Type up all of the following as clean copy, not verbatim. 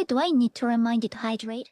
Why do I need to remind you to hydrate?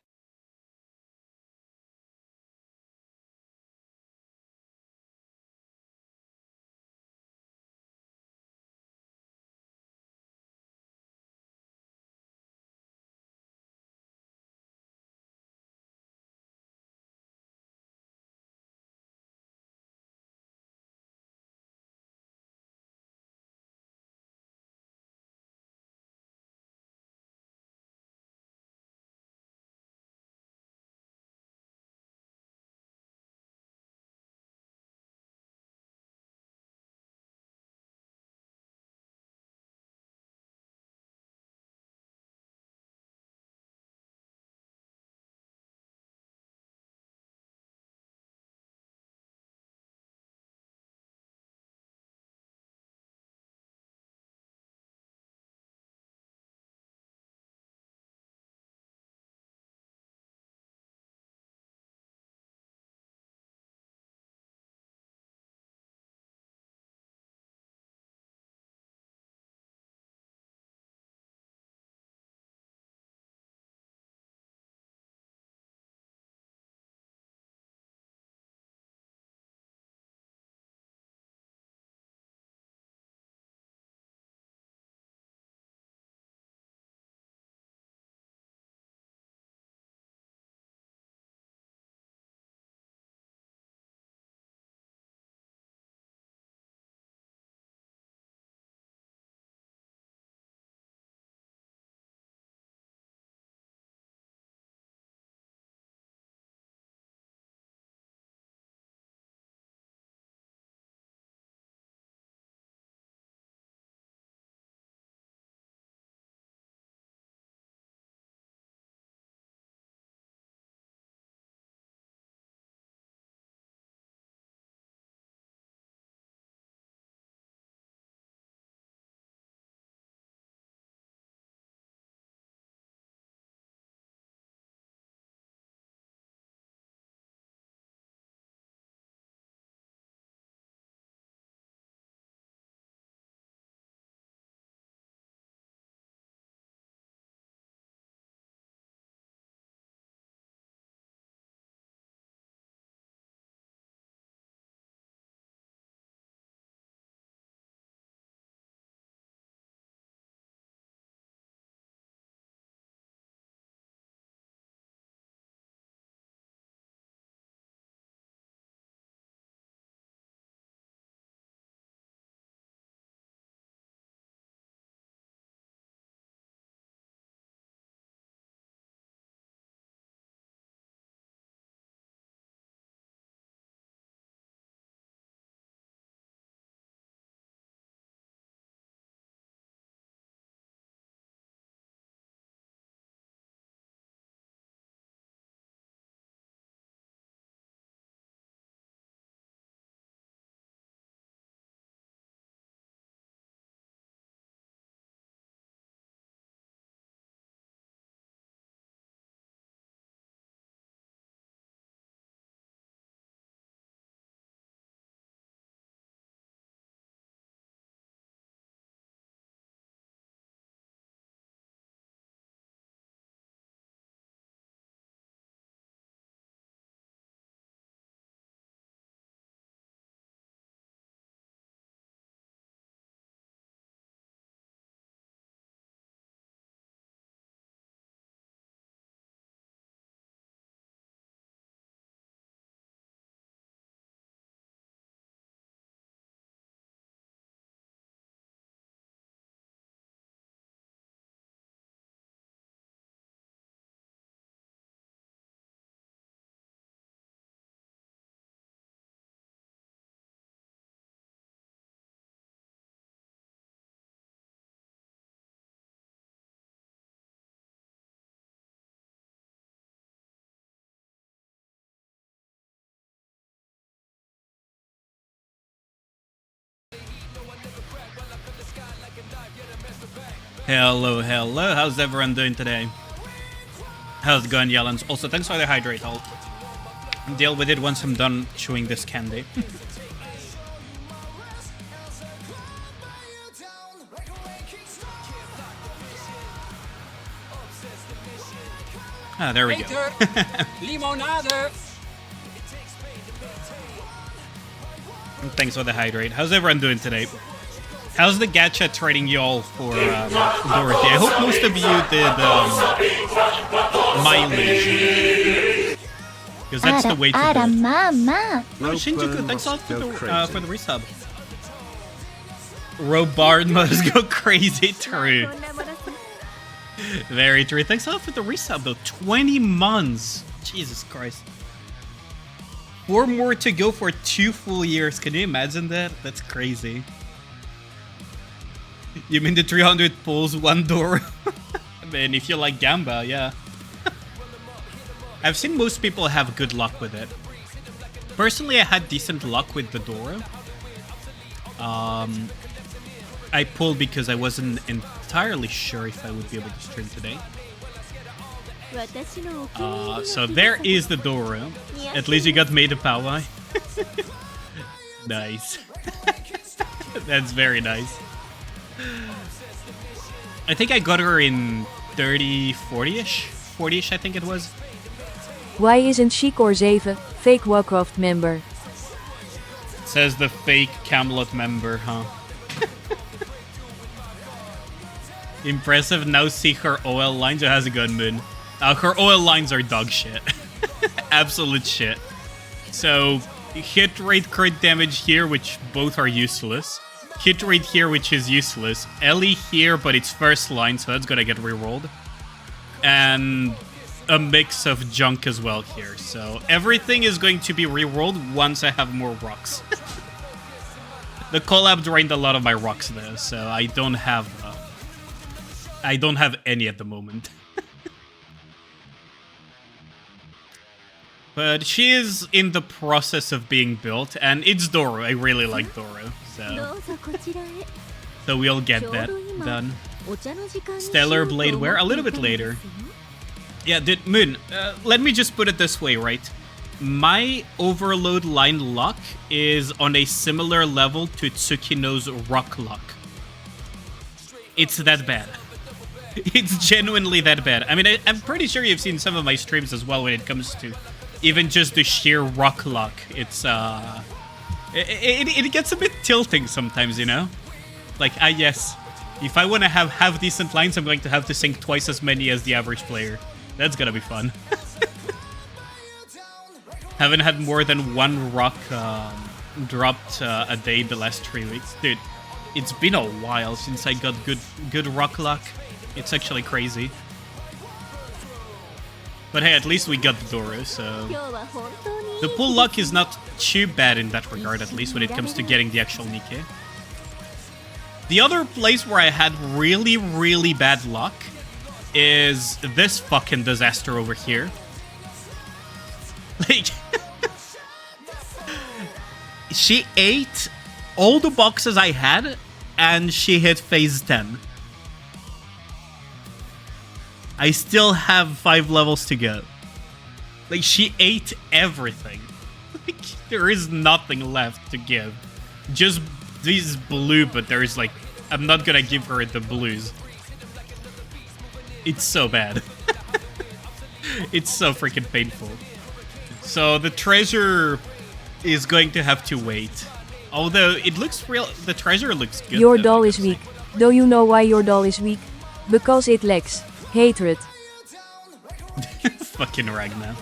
Hello, hello. How's everyone doing today? How's it going, Yellens? Also, thanks for the hydrate. I'll deal with it once I'm done chewing this candy. Ah, there we go. Limonade. Thanks for the hydrate. How's everyone doing today? How's the gacha treating you all for Dorothy? I hope most of you did mileage. Because that's the way to do it. Mama. Oh, Shinjuku, thanks a lot for the resub. Robard must go crazy. True. Very true. Thanks a lot for the resub, though. 20 months. Jesus Christ. 4 more to go for 2 full years. Can you imagine that? That's crazy. You mean the 300 pulls, 1 door? I mean, if you like Gamba, yeah. I've seen most people have good luck with it. Personally, I had decent luck with the Dora. I pulled because I wasn't entirely sure if I would be able to stream today. So there is the Dora. At least you got made a Powai. Nice. That's very nice. I think I got her in 30, 40-ish? 40-ish, I think it was. Why isn't Shikor 7 fake Warcraft member? Says the fake Camelot member, huh? Impressive. Now see her OL lines. It has a gun moon. Her OL lines are dog shit. Absolute shit. So, hit rate, crit damage here, which both are useless. Hit rate here, which is useless. Ellie here, but it's first line, so that's gonna get rerolled. And a mix of junk as well here. So, everything is going to be rerolled once I have more rocks. The collab drained a lot of my rocks though, so I don't have any at the moment. But she is in the process of being built, and it's Doro. I really like Doro, so we'll get that done. Stellar Bladeware a little bit later. Yeah, dude, Moon, let me just put it this way, right? My Overload line luck is on a similar level to Tsukino's rock luck. It's that bad. It's genuinely that bad. I mean, I'm pretty sure you've seen some of my streams as well when it comes to even just the sheer rock luck. It's, it gets a bit tilting sometimes, you know? Like, yes, if I want to have decent lines, I'm going to have to sink twice as many as the average player. That's gonna be fun. Haven't had more than 1 rock dropped a day the last 3 weeks. Dude, it's been a while since I got good rock luck. It's actually crazy. But hey, at least we got the Doro, so... The pull luck is not too bad in that regard, at least when it comes to getting the actual Nikke. The other place where I had really, really bad luck is this fucking disaster over here. Like... she ate all the boxes I had, and she hit phase 10. I still have 5 levels to go. Like, she ate everything. Like, there is nothing left to give. Just these blue, but there is, like... I'm not gonna give her the blues. It's so bad. It's so freaking painful. So, the treasure is going to have to wait. Although, it looks real... The treasure looks good. Your doll is weak. Do you know why your doll is weak? Because it lacks hatred. Fucking Ragnar.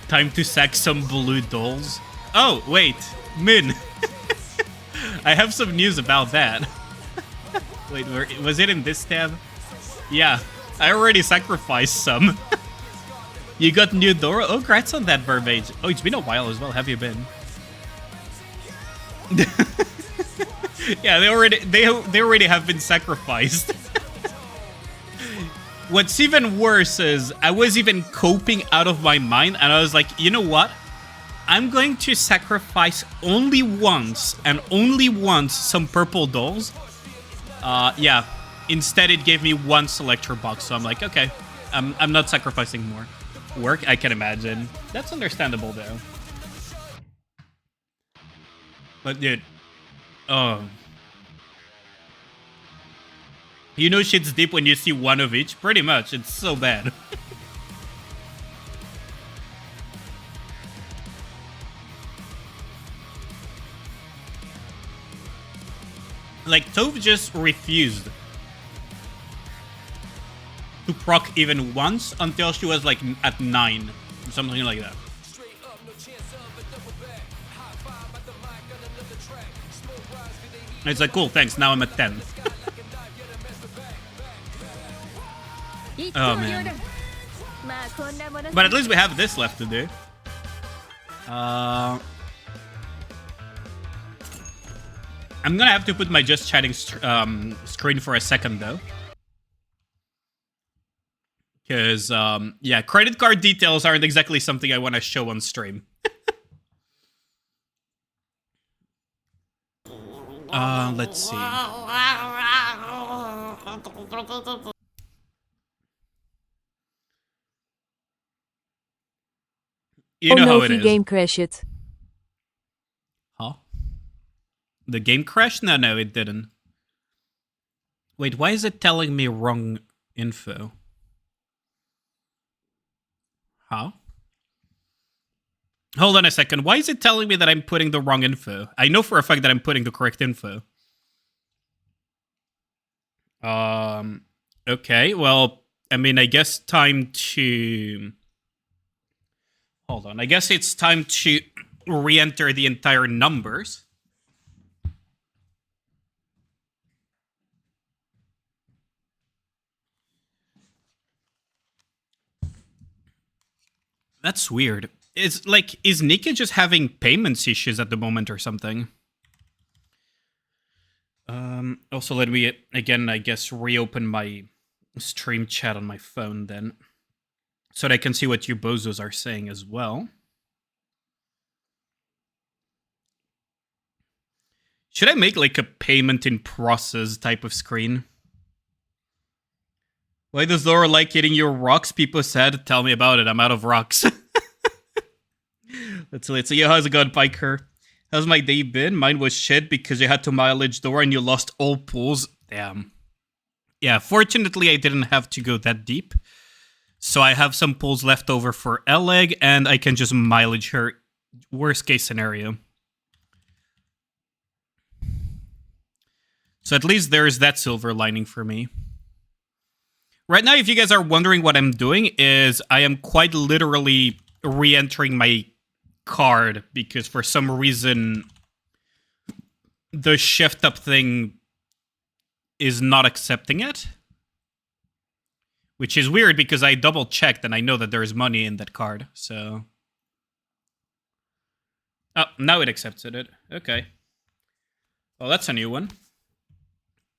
Time to sack some blue dolls. Oh, wait. Min. I have some news about that. Wait, was it in this tab? Yeah, I already sacrificed some. You got new Dora? Oh, congrats on that, Vermage. Oh, it's been a while as well. Have you been? Yeah, they already have been sacrificed. What's even worse is I was even coping out of my mind, and I was like, you know what? I'm going to sacrifice only once, and only once, some purple dolls. Yeah. Instead, it gave me 1 selector box, so I'm like, okay, I'm not sacrificing more. Work, I can imagine. That's understandable, though. But, dude, oh. You know shit's deep when you see 1 of each? Pretty much, it's so bad. Like, Tove just refused to proc even once until she was like at 9. Something like that. It's like, cool, thanks, now I'm at 10. Oh man. But at least we have this left to do. I'm gonna have to put my just chatting screen for a second though. Because, yeah, credit card details aren't exactly something I want to show on stream. Let's see. You know how it is. Game crashed. Huh? The game crashed? No, it didn't. Wait, why is it telling me wrong info? Huh? Hold on a second. Why is it telling me that I'm putting the wrong info? I know for a fact that I'm putting the correct info. Okay, well, I mean, I guess time to... Hold on. I guess it's time to re-enter the entire numbers. That's weird. It's like, is Nikke just having payments issues at the moment or something? Also, let me, again, I guess, reopen my stream chat on my phone then. So that I can see what you bozos are saying as well. Should I make, like, a payment in process type of screen? Why does Laura like eating your rocks? People said, tell me about it. I'm out of rocks. Let's see. Yo, how's it going, Piker? How's my day been? Mine was shit because you had to mileage Dora and you lost all pools. Damn. Yeah, fortunately, I didn't have to go that deep. So I have some pools left over for Eleg, and I can just mileage her. Worst case scenario. So at least there's that silver lining for me. Right now, if you guys are wondering what I'm doing, is I am quite literally re-entering my card because for some reason the shift up thing is not accepting it. Which is weird because I double checked and I know that there is money in that card, so... Oh, now it accepts it. Okay. Well, that's a new one.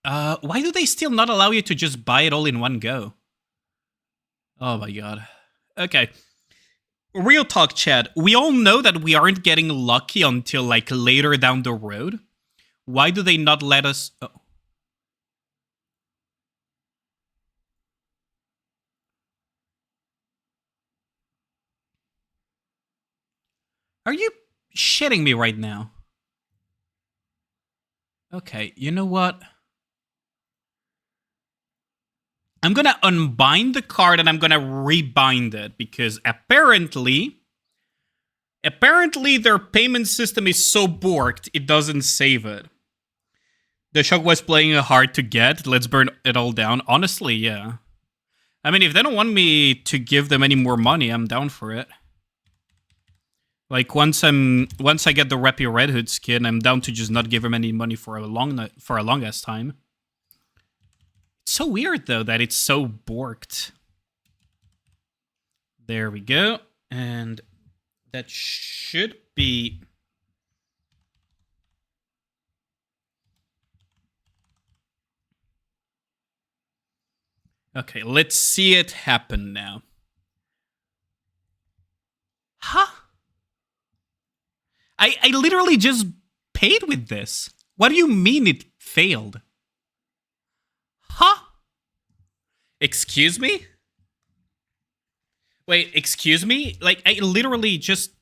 Why do they still not allow you to just buy it all in one go? Oh my god. Okay. Real talk, Chad. We all know that we aren't getting lucky until, like, later down the road. Why do they not let us... Oh. Are you shitting me right now? Okay, you know what? I'm gonna unbind the card and I'm gonna rebind it because apparently their payment system is so borked it doesn't save it. The shock was playing hard to get. Let's burn it all down. Honestly, yeah. I mean, if they don't want me to give them any more money, I'm down for it. Like once I get the Rappy Red Hood skin, I'm down to just not give him any money for a long ass time. It's so weird though that it's so borked. There we go, and that should be. Okay, let's see it happen now. Huh? I literally just paid with this. What do you mean it failed? Huh? Excuse me? Wait, excuse me? Like, I literally just...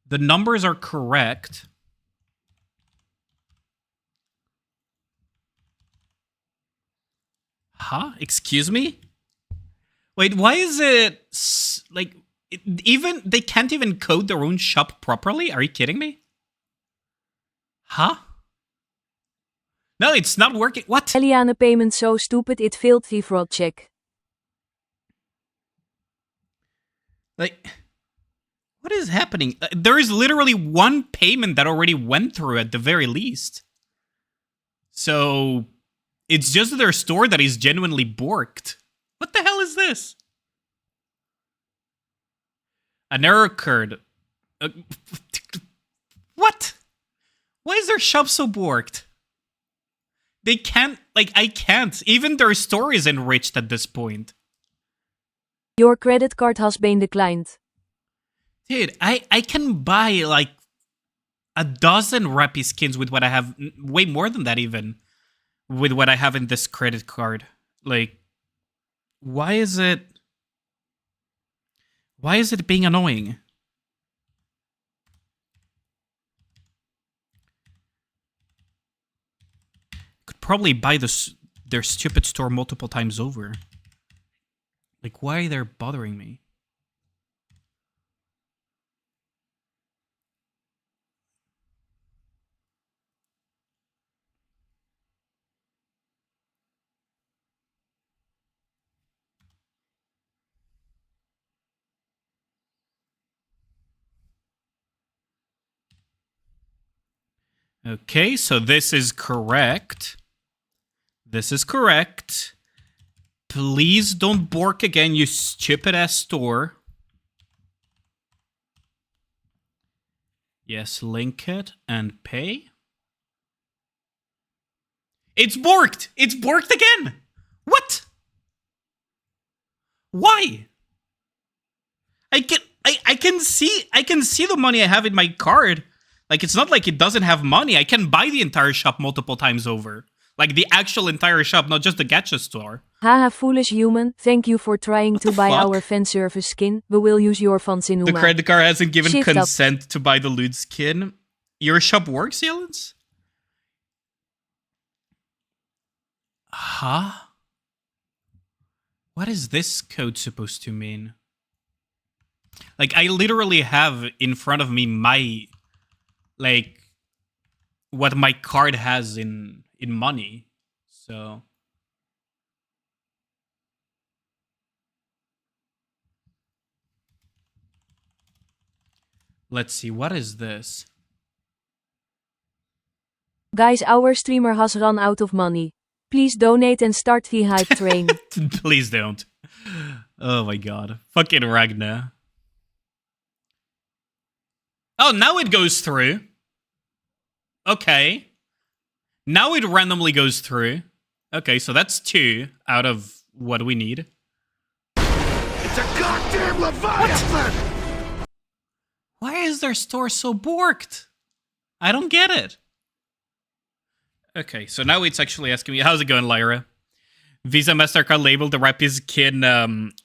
The numbers are correct. Huh? Excuse me? Wait, why is it... Like, even... They can't even code their own shop properly? Are you kidding me? Huh? No, it's not working. What? Eliane payment so stupid it failed the fraud check. Like, what is happening? There is literally one payment that already went through at the very least. So, it's just their store that is genuinely borked. What the hell is this? An error occurred. What? Why is their shop so borked? They can't, like, I can't. Even their store is enriched at this point. Your credit card has been declined. Dude, I can buy, like, a dozen Rappy skins with what I have. Way more than that, even. With what I have in this credit card. Like, why is it being annoying? Could probably buy their stupid store multiple times over. Like, why are they bothering me? Okay, so this is correct. This is correct. Please don't bork again, you stupid ass store. Yes, link it and pay. It's borked! It's borked again! What? Why? I can see the money I have in my card. Like, it's not like it doesn't have money. I can buy the entire shop multiple times over. Like, the actual entire shop, not just the gacha store. Haha, foolish human. Thank you for trying What to the buy fuck? our fan service skin. We will use your funds in The Uma. credit card hasn't given Shift up. consent to buy the loot skin. Your shop works, Yelens? Huh? What is this code supposed to mean? Like, I literally have in front of me my... like, what my card has in money. So... let's see, what is this? Guys, our streamer has run out of money. Please donate and start the hype train. Please don't. Oh my god. Fucking Ragnar. Oh, now it goes through. Okay. Now it randomly goes through. Okay, so that's 2 out of what we need. It's a goddamn Leviathan! Why is their store so borked? I don't get it. Okay, so now it's actually asking me, how's it going, Lyra? Visa MasterCard labeled the Rappy skin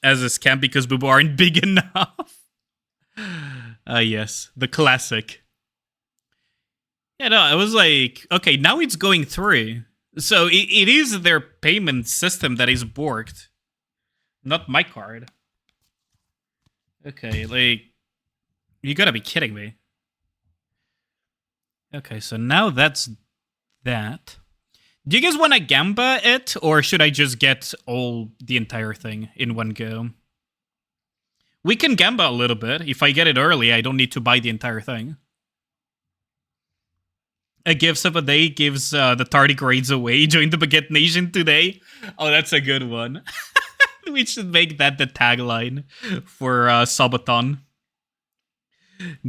as a scam because Boobo aren't big enough. Yes, the classic. Yeah, no, I was like, okay, now it's going through. So it is their payment system that is borked. Not my card. Okay, like, you gotta be kidding me. Okay, so now that's that. Do you guys want to Gamba it, or should I just get the entire thing in one go? We can Gamba a little bit. If I get it early, I don't need to buy the entire thing. A gifts of a day gives the tardigrades away. Join the Baguette Nation today. Oh, that's a good one. We should make that the tagline for Subathon.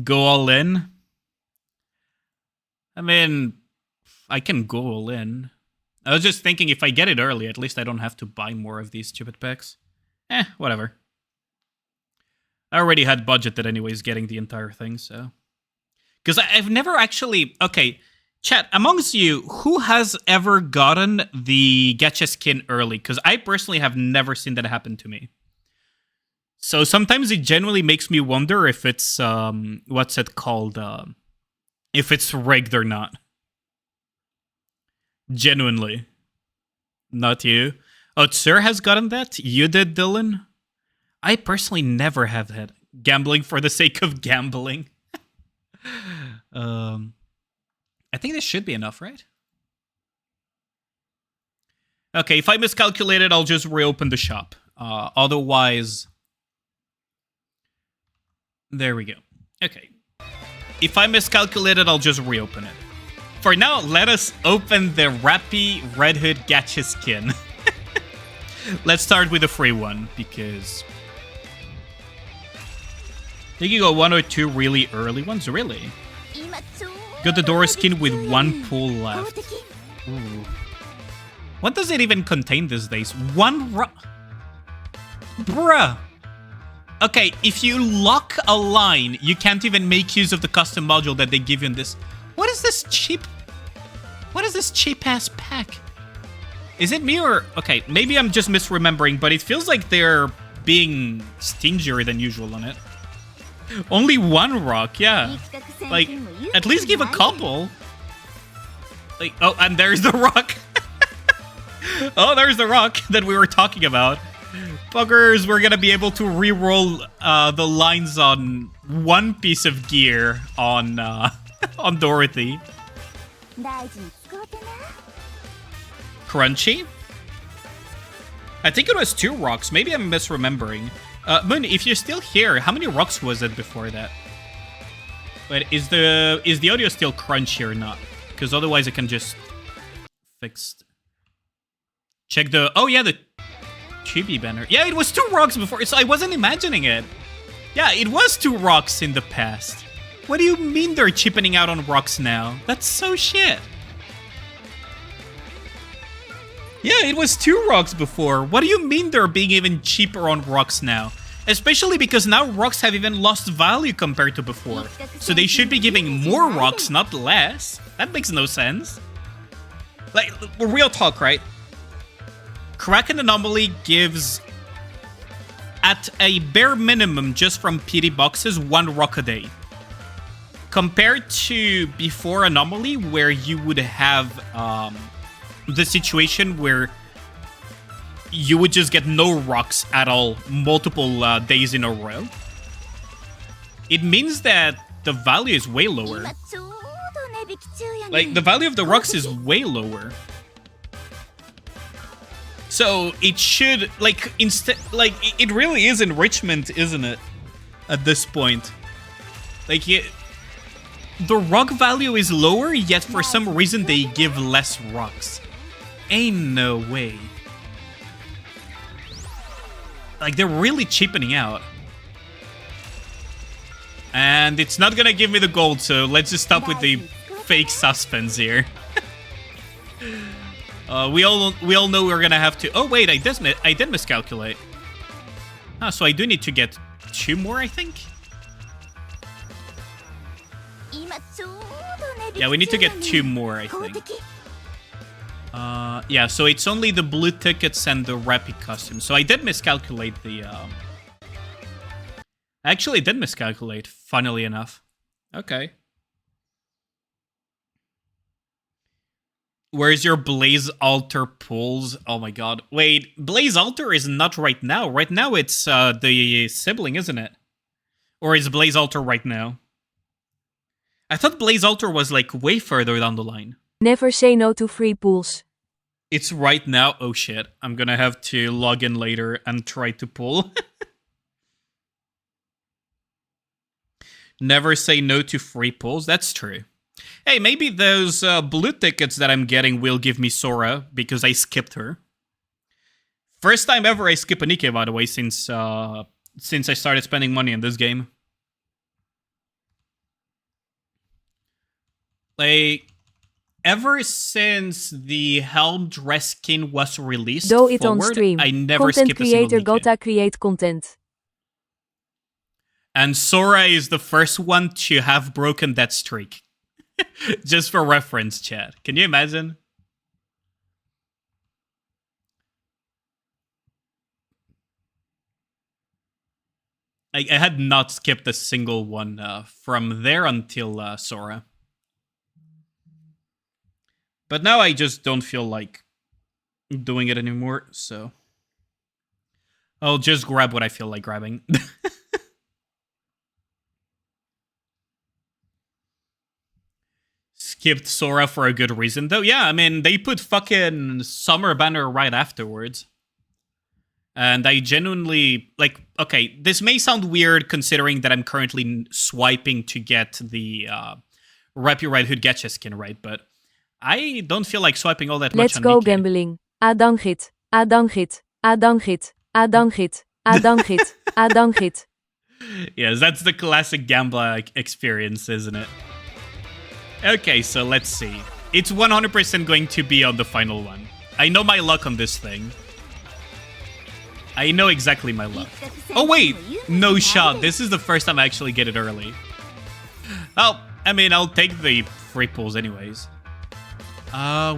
Go all in. I mean, I can go all in. I was just thinking if I get it early, at least I don't have to buy more of these stupid packs. Whatever. I already had budgeted anyways getting the entire thing, so... because I've never actually... okay, chat, amongst you, who has ever gotten the gacha skin early? Because I personally have never seen that happen to me. So sometimes it genuinely makes me wonder if it's, what's it called? If it's rigged or not. Genuinely. Not you. Oh, Sir has gotten that? You did, Dylan? I personally never have had gambling for the sake of gambling. I think this should be enough, right? Okay, if I miscalculated, I'll just reopen the shop. Otherwise... There we go. Okay. If I miscalculated, I'll just reopen it. For now, let us open the Rappy Red Hood Gacha skin. Let's start with the free one, because... I think you got 1 or 2 really early ones, really? Got the Dora skin with 1 pull left. Ooh. What does it even contain these days? 1 Bruh! Okay, if you lock a line, you can't even make use of the custom module that they give you in this. What is this cheap... What is this cheap-ass pack? Is it me or... Okay, maybe I'm just misremembering, but it feels like they're being stingier than usual on it. Only 1 rock, yeah. Like, at least give a couple. Like, oh, and there's the rock. Oh, there's the rock that we were talking about. Buggers, we're gonna be able to re-roll the lines on 1 piece of gear on on Dorothy. Crunchy? I think it was 2 rocks. Maybe I'm misremembering. Moon, if you're still here, how many rocks was it before that? But is the audio still crunchy or not? Because otherwise I can just fix. Check the... Oh yeah, the chibi banner. Yeah, it was 2 rocks before, so I wasn't imagining it. Yeah, it was 2 rocks in the past. What do you mean they're cheapening out on rocks now? That's so shit. Yeah, it was 2 rocks before. What do you mean they're being even cheaper on rocks now? Especially because now rocks have even lost value compared to before. So they should be giving more rocks, not less. That makes no sense. Like, real talk, right? Kraken Anomaly gives, at a bare minimum, just from PD boxes, 1 rock a day. Compared to before Anomaly, where you would have the situation where you would just get no rocks at all multiple days in a row. It means that the value is way lower. Like, the value of the rocks is way lower. So it should, like, instead, like, it really is enrichment, isn't it? At this point. Like, the rock value is lower, yet for some reason they give less rocks. Ain't no way. Like, they're really cheapening out. And it's not gonna give me the gold, so let's just stop with the fake suspense here. We all know we're gonna have to... Oh, wait, I did miscalculate. Ah, so I do need to get 2 more, I think? Yeah, we need to get 2 more, I think. Yeah, so it's only the blue tickets and the Rappy costume. So I did miscalculate the... I actually did miscalculate, funnily enough. Okay. Where's your Blaze Altar pulls? Oh my god. Wait, Blaze Altar is not right now. Right now it's the sibling, isn't it? Or is Blaze Altar right now? I thought Blaze Altar was like way further down the line. Never say no to free pools. It's right now. Oh shit. I'm gonna have to log in later and try to pull. Never say no to free pulls. That's true. Hey, maybe those blue tickets that I'm getting will give me Sora because I skipped her. First time ever I skip a Nikke, by the way, since I started spending money on this game. Like, ever since the Helm dress skin was released Do it forward, on stream. I never Content skipped a single creator Nikke. gotta create content. And Sora is the first one to have broken that streak. Just for reference, chat. Can you imagine? I had not skipped a single one from there until Sora. But now I just don't feel like doing it anymore, so... I'll just grab what I feel like grabbing. skipped Sora for a good reason, though. Yeah, I mean, they put fucking Summer Banner right afterwards. And I genuinely, like, okay, this may sound weird considering that I'm currently swiping to get the Rappy Red Hood Gacha skin, right? But I don't feel like swiping all that much Let's on go Nikke. gambling. Adangit. Adangit. Adangit. Adangit. Adangit. Adangit. Yes, that's the classic Gambler experience, isn't it? Okay, so let's see. It's 100% going to be on the final one. I know my luck on this thing. I know exactly my luck. Oh wait, no shot. This is the first time I actually get it early. Oh, I mean, I'll take the free pulls anyways.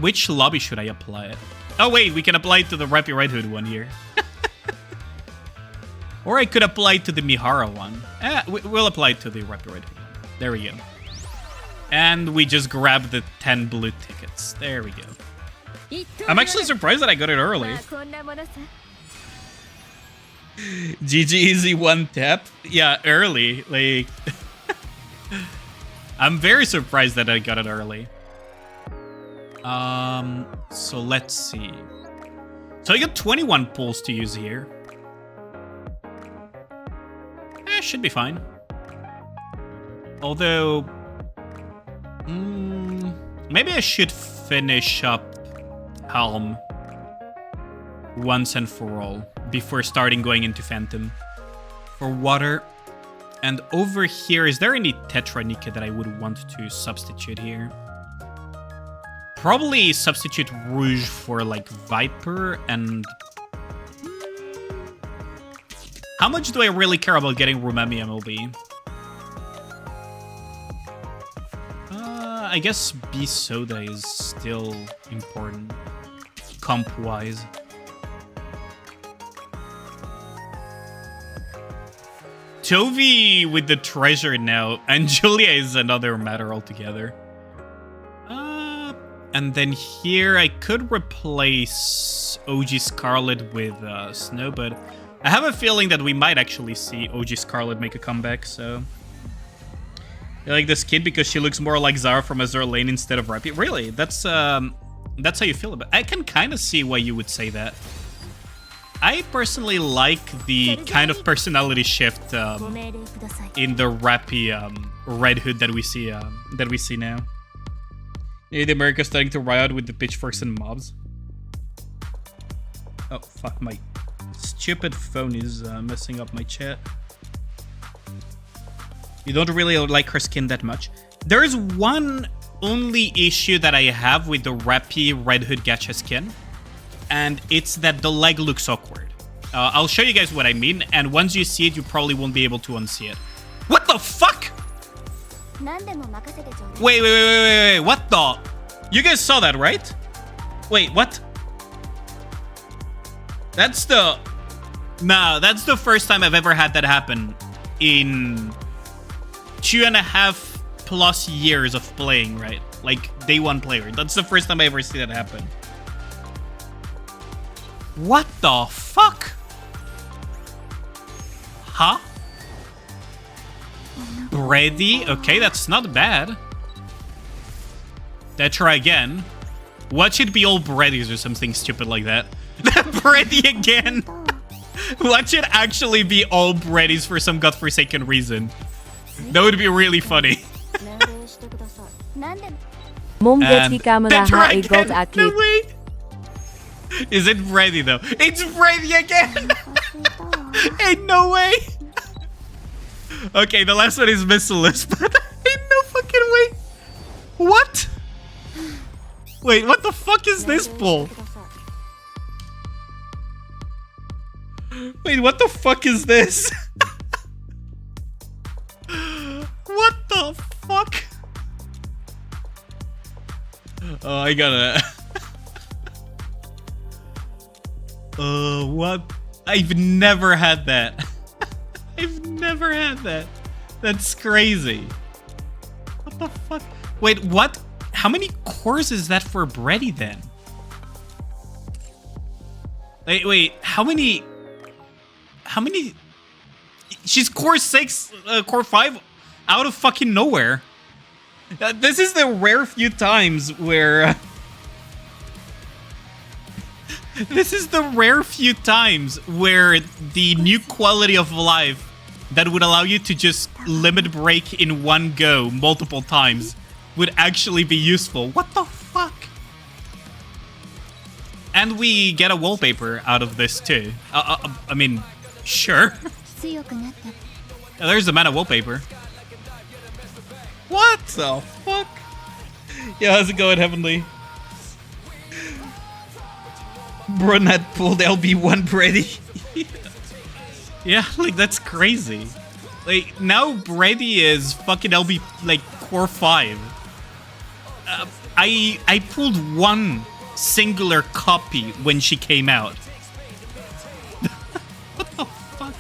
Which lobby should I apply it? Oh wait, we can apply it to the Rappy Red Hood one here. Or I could apply it to the Mihara one. We'll apply it to the Rappy Red Hood one. There we go. And we just grab the 10 blue tickets. There we go. I'm actually surprised that I got it early. GG easy one tap. Yeah, early. Like, I'm very surprised that I got it early. So let's see. So I got 21 pulls to use here. Should be fine. Although, maybe I should finish up Helm once and for all before starting going into Phantom for water. And over here, is there any Tetra Nikke that I would want to substitute here? Probably substitute Rouge for like Viper and... How much do I really care about getting Rumami MLB? I guess B Soda is still important, comp-wise. Tovi with the treasure now, and Julia is another matter altogether. And then here I could replace OG Scarlet with Snow, but I have a feeling that we might actually see OG Scarlet make a comeback, so... I like this kid because she looks more like Zara from Azure Lane instead of Rappy. Really? That's how you feel about it. I can kind of see why you would say that. I personally like the kind of personality shift in the Rappy Red Hood that we see now. Yeah, the America's starting to riot with the pitchforks and mobs. Oh, fuck, my stupid phone is messing up my chat. You don't really like her skin that much. There is one only issue that I have with the Rappy Red Hood Gacha skin, and it's that the leg looks awkward. I'll show you guys what I mean, and once you see it, you probably won't be able to unsee it. What the fuck? Wait, what the? You guys saw that, right? Wait, what? That's the... Nah, that's the first time I've ever had that happen in 2.5+ years of playing, right? Like, day one player. That's the first time I ever see that happen. What the fuck? Huh? Ready? Okay, that's not bad. Let's try again. Watch it be all breadies or something stupid like that. Bready again. Watch it actually be all breadies for some godforsaken reason. That would be really funny. Mom get camera try got again. a No clip. way. Is it Brady though? It's Brady again. Ain't no way. Okay, the last one is missileless, but ain't no fucking way. What? Wait, what the fuck is this bull? Wait, what the fuck is this? What the fuck? Oh, I gotta... what? I've never had that. I've never had that. That's crazy. What the fuck? Wait, what? How many cores is that for Brady then? Wait, how many? She's core 6, core 5 out of fucking nowhere. This is the rare few times where... This is the rare few times where the new quality of life that would allow you to just limit break in one go multiple times would actually be useful. What the fuck? And we get a wallpaper out of this too. I mean, sure. 強くなった There's the mana wallpaper. What the fuck? Yeah, how's it going, Heavenly? Brunette pulled LB1 Brady. Yeah, like, that's crazy. Like, now Brady is fucking LB, like, core 5. I pulled one singular copy when she came out. What the fuck?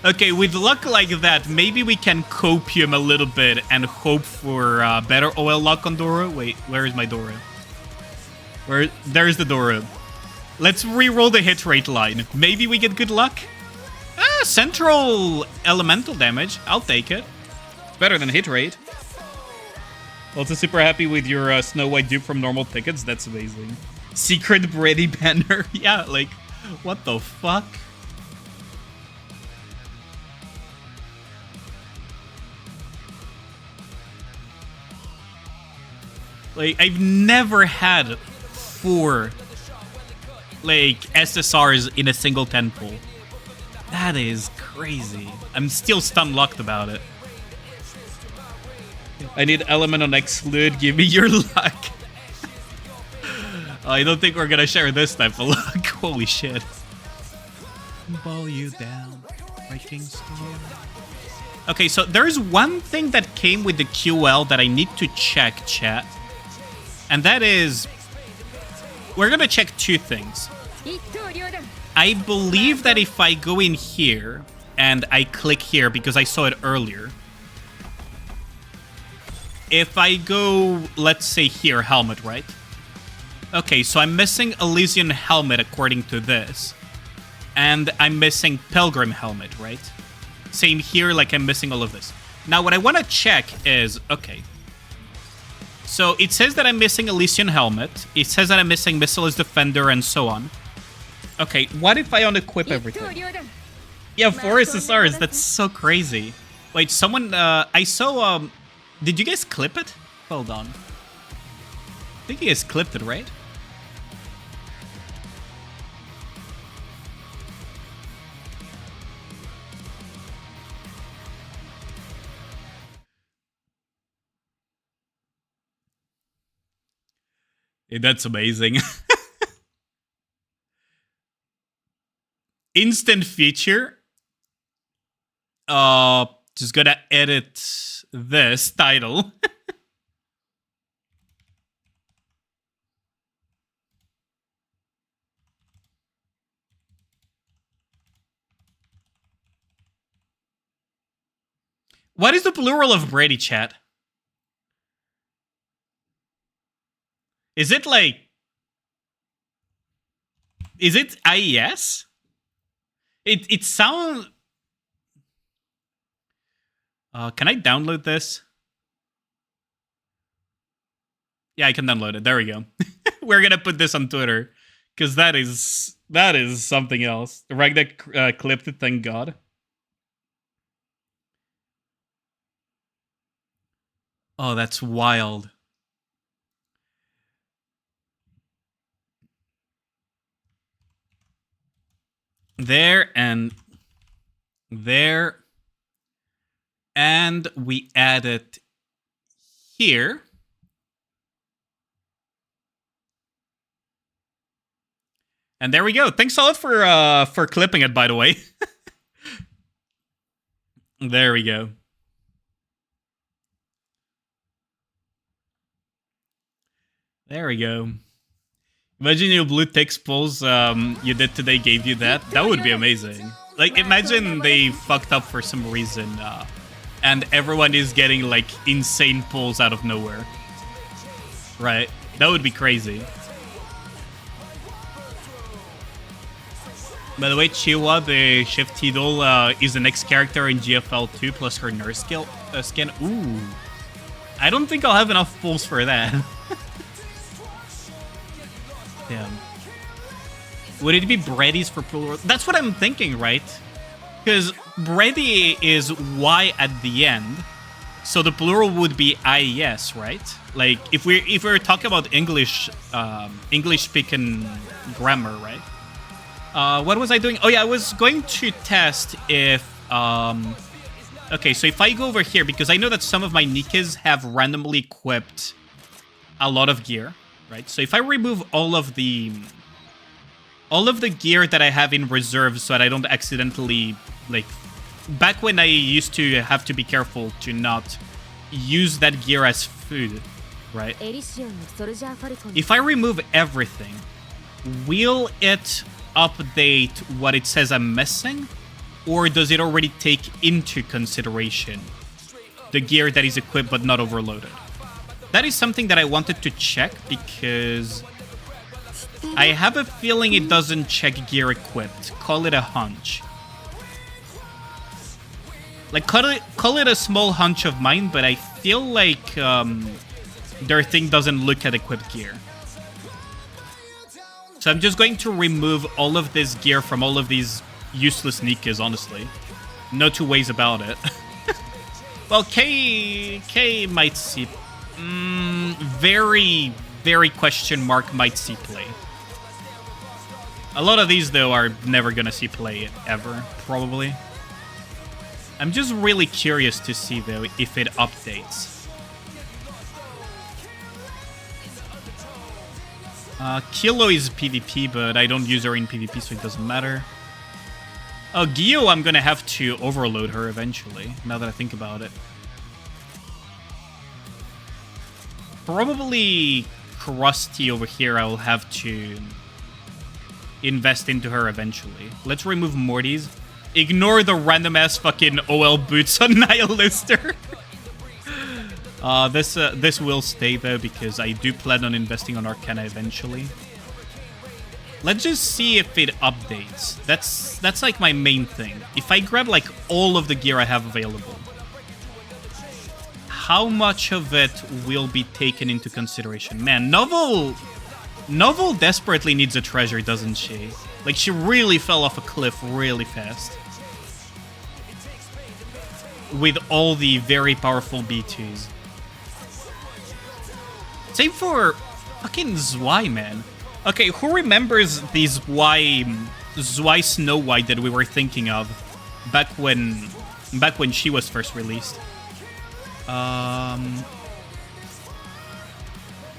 Okay, with luck like that, maybe we can copium a little bit and hope for better OL luck on Dora. Wait, where is my Dora? There's the Dora. Let's re-roll the hit rate line. Maybe we get good luck? Central elemental damage. I'll take it. It's better than hit rate. Also super happy with your Snow White dupe from normal tickets. That's amazing. Secret Brady banner. Yeah, like, what the fuck? Like, I've never had 4, like, SSRs in a single 10 pull. That is crazy. I'm still stun-locked about it. I need element on exclude. Give me your luck. I don't think we're gonna share this type of luck. Holy shit. Ball you down, breaking storm. Okay, so there's one thing that came with the QL that I need to check, chat. And that is... We're gonna check 2 things. I believe that if I go in here and I click here because I saw it earlier. If I go, let's say here, helmet, right? Okay, so I'm missing Elysian helmet according to this. And I'm missing Pilgrim helmet, right? Same here, like I'm missing all of this. Now what I want to check is, okay. So it says that I'm missing Elysian helmet. It says that I'm missing Missileless Defender and so on. Okay, what if I unequip everything? Yeah, 4 SSRs, that's so crazy. Wait, someone, I saw, did you guys clip it? Hold on. I think you guys clipped it, right? Hey, that's amazing. Instant feature. Just gonna edit this title. What is the plural of Brady, chat? Is it like... Is it IES? It sounds... can I download this? Yeah, I can download it. There we go. We're gonna put this on Twitter. Because that is something else. The Ragnar clipped it, thank God. Oh, that's wild. There and there. And we add it here. And there we go. Thanks a lot for clipping it, by the way. There we go. There we go. Imagine your blue text pulls you did today gave you that. That would be amazing. Like, imagine they fucked up for some reason and everyone is getting, like, insane pulls out of nowhere. Right? That would be crazy. By the way, Chiwa, the Shift Tidal, is the next character in GFL 2 plus her nurse skill, skin. Ooh. I don't think I'll have enough pulls for that. Damn. Would it be Breadies for plural? That's what I'm thinking, right? Because Bready is Y at the end, so the plural would be IES, right? Like if we're talking about English speaking grammar, right? What was I doing? Oh yeah, I was going to test if okay, so if I go over here, because I know that some of my Nikkes have randomly equipped a lot of gear, right? So if I remove all of the gear that I have in reserve so that I don't accidentally, like, back when I used to have to be careful to not use that gear as food, right? If I remove everything, will it update what it says I'm missing? Or does it already take into consideration the gear that is equipped but not overloaded? That is something that I wanted to check because I have a feeling it doesn't check gear equipped. Call it a hunch. Like, call it a small hunch of mine, but I feel like their thing doesn't look at equipped gear. So I'm just going to remove all of this gear from all of these useless Nikkes, honestly. No two ways about it. Well, K might see... very, very question mark might see play. A lot of these, though, are never gonna see play ever, probably. I'm just really curious to see, though, if it updates. Kilo is PvP, but I don't use her in PvP, so it doesn't matter. Oh, Gio, I'm gonna have to overload her eventually, now that I think about it. Probably Krusty over here, I will have to invest into her eventually. Let's remove Morty's. Ignore the random-ass fucking OL boots on Nihilister. This will stay, though, because I do plan on investing on Arcana eventually. Let's just see if it updates. That's like my main thing. If I grab like all of the gear I have available, how much of it will be taken into consideration? Man, Novel desperately needs a treasure, doesn't she? Like, she really fell off a cliff really fast. With all the very powerful B2s. Same for fucking Zwei, man. Okay, who remembers the Zwei Snow White that we were thinking of back when she was first released?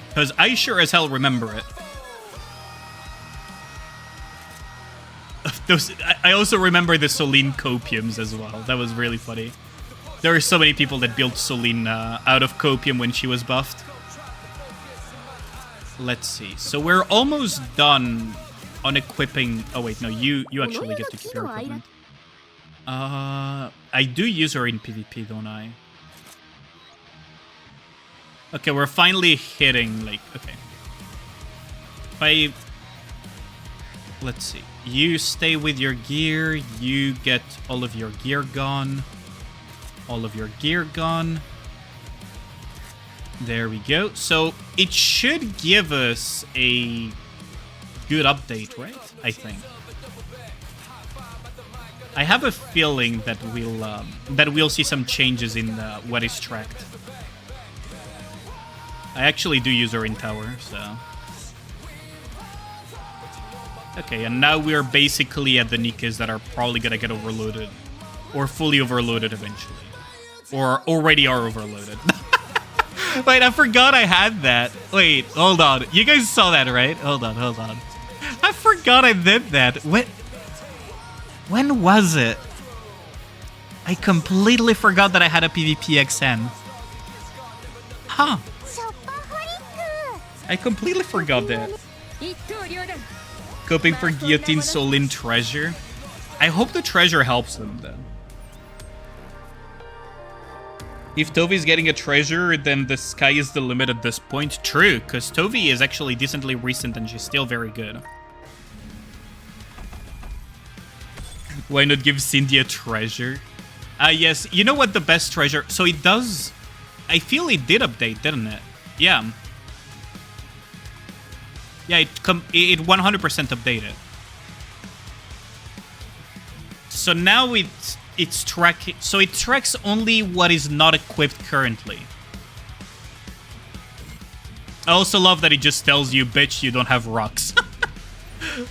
Because I sure as hell remember it. I also remember the Soline copiums as well. That was really funny. There are so many people that built Soline out of copium when she was buffed. Let's see. So we're almost done on equipping... Oh, wait. No, you actually get to keep your equipment. I do use her in PvP, don't I? Okay, we're finally hitting, like... Okay. Let's see. You stay with your gear. You get all of your gear gone. All of your gear gone. There we go. So it should give us a good update, right? I think. I have a feeling that we'll see some changes in what is tracked. I actually do use her in tower, so... Okay, and now we're basically at the Nikkes that are probably gonna get overloaded. Or fully overloaded eventually. Or already are overloaded. Wait, I forgot I had that. Wait, hold on. You guys saw that, right? Hold on. I forgot I did that. When was it? I completely forgot that I had a PvP XN. Huh. I completely forgot that. Coping for Guillotine Solin treasure. I hope the treasure helps them then. If Tovi's getting a treasure, then the sky is the limit at this point. True, because Tovi is actually decently recent and she's still very good. Why not give Cindy a treasure? Yes, you know what the best treasure... So it does... I feel it did update, didn't it? Yeah. Yeah, it 100% updated. So now it's tracking. So it tracks only what is not equipped currently. I also love that it just tells you, bitch, you don't have rocks.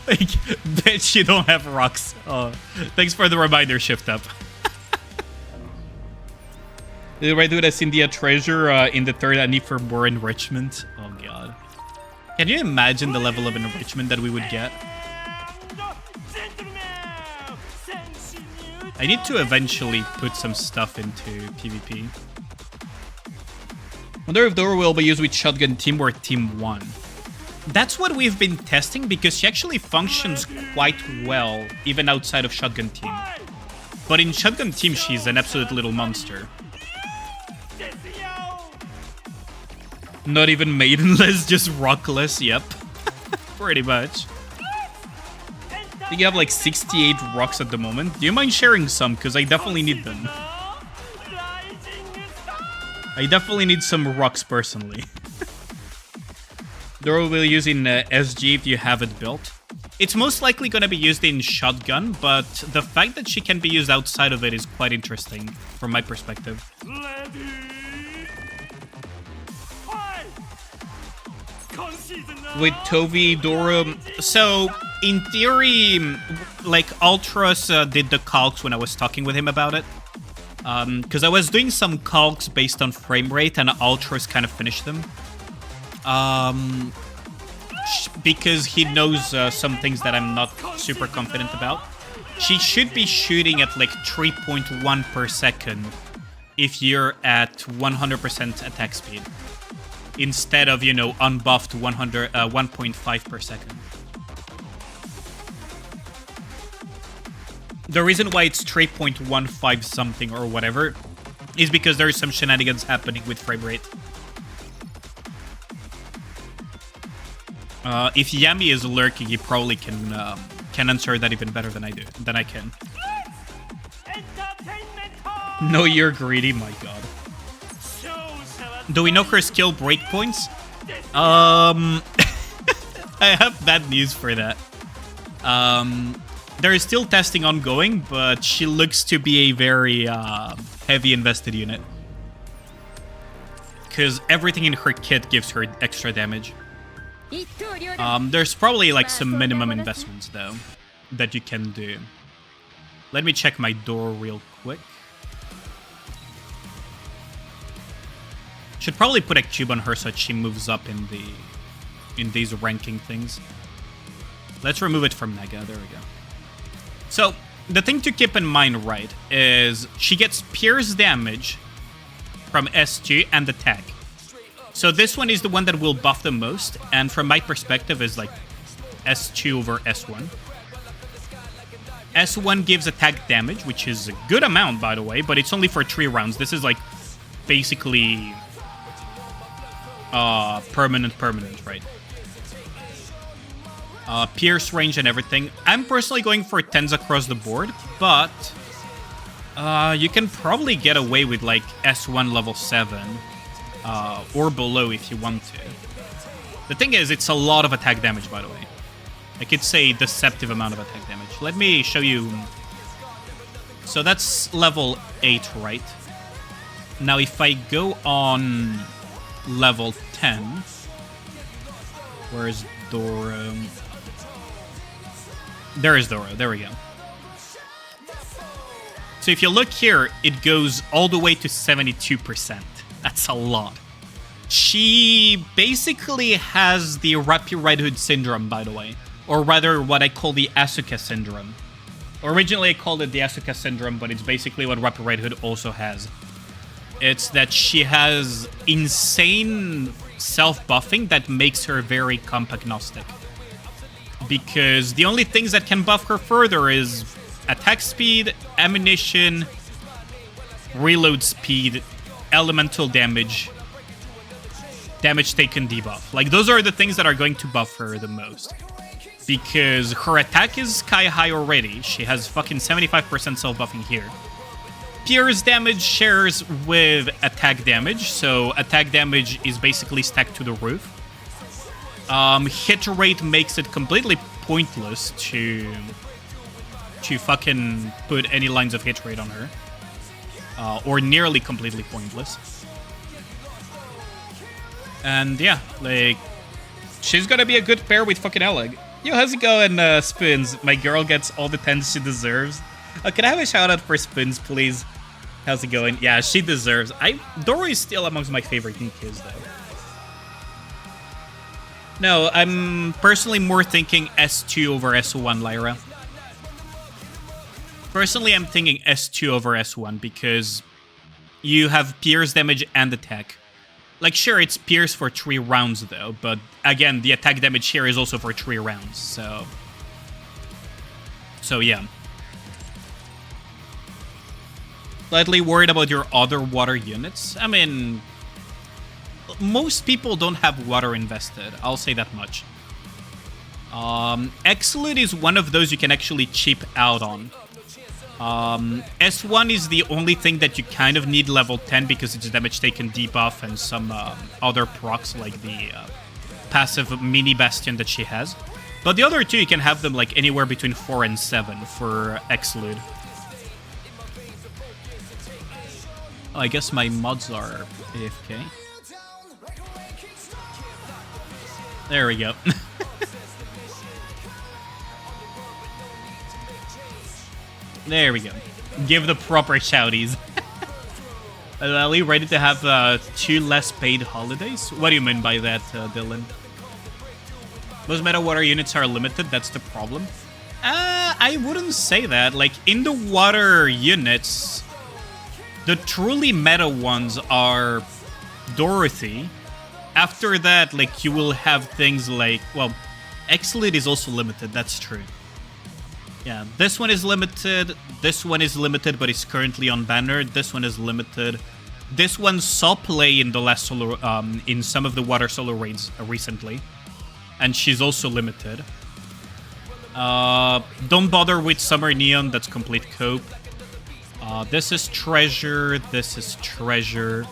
Like, bitch, you don't have rocks. Oh, thanks for the reminder, Shift Up. Did I do this India treasure in the third? I need for more enrichment. Oh god. Can you imagine the level of enrichment that we would get? I need to eventually put some stuff into PvP. Wonder if Dora will be used with Shotgun Team or Team 1. That's what we've been testing because she actually functions quite well even outside of Shotgun Team. But in Shotgun Team, she's an absolute little monster. Not even maidenless, just rockless, yep. Pretty much. I think you have like 68 rocks at the moment. Do you mind sharing some? Because I definitely need them. I definitely need some rocks personally. Dora will use in SG if you have it built. It's most likely going to be used in Shotgun, but the fact that she can be used outside of it is quite interesting from my perspective. With Tovi, Dora... So, in theory, like, Ultros did the calcs when I was talking with him about it. Because I was doing some calcs based on frame rate, and Ultros kind of finished them. Because he knows some things that I'm not super confident about. She should be shooting at, like, 3.1 per second if you're at 100% attack speed. Instead of, you know, unbuffed 1.5 per second. The reason why it's 3.15 something or whatever is because there is some shenanigans happening with frame rate. If Yami is lurking, he probably can answer that even better than I can. No, you're greedy, my god. Do we know her skill breakpoints? I have bad news for that. There is still testing ongoing, but she looks to be a very heavy invested unit. Because everything in her kit gives her extra damage. There's probably like some minimum investments though that you can do. Let me check my door real quick. Should probably put a cube on her so that she moves up in these ranking things. Let's remove it from Nega. There we go. So the thing to keep in mind, right, is she gets pierce damage from SG and the tag. So this one is the one that will buff the most, and from my perspective is like S2 over S1. S1 gives attack damage, which is a good amount, by the way, but it's only for 3 rounds. This is like basically permanent, right? Pierce range and everything. I'm personally going for 10s across the board, but you can probably get away with like S1 level 7 or below if you want to. The thing is, it's a lot of attack damage, by the way. Like, it's a deceptive amount of attack damage. Let me show you. So that's level 8, right? Now, if I go on level 10, where is Dora? There is Dora. There we go. So if you look here, it goes all the way to 72%. That's a lot. She basically has the Rappi Red Hood syndrome, by the way. Or rather, what I call the Asuka syndrome. Originally, I called it the Asuka syndrome, but it's basically what Rappi Red Hood also has. It's that she has insane self-buffing that makes her very comp agnostic. Because the only things that can buff her further is attack speed, ammunition, reload speed, elemental damage, damage taken debuff. Like, those are the things that are going to buff her the most. Because her attack is sky high already. She has fucking 75% self-buffing here. pierce damage shares with attack damage, so attack damage is basically stacked to the roof. Hit rate makes it completely pointless to fucking put any lines of hit rate on her. Or nearly completely pointless. And yeah, like, she's gonna be a good pair with fucking Alec. Yo, how's it going, Spoons? My girl gets all the tens she deserves. Can I have a shout out for Spoons, please? How's it going? Yeah, she deserves. Doro is still amongst my favorite Nikkes, though. No, I'm personally more thinking S2 over S1, Lyra. Personally, I'm thinking S2 over S1 because you have pierce damage and attack. Like, sure, it's pierce for 3 rounds, though, but again, the attack damage here is also for 3 rounds, so yeah. Slightly worried about your other water units. I mean, most people don't have water invested, I'll say that much. Excellent is one of those you can actually cheap out on. S1 is the only thing that you kind of need level 10 because it's damage taken debuff and some other procs like the passive mini bastion that she has. But the other two, you can have them like anywhere between 4 and 7 for Exclude. Oh, I guess my mods are AFK. There we go. There we go. Give the proper shouties. Ali, ready to have 2 less paid holidays? What do you mean by that, Dylan? Most meta water units are limited, that's the problem. I wouldn't say that. Like, in the water units, the truly meta ones are Dorothy. After that, like, you will have things like... Well, Excellent is also limited, that's true. Yeah, this one is limited, but it's currently unbannered. This one is limited. This one saw play in the last solo, in some of the water solo raids recently. And she's also limited. Don't bother with Summer Neon, that's complete cope. This is treasure, this is treasure.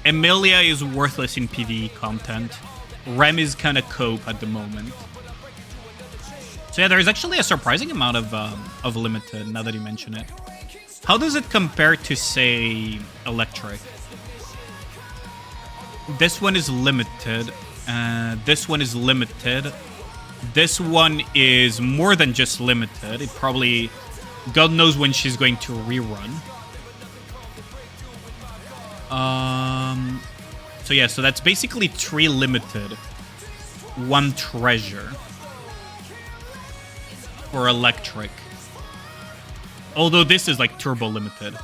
Emilia is worthless in PvE content. Rem is kind of cope at the moment. So yeah, there's actually a surprising amount of limited, now that you mention it. How does it compare to, say, Electric? This one is limited. This one is limited. This one is more than just limited. It probably... God knows when she's going to rerun. So yeah, so that's basically 3 limited, 1 treasure for Electric. Although this is like turbo limited.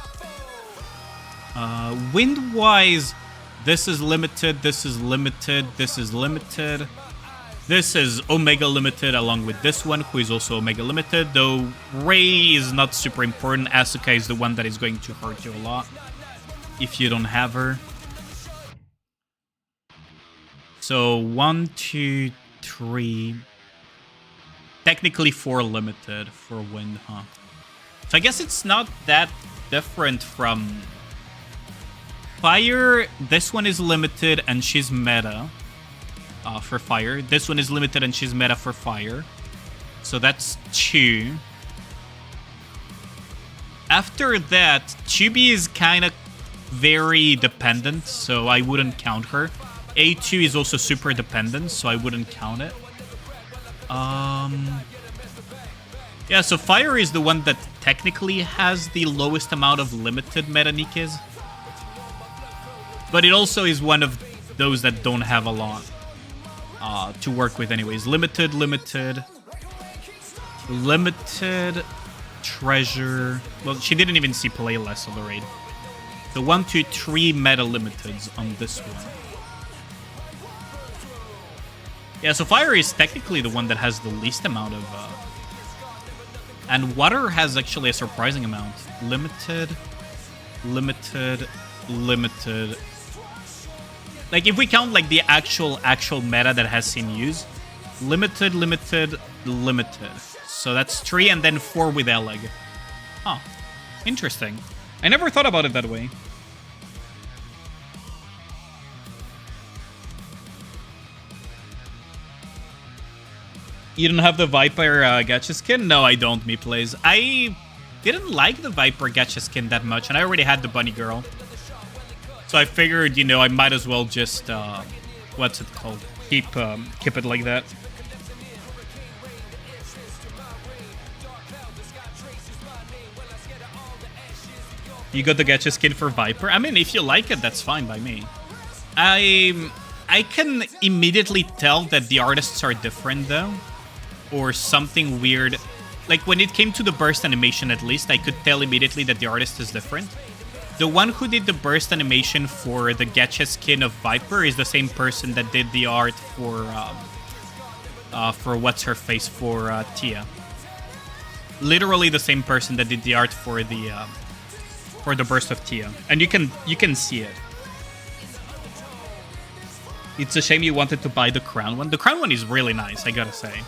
Wind-wise, this is limited, this is limited, this is limited. This is Omega limited along with this one, who is also Omega limited, though Rei is not super important. Asuka is the one that is going to hurt you a lot if you don't have her. So 1, 2, 3. Technically 4 limited for wind, huh? So I guess it's not that different from fire. This one is limited and she's meta for fire. This one is limited and she's meta for fire. So that's 2. After that, Chibi is kind of very dependent, so I wouldn't count her. A2 is also super dependent, so I wouldn't count it. Yeah, so fire is the one that technically has the lowest amount of limited meta Nikkes. But it also is one of those that don't have a lot to work with anyways. Limited, limited, limited, treasure. Well, she didn't even see play less on the raid. So 1, 2, 3 meta limiteds on this one. Yeah, so fire is technically the one that has the least amount of... And water has actually a surprising amount. Limited, limited, limited. Like, if we count, like, the actual meta that has seen use. Limited, limited, limited. So that's 3 and then 4 with Eleg. Huh. Interesting. I never thought about it that way. You don't have the Viper gacha skin? No, I don't, me plays. I didn't like the Viper gacha skin that much, and I already had the Bunny Girl. So I figured, you know, I might as well just, what's it called? Keep it like that. You got the gacha skin for Viper? I mean, if you like it, that's fine by me. I can immediately tell that the artists are different, though. Or something weird. Like, when it came to the burst animation, at least, I could tell immediately that the artist is different. The one who did the burst animation for the gacha skin of Viper is the same person that did the art for what's-her-face, for Tia. Literally the same person that did the art for the burst of Tia. And you can see it. It's a shame you wanted to buy the crown one. The crown one is really nice, I gotta say.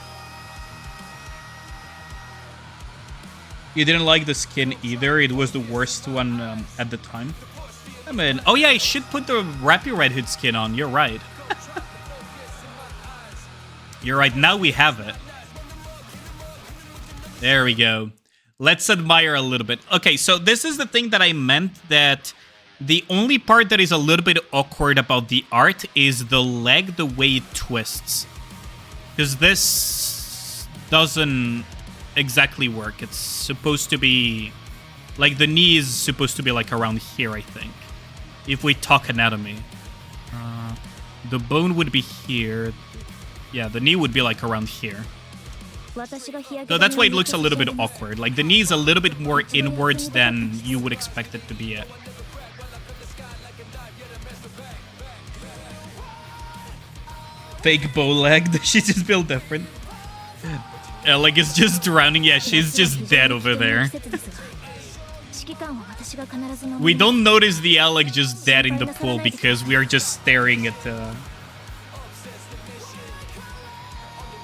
You didn't like the skin either. It was the worst one at the time. I mean, oh yeah, I should put the Rappy Red Hood skin on. You're right. You're right. Now we have it. There we go. Let's admire a little bit. Okay, so this is the thing that I meant, that the only part that is a little bit awkward about the art is the leg, the way it twists. Because this doesn't exactly work. It's supposed to be like, the knee is supposed to be like around here, I think, if we talk anatomy. The bone would be here. Yeah, the knee would be like around here. So that's why it looks a little bit awkward. Like, the knee is a little bit more inwards than you would expect it to be at. Fake bow leg. She just built different. Like, it's just drowning. Yeah, she's just dead over there. We don't notice the Alec just dead in the pool because we are just staring at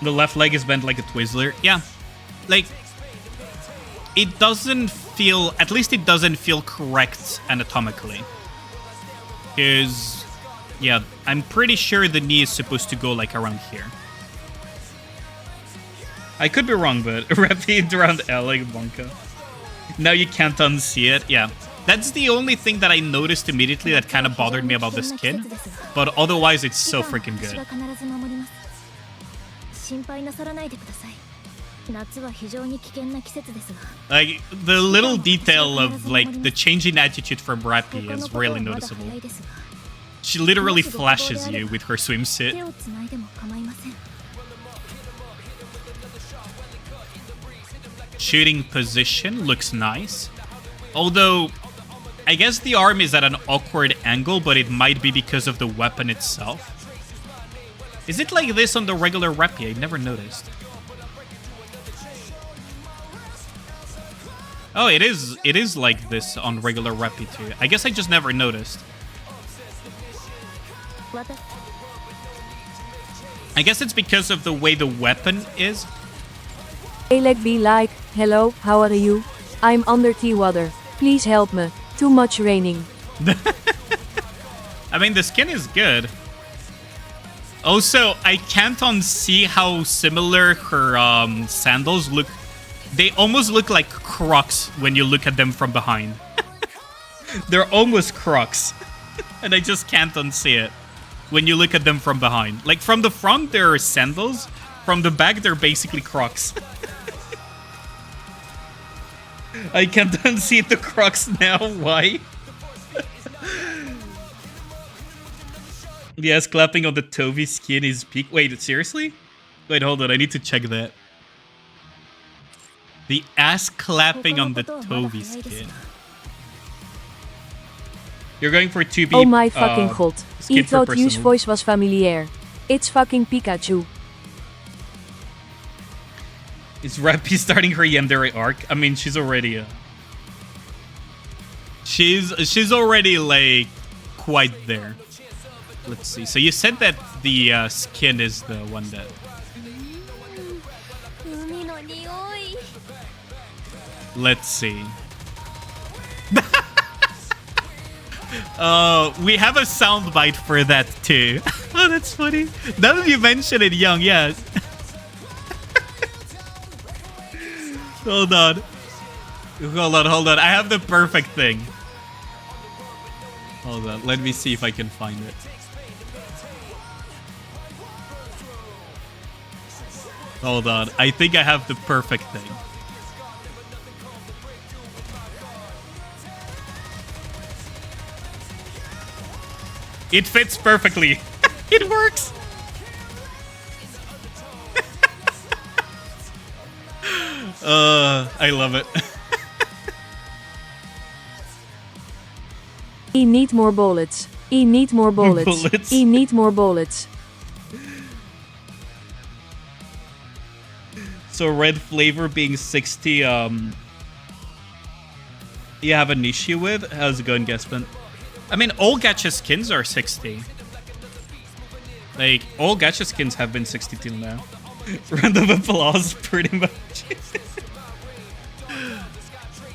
the left leg is bent like a Twizzler. Yeah, like, it doesn't feel, at least it doesn't feel correct anatomically. Because, yeah, I'm pretty sure the knee is supposed to go like around here. I could be wrong, but wrapped around Alec Bonka. Now you can't unsee it. Yeah, that's the only thing that I noticed immediately that kind of bothered me about the skin. But otherwise, it's so freaking good. Like, the little detail of, like, the change in attitude from Rappy is really noticeable. She literally flashes you with her swimsuit. Shooting position looks nice. Although, I guess the arm is at an awkward angle, but it might be because of the weapon itself. Is it like this on the regular Rappy? I never noticed. Oh, it is like this on regular Rappy too. I guess I just never noticed. I guess it's because of the way the weapon is. Alec be like, hello, how are you? I'm under tea water. Please help me. Too much raining. I mean, the skin is good. Also, I can't unsee how similar her sandals look. They almost look like Crocs when you look at them from behind. They're almost Crocs. And I just can't unsee it when you look at them from behind. Like, from the front, they're sandals. From the back, they're basically Crocs. I can't unsee the Crocs now. Why? Yes, clapping on the Toby skin is peak. Wait, seriously? Wait, hold on. I need to check that. The ass clapping on the Toby skin. You're going for 2B. Oh my fucking god. I thought whose voice was familiar. It's fucking Pikachu. Is Rappy starting her Yandere arc? I mean, she's already she's already like quite there. Let's see. So you said that the skin is the one that. Let's see. We have a soundbite for that too. Oh, that's funny. Now that you mention it, Young, yes. Hold on. Hold on. I have the perfect thing. Hold on. Let me see if I can find it. Hold on. I think I have the perfect thing. It fits perfectly. It works. I love it. I need more bullets. I need more bullets. Bullets. I need more bullets. So red flavor being 60, you have an issue with? How's it going, Gaspin? I mean, all gacha skins are 60. Like, all gacha skins have been 60 till now. Round of applause, pretty much.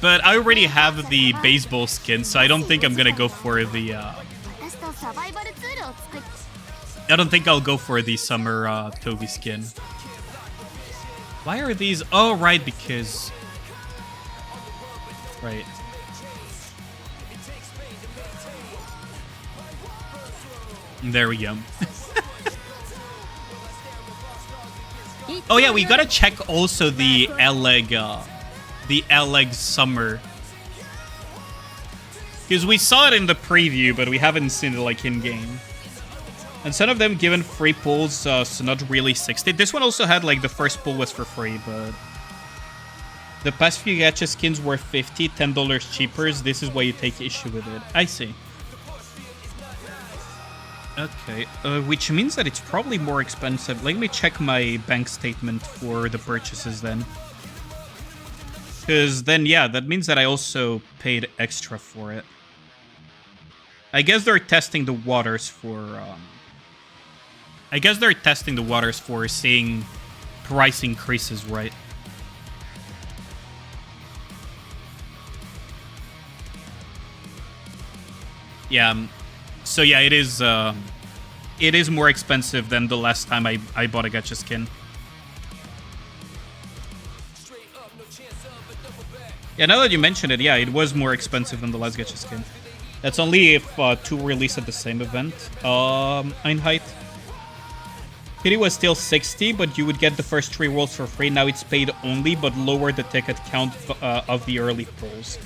But I already have the baseball skin, so I don't think I'm gonna go for the, I don't think I'll go for the summer Toby skin. Why are these? Oh, right, because... Right. There we go. Oh yeah, we gotta check also the Eleg summer. Because we saw it in the preview, but we haven't seen it like in-game. And some of them given free pulls, so not really 60. This one also had like the first pull was for free, but... The past few gacha skins were $50, $10 cheaper. This is why you take issue with it. I see. Okay, which means that it's probably more expensive. Let me check my bank statement for the purchases then. Because then, yeah, that means that I also paid extra for it. I guess they're testing the waters for... I guess they're testing the waters for seeing price increases, right? Yeah, so yeah, it is more expensive than the last time I bought a gacha skin. Yeah, now that you mention it, yeah, it was more expensive than the last gacha skin. That's only if two release at the same event. Einheit. Pity was still 60, but you would get the first 3 rolls for free. Now it's paid only, but lower the ticket count of the early pulls.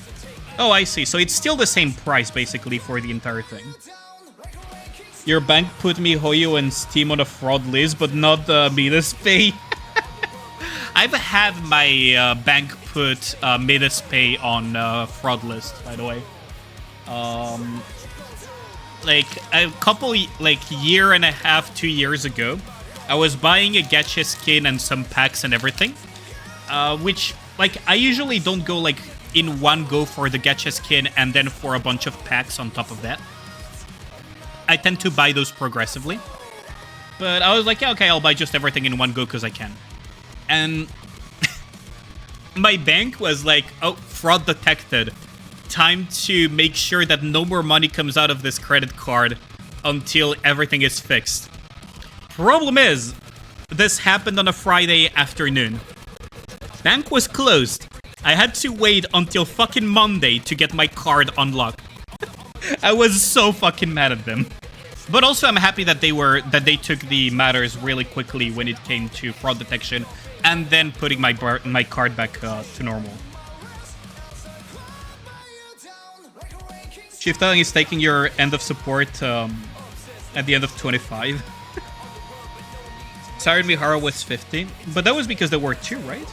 Oh, I see. So it's still the same price, basically, for the entire thing. Your bank put me, Hoyo, and Steam on a fraud list, but not Midas Pay. I've had my bank put Midas Pay on fraud list, by the way. Like, a couple, like, year and a half, 2 years ago, I was buying a gacha skin and some packs and everything. Which, like, I usually don't go, like, in one go for the gacha skin and then for a bunch of packs on top of that. I tend to buy those progressively. But I was like, yeah, okay, I'll buy just everything in one go because I can. And my bank was like, oh, fraud detected. Time to make sure that no more money comes out of this credit card until everything is fixed. Problem is, this happened on a Friday afternoon. Bank was closed. I had to wait until fucking Monday to get my card unlocked. I was so fucking mad at them. But also I'm happy that they took the matters really quickly when it came to fraud detection and then putting my card back to normal. Shifting is taking your end of support at the end of 25. Siren Mihara was 50, but that was because there were 2, right?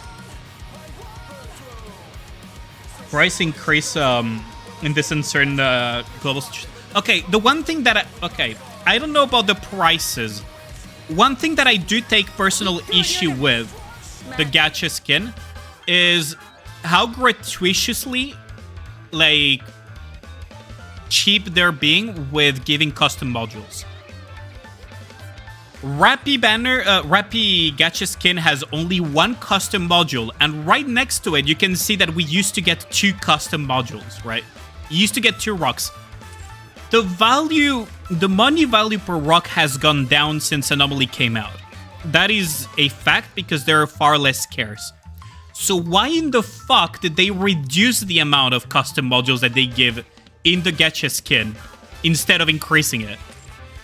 Price increase in this uncertain global... Okay, the one thing that I don't know about the prices. One thing that I do take personal issue with the gacha skin is how gratuitously, like, cheap they're being with giving custom modules. Rappy banner, Rappy gacha skin has only one custom module, and right next to it, you can see that we used to get 2 custom modules, right? You used to get 2 rocks. The money value per rock has gone down since Anomaly came out. That is a fact because there are far less scarce. So why in the fuck did they reduce the amount of custom modules that they give in the gacha skin instead of increasing it?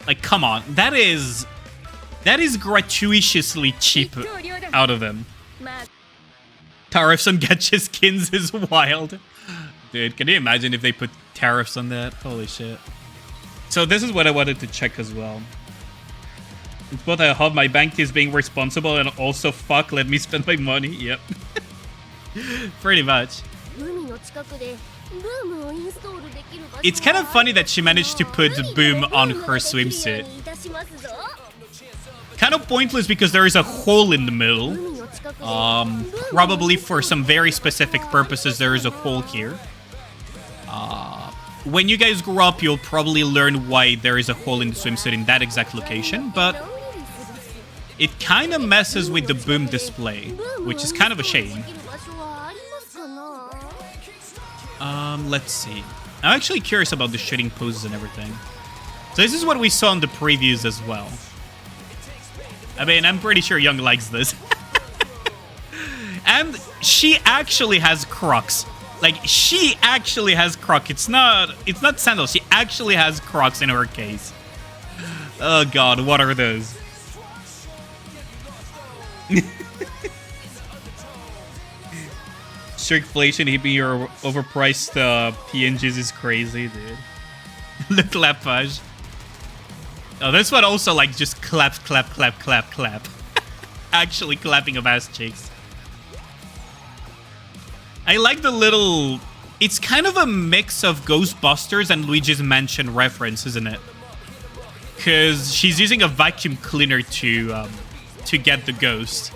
Like, come on. That is gratuitously cheap out of them. Tariffs on gacha skins is wild. Dude, can you imagine if they put tariffs on that? Holy shit. So this is what I wanted to check as well. It's both I hope my bank is being responsible and also fuck, let me spend my money. Yep. Pretty much. It's kind of funny that she managed to put Boom on her swimsuit. Kind of pointless because there is a hole in the middle. Probably for some very specific purposes there is a hole here. When you guys grow up, you'll probably learn why there is a hole in the swimsuit in that exact location, but it kind of messes with the Boom display, which is kind of a shame. Let's see. I'm actually curious about the shooting poses and everything. So this is what we saw in the previews as well. I mean, I'm pretty sure Young likes this. And she actually has Crocs. Like, she actually has Crocs. It's not sandals. She actually has Crocs in her case. Oh god, what are those? Shrinkflation hitting your overpriced PNGs is crazy, dude. Le clappage. Oh, this one also, like, just clap, clap, clap, clap, clap. Actually clapping of ass cheeks. I like the little... It's kind of a mix of Ghostbusters and Luigi's Mansion reference, isn't it? Because she's using a vacuum cleaner to get the ghost.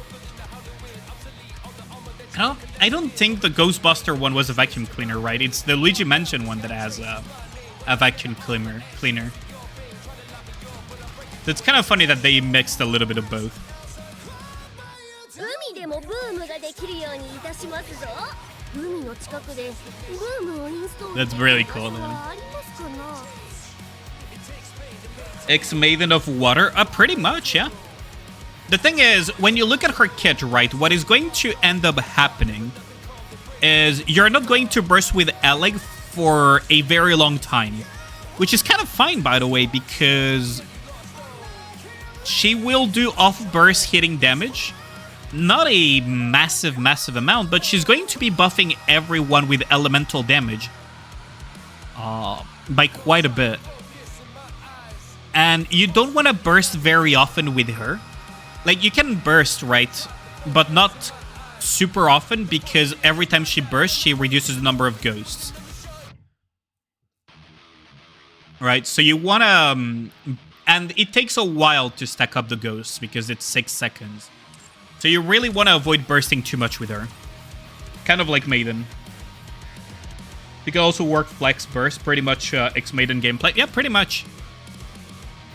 I don't think the Ghostbuster one was a vacuum cleaner, right? It's the Luigi Mansion one that has a vacuum cleaner. So it's kind of funny that they mixed a little bit of both. That's really cool, man. Ex-Maiden of Water? Pretty much, yeah. The thing is, when you look at her kit, right, what is going to end up happening is you're not going to burst with Alec for a very long time. Which is kind of fine, by the way, because she will do off-burst hitting damage. Not a massive, massive amount, but she's going to be buffing everyone with elemental damage by quite a bit. And you don't want to burst very often with her. Like, you can burst, right? But not super often, because every time she bursts, she reduces the number of ghosts. Right? So you want to... and it takes a while to stack up the ghosts, because it's 6 seconds. So you really want to avoid bursting too much with her. Kind of like Maiden. You can also work Flex Burst, pretty much X-Maiden gameplay. Yeah, pretty much.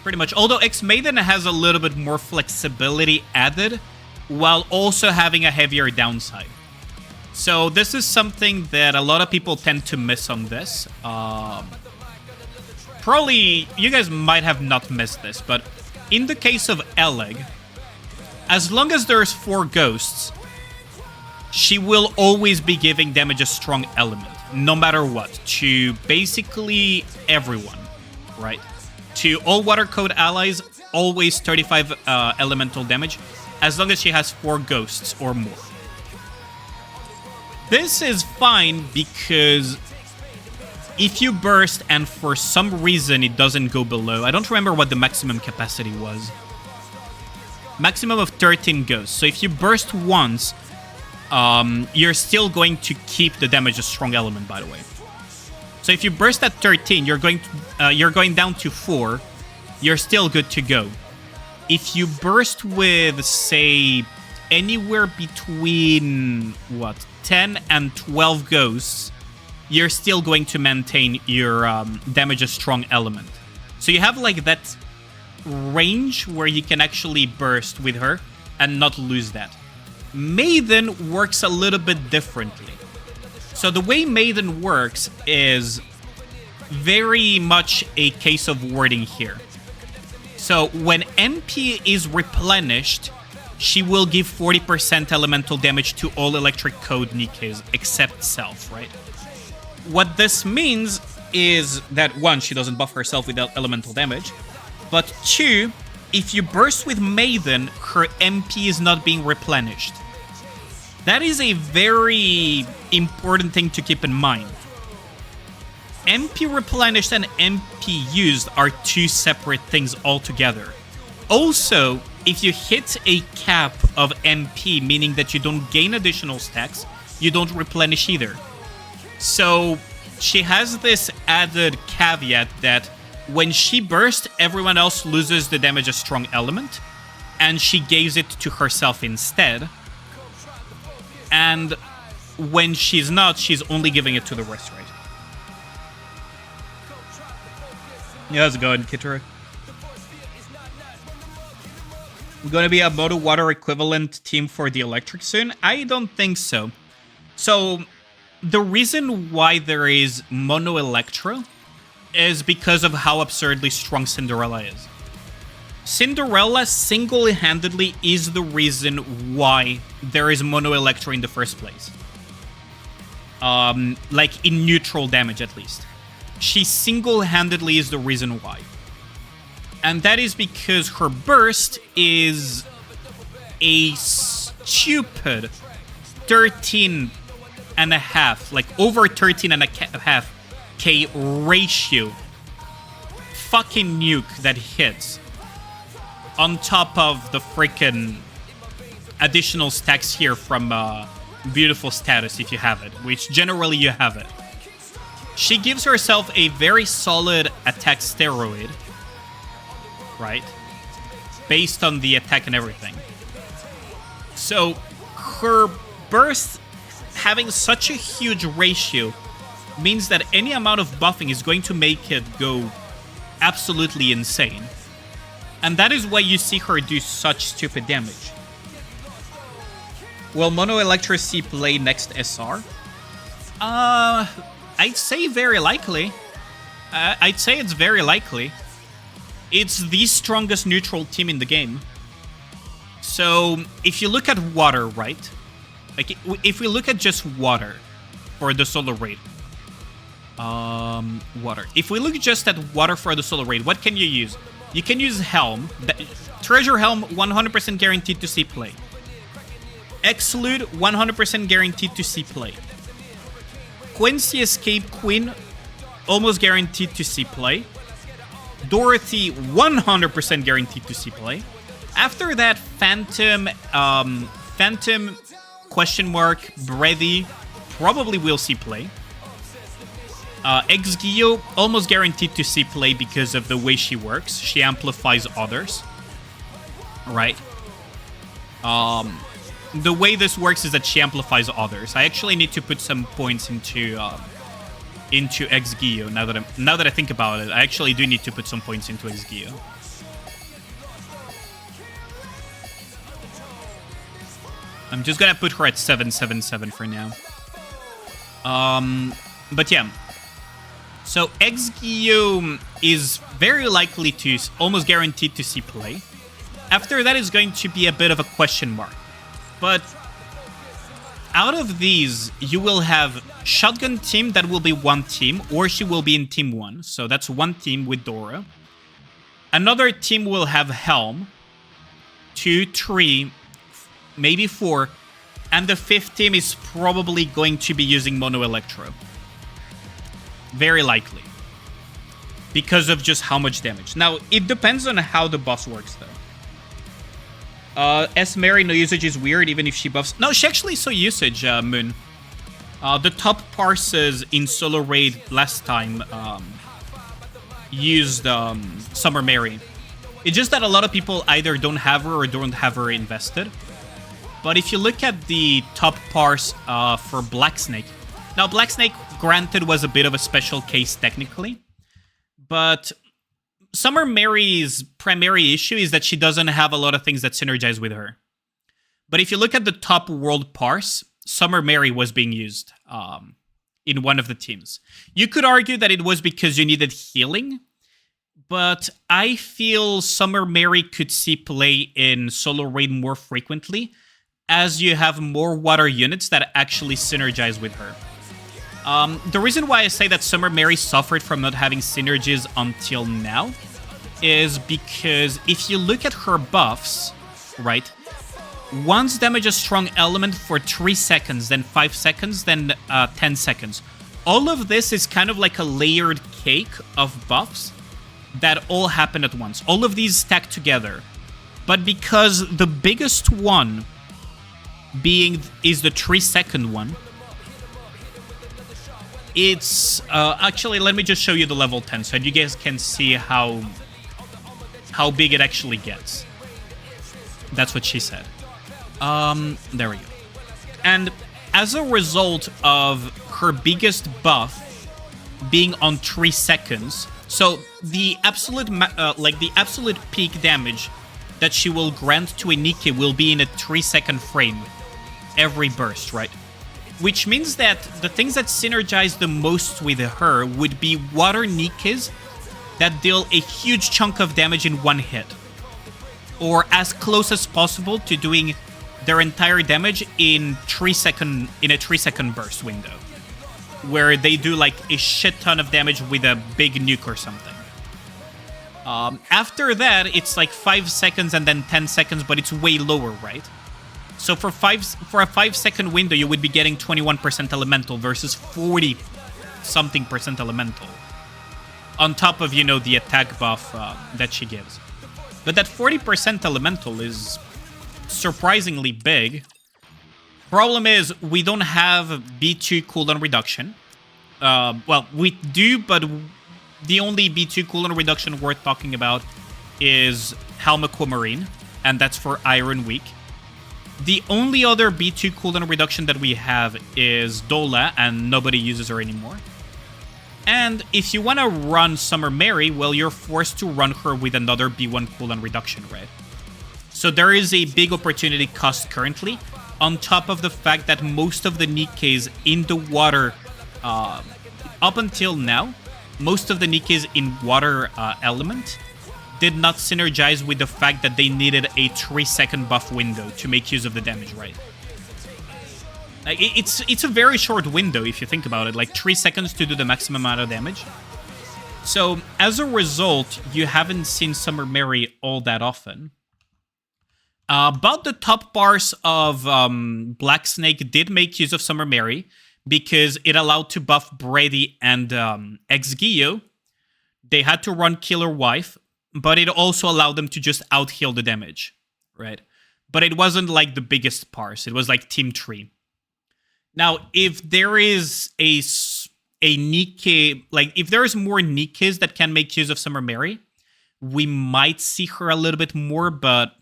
Pretty much. Although X-Maiden has a little bit more flexibility added, while also having a heavier downside. So this is something that a lot of people tend to miss on this. Probably, you guys might have not missed this, but in the case of Eleg, as long as there's 4 ghosts, she will always be giving damage a strong element, no matter what, to basically everyone, right? To all water code allies, always 35 elemental damage, as long as she has 4 ghosts or more. This is fine because if you burst and for some reason it doesn't go below, I don't remember what the maximum capacity was. Maximum of 13 ghosts. So if you burst once, you're still going to keep the damage a strong element, by the way. So if you burst at 13, you're going down to 4. You're still good to go. If you burst with, say, anywhere between, 10 and 12 ghosts, you're still going to maintain your damage a strong element. So you have, like, that range where you can actually burst with her and not lose that. Maiden works a little bit differently. So the way Maiden works is very much a case of wording here. So when MP is replenished, she will give 40% elemental damage to all electric code Nikkes except self, right? What this means is that, one, she doesn't buff herself with elemental damage, but two, if you burst with Maiden, her MP is not being replenished. That is a very important thing to keep in mind. MP replenished and MP used are two separate things altogether. Also, if you hit a cap of MP, meaning that you don't gain additional stacks, you don't replenish either. So she has this added caveat that when she bursts, everyone else loses the damage a strong element, and she gives it to herself instead. And when she's not, she's only giving it to the rest, right? Yeah, how's it going, Kitara? We're gonna be a Moto Water equivalent team for the Electric soon? I don't think so. So, the reason why there is Mono Electro is because of how absurdly strong Cinderella is. Cinderella single-handedly is the reason why there is Mono Electro in the first place. Like, in neutral damage, at least. She single-handedly is the reason why. And that is because her burst is a stupid 13.5, like over 13.5k ratio fucking nuke that hits on top of the freaking additional stacks here from beautiful status if you have it, which generally you have it. She gives herself a very solid attack steroid, right? Based on the attack and everything. So her burst having such a huge ratio means that any amount of buffing is going to make it go absolutely insane. And that is why you see her do such stupid damage. Will Mono Electricity play next SR? I'd say very likely. I'd say it's very likely. It's the strongest neutral team in the game. So, if you look at water, right? Like, if we look at just water for the solo raid. Water. If we look just at water for the solo raid, what can you use? You can use Helm. Treasure Helm, 100% guaranteed to see play. Exclude, 100% guaranteed to see play. Quincy Escape Queen, almost guaranteed to see play. Dorothy, 100% guaranteed to see play. After that, Phantom, question mark, Breathy, probably will see play. Ex-Gio, almost guaranteed to see play because of the way she works. She amplifies others. Right? The way this works is that she amplifies others. I actually need to put some points into Ex-Gio now that I think about it. I actually do need to put some points into Ex-Gio. I'm just gonna put her at 777 for now. But yeah. So Ex-Gio is very likely to, almost guaranteed to see play. After that is going to be a bit of a question mark. But out of these, you will have Shotgun Team, that will be one team, or she will be in Team 1. So that's one team with Dora. Another team will have Helm. 2, 3, maybe 4. And the fifth team is probably going to be using Mono Electro. Very likely. Because of just how much damage. Now, it depends on how the boss works, though. S. Mary, no usage is weird, even if she buffs. No, she actually saw usage, Moon. The top parses in Solo Raid last time used Summer Mary. It's just that a lot of people either don't have her or don't have her invested. But if you look at the top parse for Black Snake, now Black Snake, granted, was a bit of a special case technically, but Summer Mary's primary issue is that she doesn't have a lot of things that synergize with her. But if you look at the top world parse, Summer Mary was being used in one of the teams. You could argue that it was because you needed healing, but I feel Summer Mary could see play in solo raid more frequently as you have more water units that actually synergize with her. The reason why I say that Summer Mary suffered from not having synergies until now is because if you look at her buffs, right, once damage a strong element for 3 seconds, then 5 seconds, then 10 seconds. All of this is kind of like a layered cake of buffs that all happen at once. All of these stack together. But because the biggest one is the 3-second one, it's... actually, let me just show you the level 10 so you guys can see how big it actually gets. That's what she said. There we go. And as a result of her biggest buff being on 3 seconds, so the absolute the absolute peak damage that she will grant to a Nikke will be in a 3-second frame every burst, right? Which means that the things that synergize the most with her would be water Nikkes that deal a huge chunk of damage in one hit, or as close as possible to doing their entire damage in a 3-second burst window, where they do like a shit ton of damage with a big nuke or something. After that, it's like 5 seconds and then 10 seconds, but it's way lower, right? So for a 5-second window, you would be getting 21% elemental versus 40-something% elemental, on top of, you know, the attack buff that she gives. But that 40% elemental is surprisingly big. Problem is, we don't have B2 cooldown reduction. Well, we do, but the only B2 cooldown reduction worth talking about is Helm Aquamarine, and that's for Iron Week. The only other B2 cooldown reduction that we have is Dola, and nobody uses her anymore. And if you want to run Summer Mary, well, you're forced to run her with another B1 cooldown reduction, right? So there is a big opportunity cost currently, on top of the fact that most of the Nikkes in the water, up until now, most of the Nikkes in water element did not synergize with the fact that they needed a 3-second buff window to make use of the damage, right? Like, it's a very short window if you think about it, like 3 seconds to do the maximum amount of damage. So as a result, you haven't seen Summer Mary all that often. But the top bars of Black Snake did make use of Summer Mary because it allowed to buff Brady and Ex-Gio. They had to run Killer Wife, but it also allowed them to just out-heal the damage, right? But it wasn't like the biggest parse. It was like Team 3. Now, if there is a Nikke, like if there is more Nikkes that can make use of Summer Mary, we might see her a little bit more, but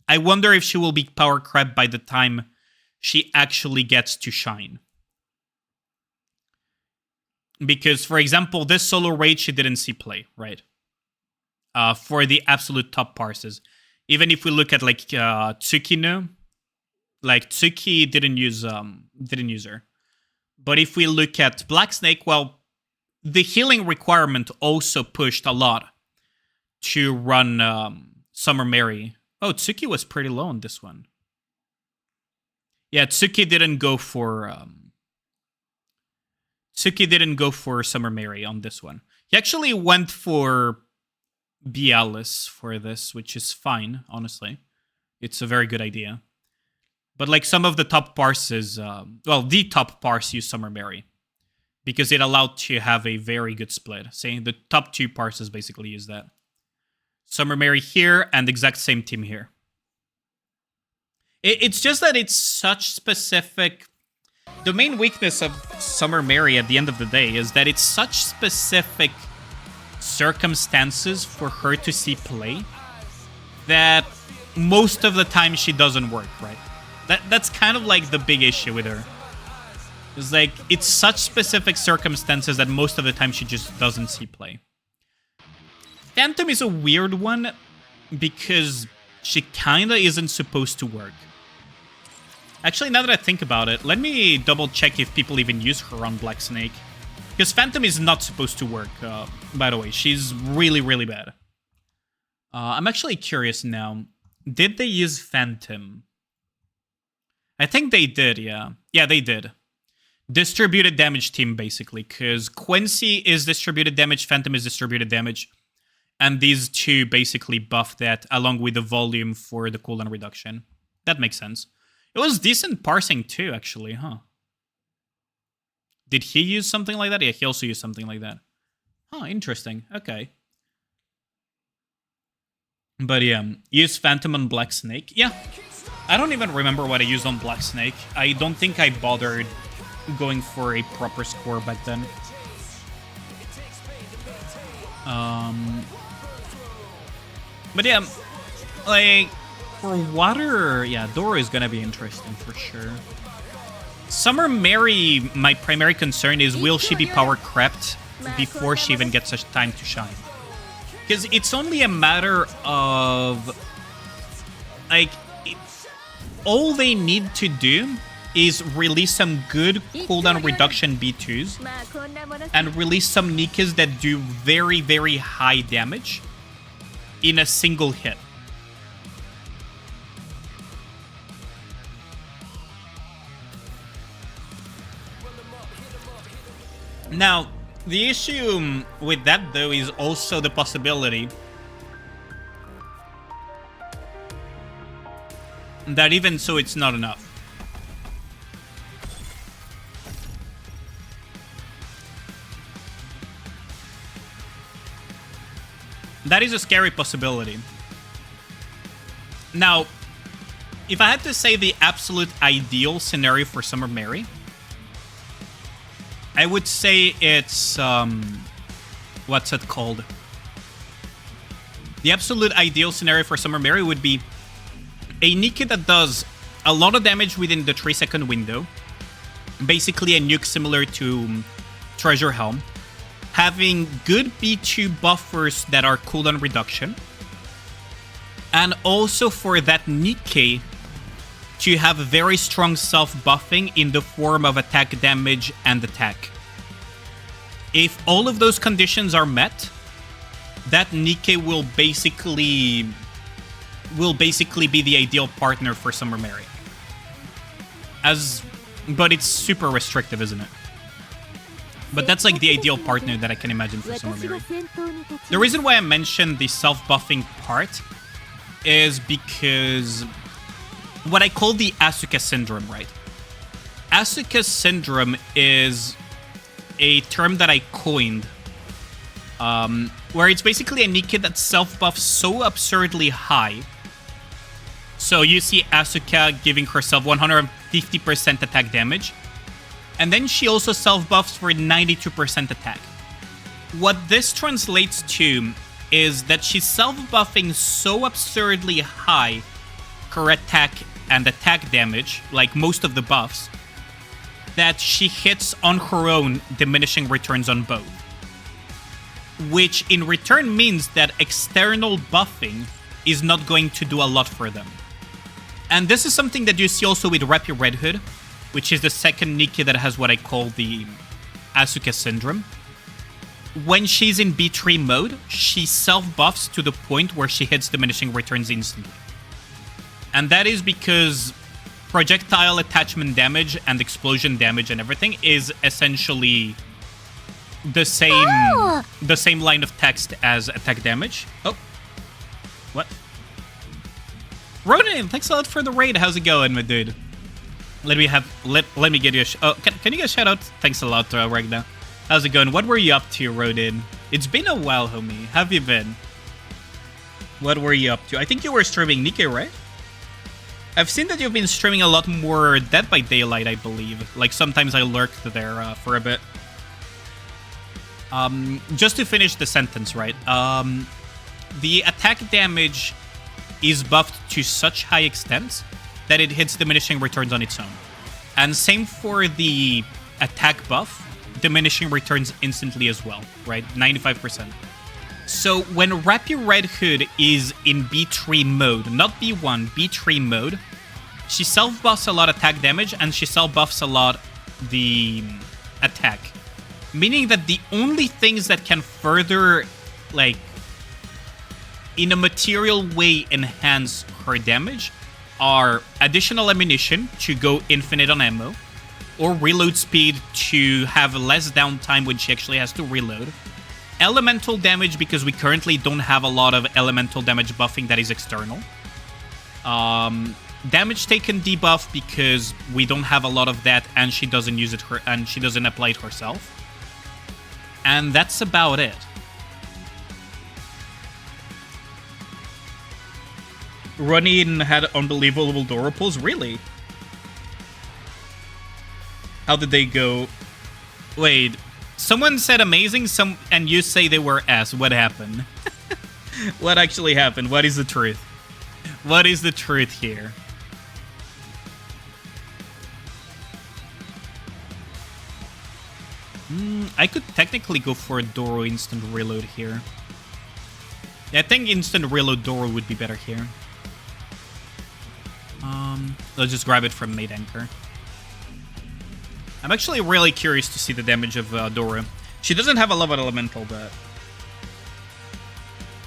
I wonder if she will be power crept by the time she actually gets to shine. Because, for example, this solo raid she didn't see play, right? For the absolute top parses. Even if we look at like Tsukino, like Tsuki didn't use her. But if we look at Black Snake, well, the healing requirement also pushed a lot to run Summer Mary. Oh, Tsuki was pretty low on this one. Yeah, Tsuki didn't go for Summer Mary on this one. He actually went for Bialis for this, which is fine, honestly. It's a very good idea. But like some of the top parses, well, the top parse used Summer Mary because it allowed to have a very good split. Saying the top 2 parses basically use that. Summer Mary here and exact same team here. It's just that it's such specific. The main weakness of Summer Mary at the end of the day is that it's such specific circumstances for her to see play that most of the time she doesn't work, right? That's kind of like the big issue with her. It's like, it's such specific circumstances that most of the time she just doesn't see play. Phantom is a weird one because she kinda isn't supposed to work. Actually, now that I think about it, let me double check if people even use her on Black Snake. Because Phantom is not supposed to work, by the way. She's really, really bad. I'm actually curious now. Did they use Phantom? I think they did, yeah. Yeah, they did. Distributed damage team, basically. Because Quincy is distributed damage, Phantom is distributed damage. And these two basically buff that along with the volume for the cooldown reduction. That makes sense. It was decent parsing too, actually, huh? Did he use something like that? Yeah, he also used something like that. Huh, interesting. Okay. But yeah, use Phantom on Black Snake. Yeah, I don't even remember what I used on Black Snake. I don't think I bothered going for a proper score back then. But yeah, like, for water, yeah, Doro is gonna be interesting for sure. Summer Mary, my primary concern is, will she be power crept before she even gets such time to shine? Because it's only a matter of, like, all they need to do is release some good cooldown reduction B2s and release some Nikkes that do very, very high damage in a single hit. Now, the issue with that, though, is also the possibility that even so, it's not enough. That is a scary possibility. Now, if I had to say the absolute ideal scenario for Summer Mary, I would say it's, what's it called? The absolute ideal scenario for Summer Mary would be a Nikke that does a lot of damage within the 3-second window. Basically a nuke similar to Treasure Helm. Having good B2 buffers that are cooldown reduction. And also for that Nikke to have very strong self-buffing in the form of attack damage and attack. If all of those conditions are met, that Nikke will basically be the ideal partner for Summer Mary. But it's super restrictive, isn't it? But that's like the ideal partner that I can imagine for Summer Mary. The reason why I mentioned the self-buffing part is because what I call the Asuka syndrome, right? Asuka syndrome is a term that I coined, where it's basically a Nikke that self-buffs so absurdly high. So you see Asuka giving herself 150% attack damage, and then she also self-buffs for 92% attack. What this translates to is that she's self-buffing so absurdly high her attack and attack damage, like most of the buffs, that she hits on her own diminishing returns on both. Which in return means that external buffing is not going to do a lot for them. And this is something that you see also with Rapier Red Hood, which is the second Nikke that has what I call the Asuka syndrome. When she's in B3 mode, she self-buffs to the point where she hits diminishing returns instantly. And that is because projectile attachment damage and explosion damage and everything is essentially the same line of text as attack damage. Oh. What? Ronan, thanks a lot for the raid. How's it going, my dude? Let me get you a can you guys shout out? Thanks a lot, Ragna. How's it going? What were you up to, Rodin? It's been a while, homie. Have you been? What were you up to? I think you were streaming Nikke, right? I've seen that you've been streaming a lot more Dead by Daylight, I believe. Like, sometimes I lurked there for a bit. Just to finish the sentence, right? The attack damage is buffed to such high extent that it hits diminishing returns on its own. And same for the attack buff, diminishing returns instantly as well, right? 95%. So when Rapier Red Hood is in B3 mode, not B1, B3 mode, she self-buffs a lot attack damage and she self-buffs a lot the attack. Meaning that the only things that can further, like, in a material way enhance her damage are additional ammunition to go infinite on ammo, or reload speed to have less downtime when she actually has to reload. Elemental damage, because we currently don't have a lot of elemental damage buffing that is external. Damage taken debuff, because we don't have a lot of that and she doesn't use it and she doesn't apply it herself. And that's about it. Ronin had unbelievable Dora pulls? Really? How did they go? Wait, someone said amazing, and you say they were ass. What happened? What actually happened? What is the truth? What is the truth here? I could technically go for a Doro instant reload here. Yeah, I think instant reload Doro would be better here. Let's just grab it from Mate Anchor. I'm actually really curious to see the damage of Doro. She doesn't have a love elemental, but...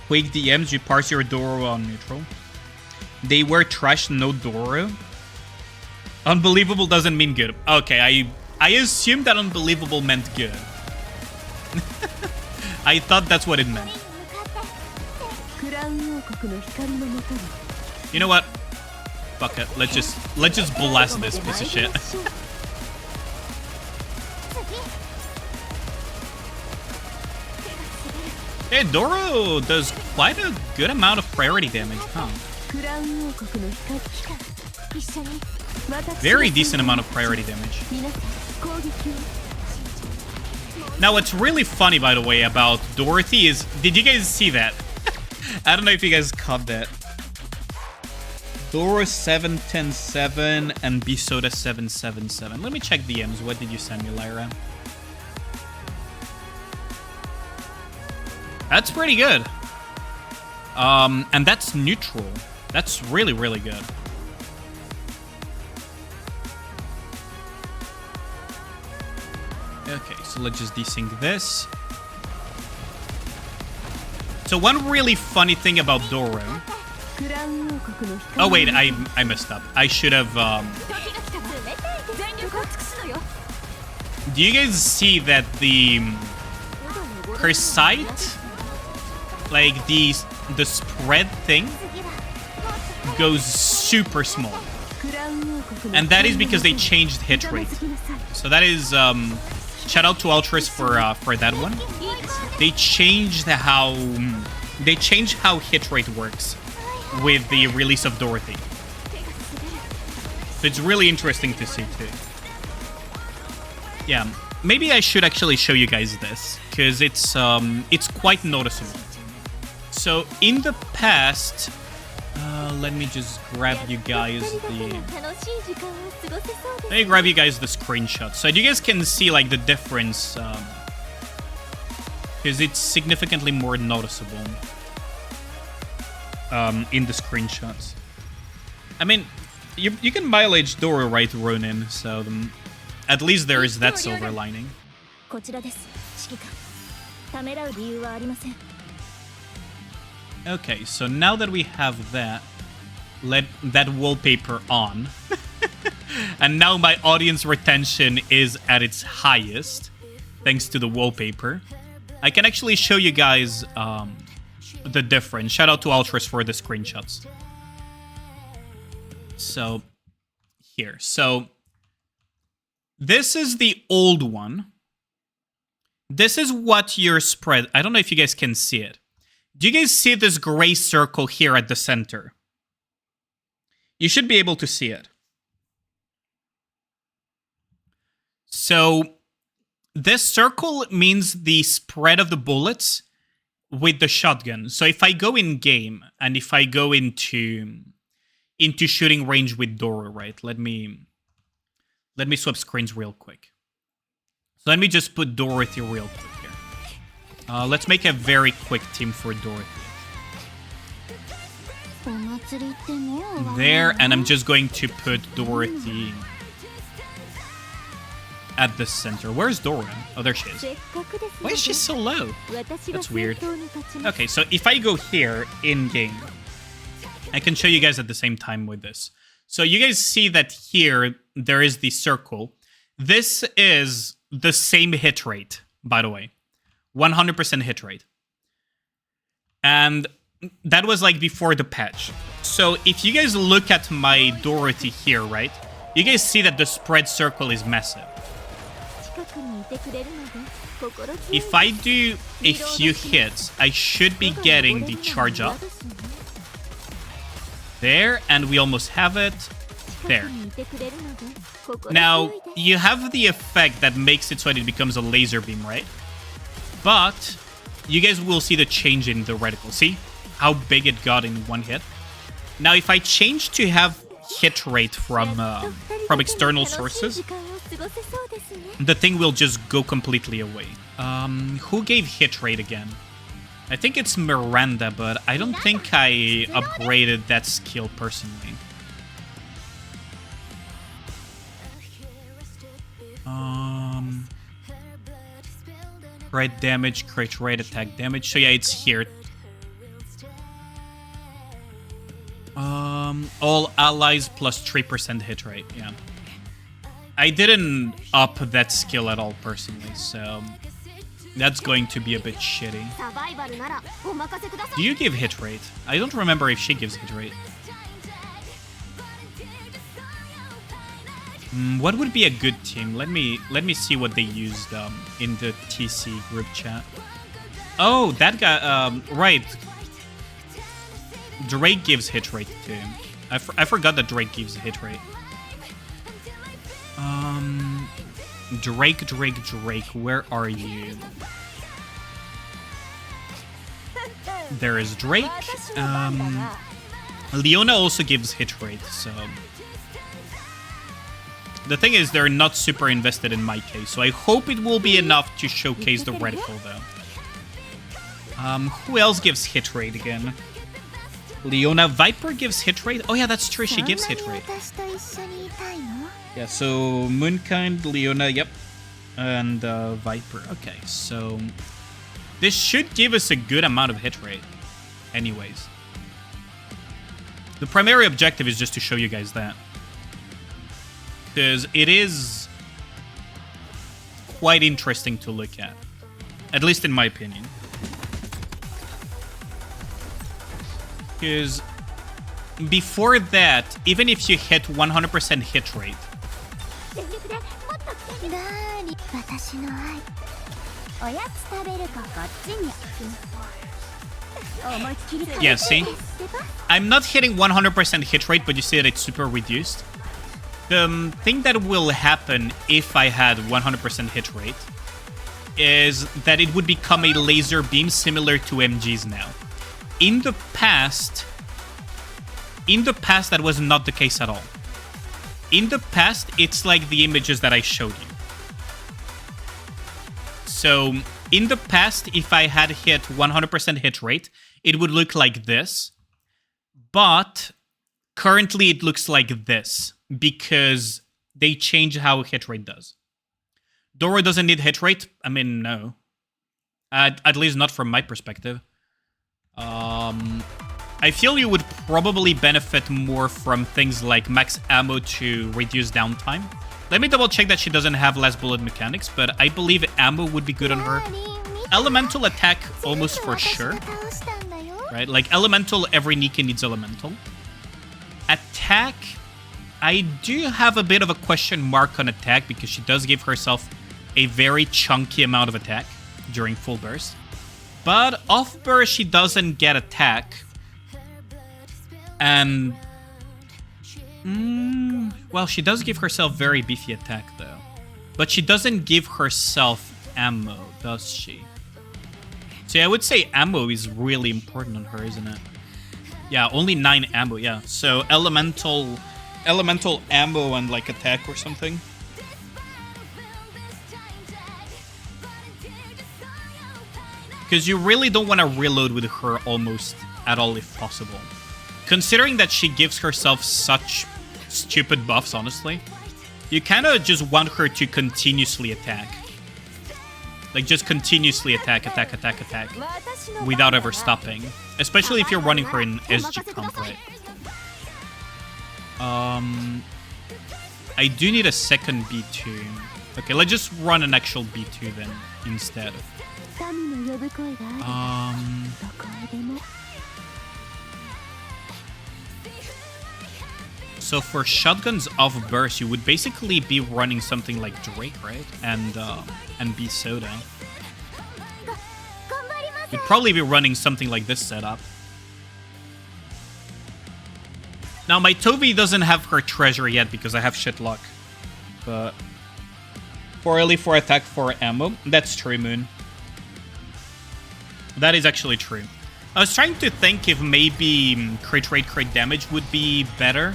Quake DMs, you parse your Doro on neutral. They were trash, no Doro. Unbelievable doesn't mean good. Okay, I assumed that unbelievable meant good. I thought that's what it meant. You know what? Fuck it. Let's just blast this piece of shit. Hey, Doro does quite a good amount of priority damage, huh? Very decent amount of priority damage. Now, what's really funny, by the way, about Dorothy is... Did you guys see that? I don't know if you guys caught that. Doro 7107 and Bisoda 777. Let me check DMs. What did you send me, Lyra? That's pretty good. And that's neutral. That's really, really good. Okay, so let's just desync this. So one really funny thing about Doro... Oh wait, I messed up. I should have... Do you guys see that her sight, like the spread thing, goes super small, and that is because they changed hit rate. So that is shout out to Ultras for that one. They changed how hit rate works with the release of Dorothy. So it's really interesting to see too. Yeah, maybe I should actually show you guys this, because it's quite noticeable. So in the past, let me just grab you guys the screenshot, so you guys can see like the difference, because it's significantly more noticeable in the screenshots. I mean, you can mileage Doro, right, Ronin? So at least there is that silver lining. Okay, so now that we have that, let that wallpaper on. And now my audience retention is at its highest, thanks to the wallpaper. I can actually show you guys the difference. Shout out to Ultras for the screenshots. So, here. So, this is the old one. This is what your spread... I don't know if you guys can see it. Do you guys see this gray circle here at the center? You should be able to see it. So, this circle means the spread of the bullets with the shotgun. So if I go in game and if I go into shooting range with Doro, right? Let me swap screens real quick. So let me just put Dorothy real quick here. Let's make a very quick team for Dorothy. There, and I'm just going to put Dorothy at the center. Where's Dora? Oh, there she is. Why is she so low? That's weird. Okay, so if I go here in-game, I can show you guys at the same time with this. So you guys see that here, there is the circle. This is the same hit rate, by the way. 100% hit rate. And that was like before the patch. So if you guys look at my Dorothy here, right? You guys see that the spread circle is massive. If I do a few hits, I should be getting the charge up. There, and we almost have it. There. Now, you have the effect that makes it so that it becomes a laser beam, right? But you guys will see the change in the reticle. See how big it got in one hit? Now, if I change to have hit rate from external sources, the thing will just go completely away. Who gave hit rate again? I think it's Miranda, but I don't think I upgraded that skill personally. Crit damage, crit rate, attack damage. So yeah, it's here. All allies plus 3% hit rate, yeah. I didn't up that skill at all personally, so that's going to be a bit shitty. Do you give hit rate? I don't remember if she gives hit rate. What would be a good team? Let me see what they used in the TC group chat. Oh, that guy. Right. Drake gives hit rate too. I forgot that Drake gives hit rate. Drake, where are you? There is Drake. Leona also gives hit rate, so... The thing is, they're not super invested in my case, so I hope it will be enough to showcase the reticle, though. Who else gives hit rate again? Leona. Viper gives hit rate? Oh yeah, that's true, she gives hit rate. Yeah, so Moonkind, Leona, yep. And Viper. Okay, so... This should give us a good amount of hit rate. Anyways. The primary objective is just to show you guys that. Because it is quite interesting to look at. At least in my opinion. Because before that, even if you hit 100% hit rate, yeah, see? I'm not hitting 100% hit rate, but you see that it's super reduced. The thing that will happen if I had 100% hit rate is that it would become a laser beam similar to MG's now. In the past, that was not the case at all. In the past, it's like the images that I showed you. So, in the past, if I had hit 100% hit rate, it would look like this. But currently, it looks like this because they change how hit rate does. Dora doesn't need hit rate? I mean, no. At least not from my perspective. I feel you would probably benefit more from things like max ammo to reduce downtime. Let me double check that she doesn't have less bullet mechanics, but I believe ammo would be good on her. Elemental attack, almost for sure. Right? Like, elemental, every Nikke needs elemental. Attack, I do have a bit of a question mark on attack because she does give herself a very chunky amount of attack during full burst. But off burst, she doesn't get attack. And... well, she does give herself very beefy attack, though. But she doesn't give herself ammo, does she? So yeah, I would say ammo is really important on her, isn't it? Yeah, only 9 ammo, yeah. So elemental ammo and like attack or something. Because you really don't want to reload with her almost at all if possible. Considering that she gives herself such stupid buffs, honestly, you kind of just want her to continuously attack. Like, just continuously attack, without ever stopping. Especially if you're running her in SG comp, right? I do need a second B2. Okay, let's just run an actual B2 then, instead. So for shotguns off burst, you would basically be running something like Drake, right? And B Soda. You'd probably be running something like this setup. Now my Tovi doesn't have her treasure yet because I have shit luck. But 4 early, 4 attack, 4 ammo. That's true, Moon. That is actually true. I was trying to think if maybe crit rate, crit damage would be better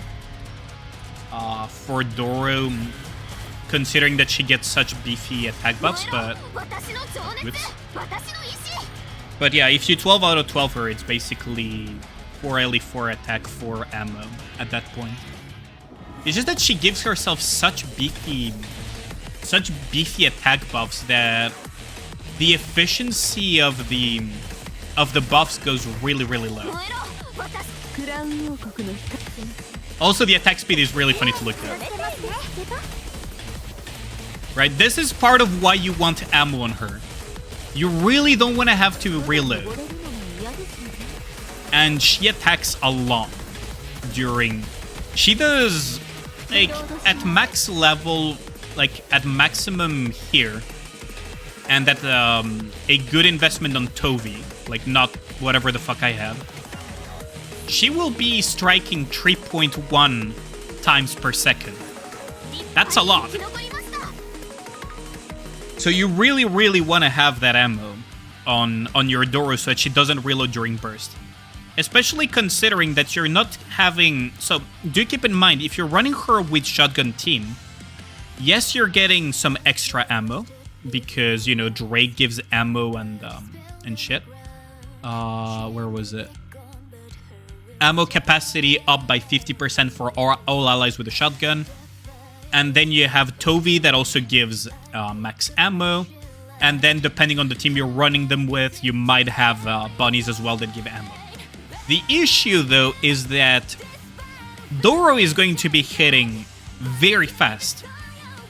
for Doro, considering that she gets such beefy attack buffs, but... Oops. But yeah, if you 12 out of 12 her, it's basically 4 early, 4 attack, 4 ammo at that point. It's just that she gives herself such beefy attack buffs that the efficiency of the buffs goes really, really low. Also, the attack speed is really funny to look at. Right, this is part of why you want ammo on her. You really don't want to have to reload. And she attacks a lot during... She does, like, at max level, like, at maximum here, and at a good investment on Tovi, like, not whatever the fuck I have, she will be striking 3.1 times per second. That's a lot. So you really, really want to have that ammo on your Doro so that she doesn't reload during burst. Especially considering that you're not having... So, do keep in mind, if you're running her with shotgun team, yes, you're getting some extra ammo, because, you know, Drake gives ammo and shit. Where was it? Ammo capacity up by 50% for all allies with a shotgun. And then you have Tovi that also gives max ammo. And then depending on the team you're running them with, you might have bunnies as well that give ammo. The issue, though, is that Doro is going to be hitting very fast,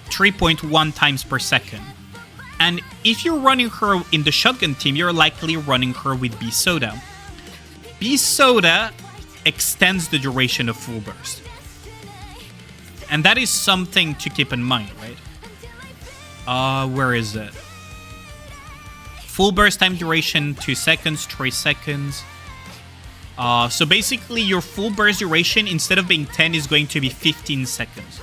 3.1 times per second. And if you're running her in the shotgun team, you're likely running her with B Soda. B Soda extends the duration of full burst. And that is something to keep in mind, right? Where is it? Full burst time duration, 2 seconds, 3 seconds. So basically your full burst duration, instead of being 10, is going to be 15 seconds.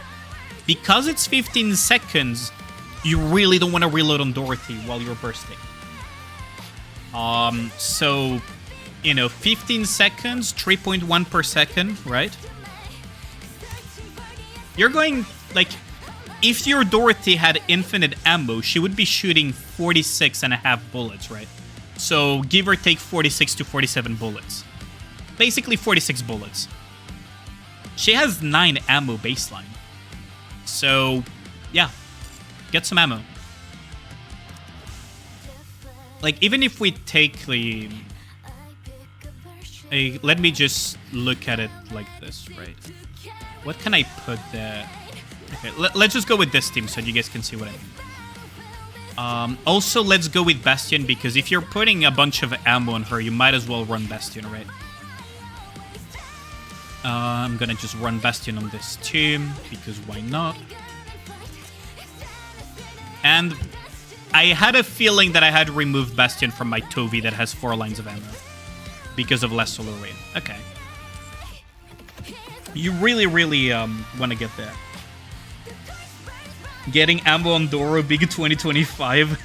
Because it's 15 seconds, you really don't want to reload on Dorothy while you're bursting. So, you know, 15 seconds, 3.1 per second, right? You're going, like, if your Dorothy had infinite ammo, she would be shooting 46.5 bullets, right? So, give or take 46 to 47 bullets. Basically 46 bullets. She has 9 ammo baseline. So, yeah. Get some ammo. Like, even if we take the... let me just look at it like this, right? What can I put there? Okay, let's just go with this team so you guys can see what I mean. Also, let's go with Bastion, because if you're putting a bunch of ammo on her, you might as well run Bastion, right? I'm gonna just run Bastion on this team, because why not? And I had a feeling that I had removed Bastion from my Tovi that has 4 lines of ammo, because of less solo raid. Okay. You really, really want to get there. Getting ammo on Doro, big 2025.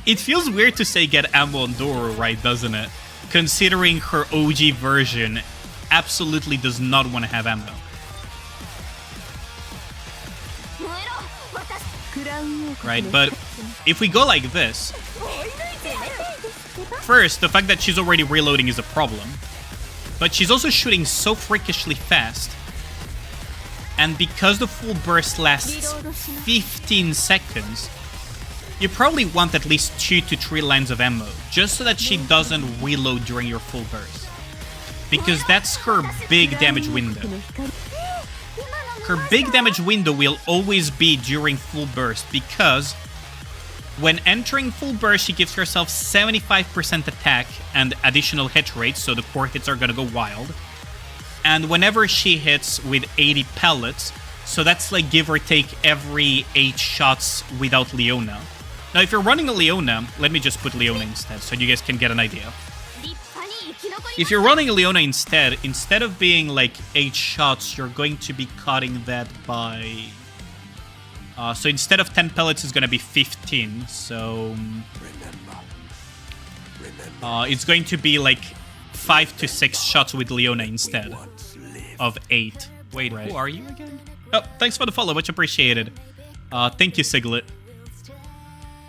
It feels weird to say get ammo on Doro, right, doesn't it? Considering her OG version absolutely does not want to have ammo. Right, but if we go like this, First, the fact that she's already reloading is a problem. But she's also shooting so freakishly fast. And because the full burst lasts 15 seconds, you probably want at least 2 to 3 lines of ammo, just so that she doesn't reload during your full burst. Because that's her big damage window. Her big damage window will always be during full burst, because when entering full burst, she gives herself 75% attack and additional hit rate, so the core hits are gonna go wild. And whenever she hits with 80 pellets, so that's like give or take every 8 shots without Leona. Now, if you're running a Leona, let me just put Leona instead, so you guys can get an idea. If you're running a Leona instead of being like 8 shots, you're going to be cutting that by... so instead of 10 pellets, it's going to be 15. So it's going to be like 5 to 6 shots with Leona instead of 8. Wait, right. Who are you again? Oh, thanks for the follow. Much appreciated. Thank you, Siglet.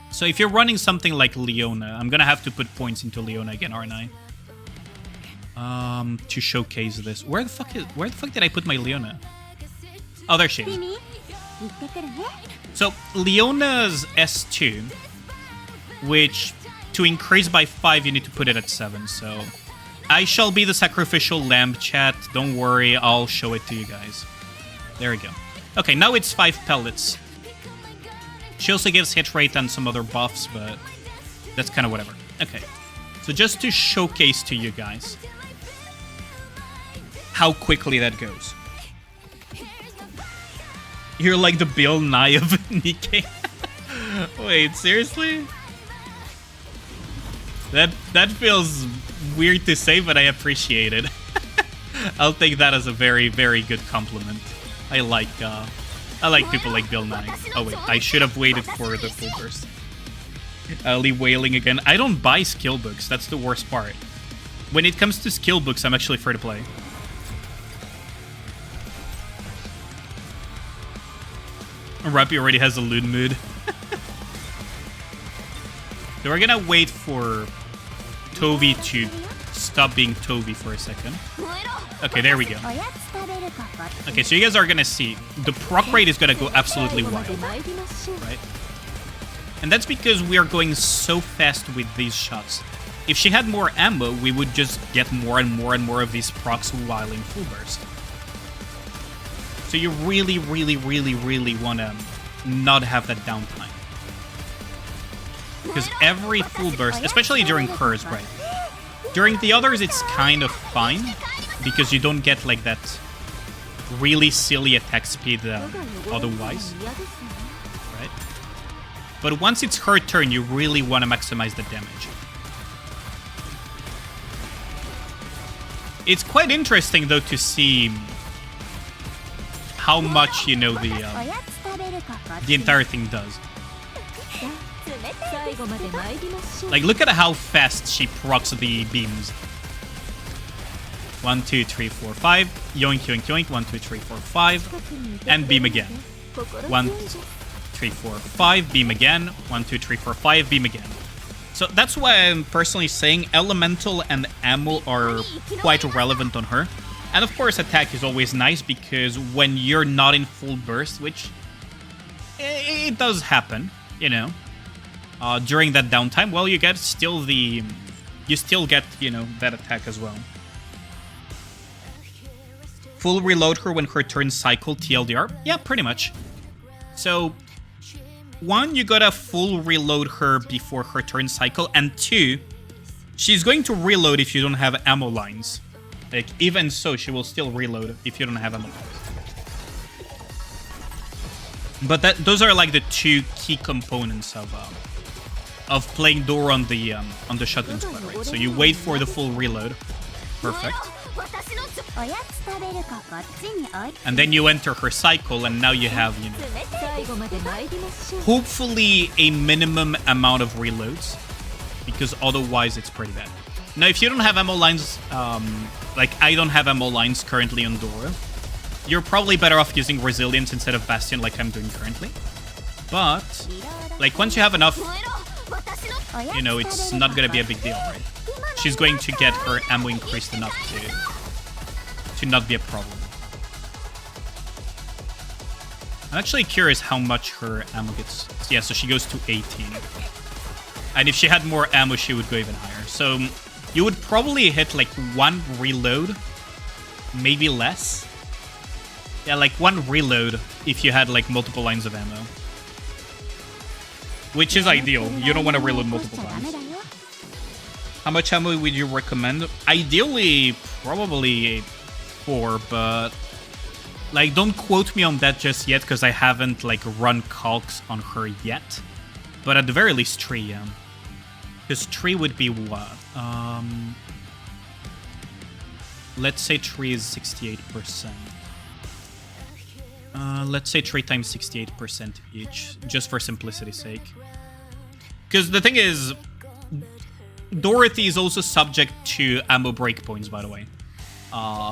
So if you're running something like Leona, I'm going to have to put points into Leona again, aren't I? To showcase this. Where the fuck did I put my Leona? Oh, there she is. So Leona's S2, which to increase by 5 you need to put it at 7. So I shall be the sacrificial lamb, chat. Don't worry, I'll show it to you guys. There we go. Okay, now it's 5 pellets. She also gives hit rate and some other buffs, but that's kind of whatever. Okay, so just to showcase to you guys how quickly that goes. You're like the Bill Nye of Nikke. Wait, seriously? That feels weird to say, but I appreciate it. I'll take that as a very, very good compliment. I like people like Bill Nye. Oh wait, I should have waited for the full burst. Ali wailing again. I don't buy skill books. That's the worst part. When it comes to skill books, I'm actually free to play. Rappy already has a loot mood. So we're gonna wait for Toby to stop being Toby for a second. Okay, there we go. Okay, so you guys are gonna see the proc rate is gonna go absolutely wild, right? And that's because we are going so fast with these shots. If she had more ammo, we would just get more and more and more of these procs while in full burst. So you really, really, really, really want to not have that downtime. Because every full burst, especially during hers, right? During the others, it's kind of fine, because you don't get like that really silly attack speed otherwise, right? But once it's her turn, you really want to maximize the damage. It's quite interesting, though, to see how much, you know, the entire thing does. Like, look at how fast she procs the beams. 1, 2, 3, 4, 5. Yoink, yoink, yoink. 1, 2, 3, 4, 5. And beam again. 1, 3, 4, 5. Beam again. 1, 2, 3, 4, 5. Beam again. So that's why I'm personally saying Elemental and Ammo are quite relevant on her. And of course, attack is always nice, because when you're not in full burst, which it does happen, you know, during that downtime, well, you get still the, you still get, you know, that attack as well. Full reload her when her turn cycle TLDR? Yeah, pretty much. So, 1, you gotta full reload her before her turn cycle, and 2, she's going to reload if you don't have ammo lines. Like, even so, she will still reload if you don't have ammo lines. But those are like the 2 key components of playing door on the shotgun squad, right? So you wait for the full reload. Perfect. And then you enter her cycle, and now you have, you know, hopefully a minimum amount of reloads, because otherwise it's pretty bad. Now, if you don't have ammo lines, like I don't have ammo lines currently on Dora, you're probably better off using Resilience instead of Bastion like I'm doing currently. But, like, once you have enough you know, it's not gonna be a big deal, right? She's going to get her ammo increased enough to not be a problem. I'm actually curious how much her ammo gets. Yeah, so she goes to 18. And if she had more ammo, she would go even higher. So you would probably hit like 1 reload, maybe less. Yeah, like 1 reload if you had like multiple lines of ammo. Which is ideal. You don't want to reload multiple times. How much ammo would you recommend? Ideally, probably 4, but like, don't quote me on that just yet, because I haven't like run calcs on her yet. But at the very least, 3, yeah. Because 3 would be what? Let's say 3 is 68%. Let's say 3 times 68% each, just for simplicity's sake. Because the thing is, Dorothy is also subject to ammo breakpoints, by the way.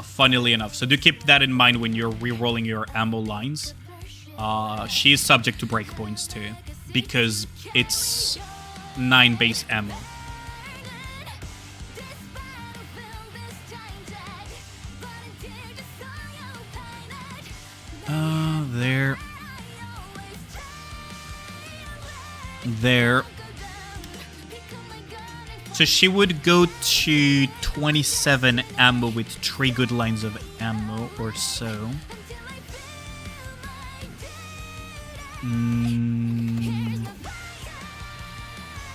Funnily enough. So do keep that in mind when you're re-rolling your ammo lines. She is subject to breakpoints too, because it's 9 base ammo. There. So she would go to 27 ammo with 3 good lines of ammo or so.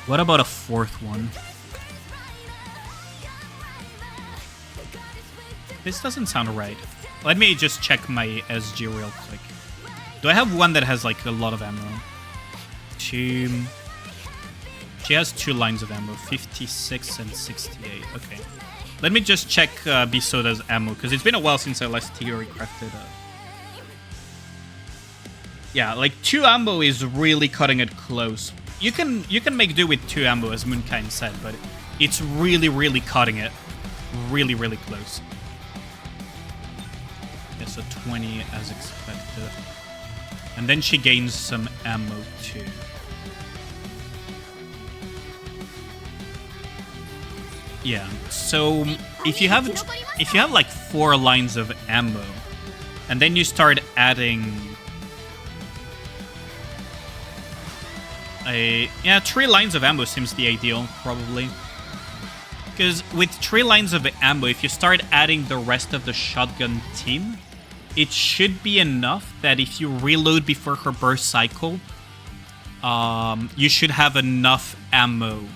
What about a 4th one? This doesn't sound right. Let me just check my SG real quick. Do I have one that has like a lot of ammo? She has 2 lines of ammo, 56 and 68. Okay. Let me just check Bisoda's ammo, because it's been a while since I last theory crafted. Yeah, like 2 ammo is really cutting it close. You can make do with 2 ammo, as Moonkind said, but it's really cutting it. Really close. Yeah, so 20 as expected. And then she gains some ammo too. Yeah, so if you have like 4 lines of ammo, and then you start adding 3 lines of ammo seems the ideal, probably. Because with 3 lines of ammo, if you start adding the rest of the shotgun team, it should be enough that if you reload before her burst cycle, you should have enough ammo,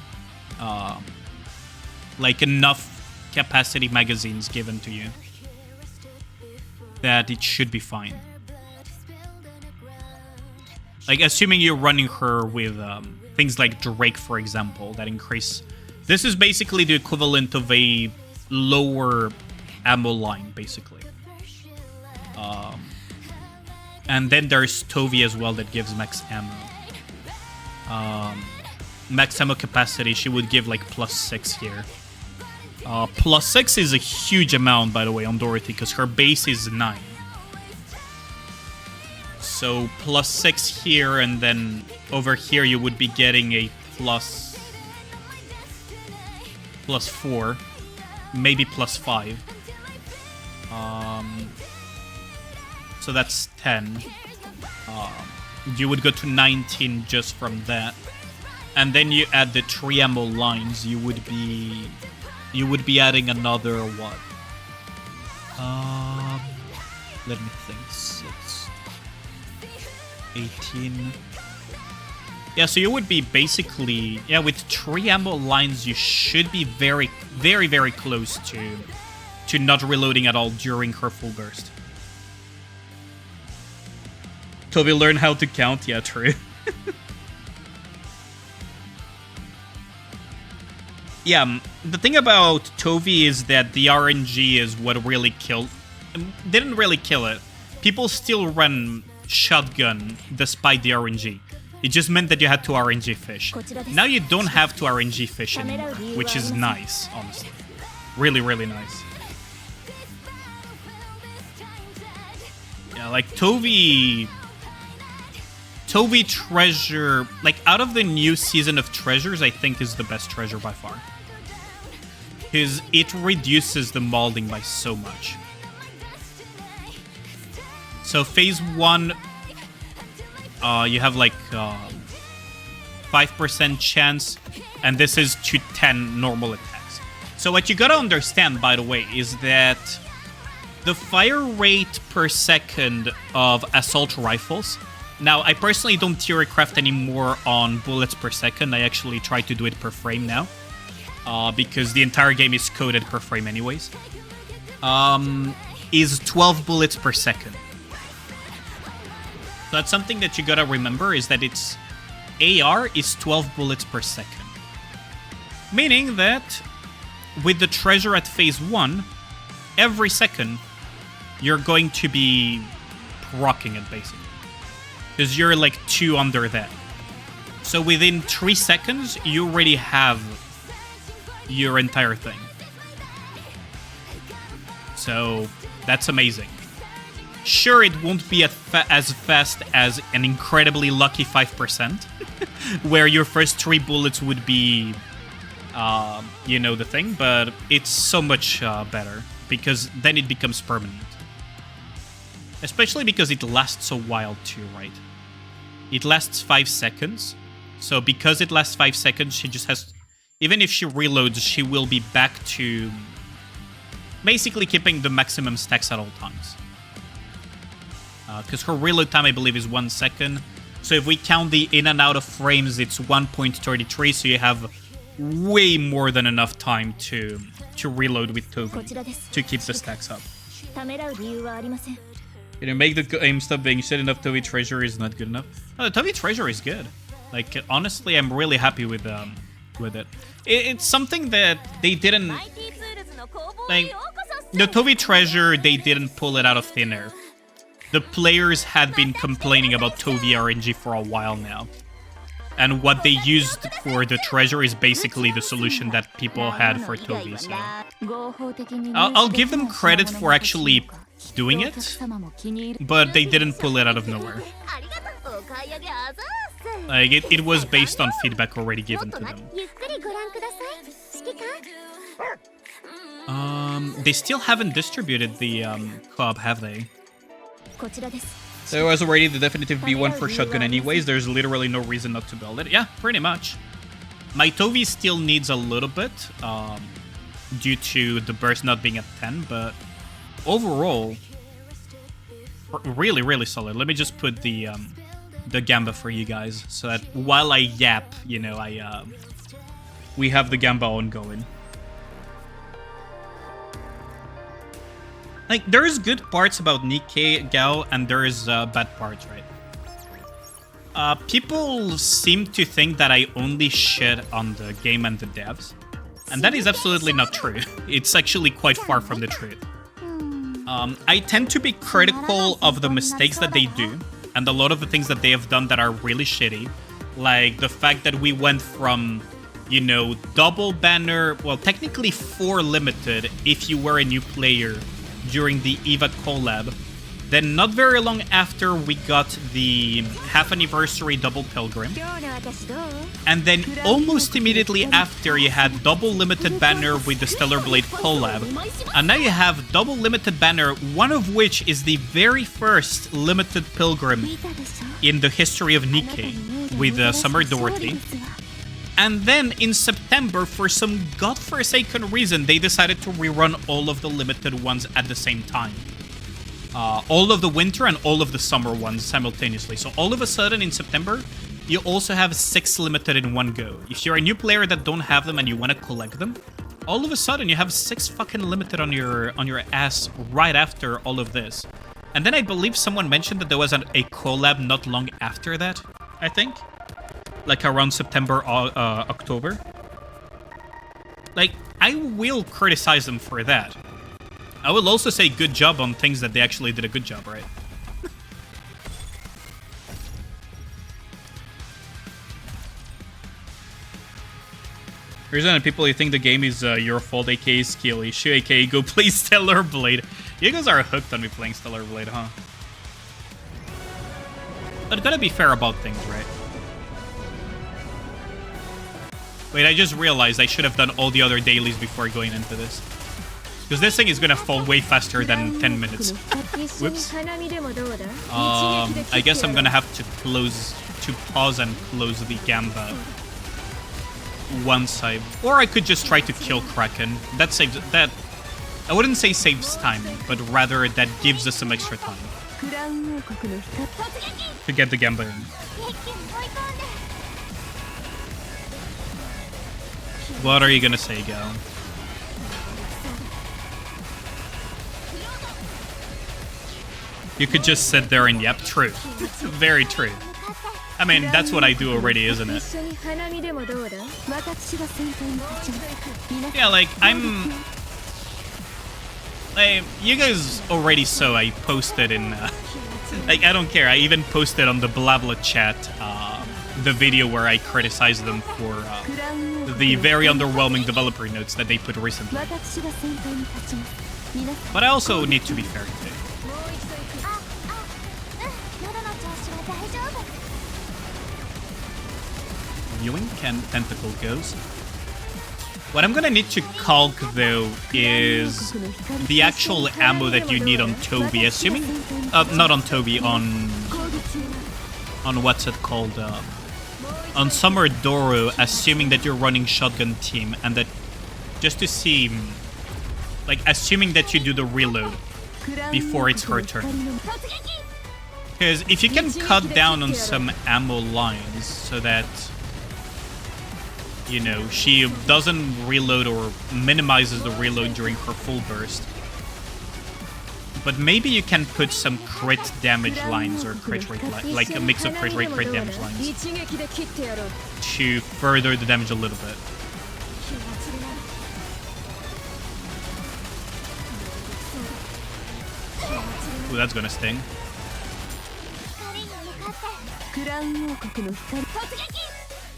like enough capacity magazines given to you, that it should be fine. Like, assuming you're running her with things like Drake, for example, that increase. This is basically the equivalent of a lower ammo line, basically. And then there's Tovi as well that gives max ammo. Max ammo capacity, she would give like +6 here. +6 is a huge amount, by the way, on Dorothy, because her base is 9. So +6 here, and then over here you would be getting a +4, maybe +5. So that's 10. You would go to 19 just from that. And then you add the 3 ammo lines, you would be adding another what? Let me think. 6, 18. Yeah, so you would be basically, with 3 ammo lines, you should be very close to not reloading at all during her full burst. Toby, learn how to count. Yeah, true. Yeah, the thing about Tovi is that the RNG is what really killed. Didn't really kill it. People still run shotgun despite the RNG. It just meant that you had to RNG fish. Now you don't have to RNG fish anymore, which is nice, honestly. Really nice. Yeah, like Tovi Tovi treasure, like out of the new season of treasures, I think is the best treasure by far. Because it reduces the molding by so much. So phase 1, you have like 5% chance, and this is to 10 normal attacks. So what you gotta understand, by the way, is that the fire rate per second of assault rifles. Now, I personally don't theory craft anymore on bullets per second. I actually try to do it per frame now. Because the entire game is coded per frame anyways. Is 12 bullets per second. So that's something that you gotta remember, is that its AR is 12 bullets per second. Meaning that with the treasure at phase 1, every second you're going to be rocking it basically. Because you're like 2 under that. So within 3 seconds, you already have your entire thing. So that's amazing. Sure, it won't be as fast as an incredibly lucky 5%, where your first 3 bullets would be, you know, the thing, but it's so much better, because then it becomes permanent. Especially because it lasts a while too, right? It lasts 5 seconds, so because it lasts 5 seconds, she just has... Even if she reloads, she will be back to basically keeping the maximum stacks at all times. Because her reload time, I believe, is 1 second. So if we count the in and out of frames, it's 1.33, so you have way more than enough time to reload with Tovi to keep the stacks up. Can you make the game stop being shit enough? Tovi treasure is not good enough. No, the Tovi treasure is good. Like, honestly, I'm really happy with it. It's something that they didn't... Like, the Tovi treasure, they didn't pull it out of thin air. The players had been complaining about Tovi RNG for a while now. And what they used for the treasure is basically the solution that people had for Tovi. So I'll give them credit for actually doing it, but they didn't pull it out of nowhere. Like, it was based on feedback already given to them. They still haven't distributed the co-op, have they? There was already the definitive B1 for shotgun anyways. There's literally no reason not to build it. Yeah, pretty much. My Tovi still needs a little bit, due to the burst not being at 10, but overall, really, really solid. Let me just put the Gamba for you guys, so that while I yap, you know, we have the Gamba ongoing. Like, there's good parts about Nikke, Gao, and there's bad parts, right? People seem to think that I only shit on the game and the devs, and that is absolutely not true. It's actually quite far from the truth. I tend to be critical of the mistakes that they do, and a lot of the things that they have done that are really shitty. Like the fact that we went from, you know, double banner, well, technically 4 limited if you were a new player during the EVA collab. Then not very long after, we got the half anniversary double pilgrim. And then almost immediately after, you had double limited banner with the Stellar Blade collab. And now you have double limited banner, one of which is the very first limited pilgrim in the history of Nikke with Summer Dorothy. And then in September, for some godforsaken reason, they decided to rerun all of the limited ones at the same time. All of the winter and all of the summer ones simultaneously. So all of a sudden in September, you also have 6 limited in one go. If you're a new player that don't have them and you want to collect them, all of a sudden you have 6 fucking limited on your ass right after all of this. And then I believe someone mentioned that there was a collab not long after that, I think. Like around September, October. Like, I will criticize them for that. I will also say good job on things that they actually did a good job, right? Here's one people, you think the game is your fault, aka Skilly. Shu, aka go play Stellar Blade. You guys are hooked on me playing Stellar Blade, huh? But gotta be fair about things, right? Wait, I just realized I should have done all the other dailies before going into this. Because this thing is gonna fall way faster than 10 minutes. Whoops. I guess I'm gonna have to pause and close the Gamba once or I could just try to kill Kraken. That saves, I wouldn't say saves time, but rather that gives us some extra time to get the Gamba in. What are you gonna say, Gal? You could just sit there and yep, true. Very true. I mean, that's what I do already, isn't it? Yeah, like, you guys already saw I posted in... like, I don't care. I even posted on the Blabla chat the video where I criticized them for the very underwhelming developer notes that they put recently. But I also need to be fair too. Viewing can tentacle goes. What I'm gonna need to calc though is the actual ammo that you need on Toby, assuming not on Toby, on what's it called, on Summer Doro, assuming that you're running shotgun team, and that just to see, like, assuming that you do the reload before it's her turn. Because if you can cut down on some ammo lines so that, you know, she doesn't reload or minimizes the reload during her full burst. But maybe you can put some crit damage lines or crit rate, like a mix of crit rate, crit damage lines to further the damage a little bit. Ooh, that's gonna sting.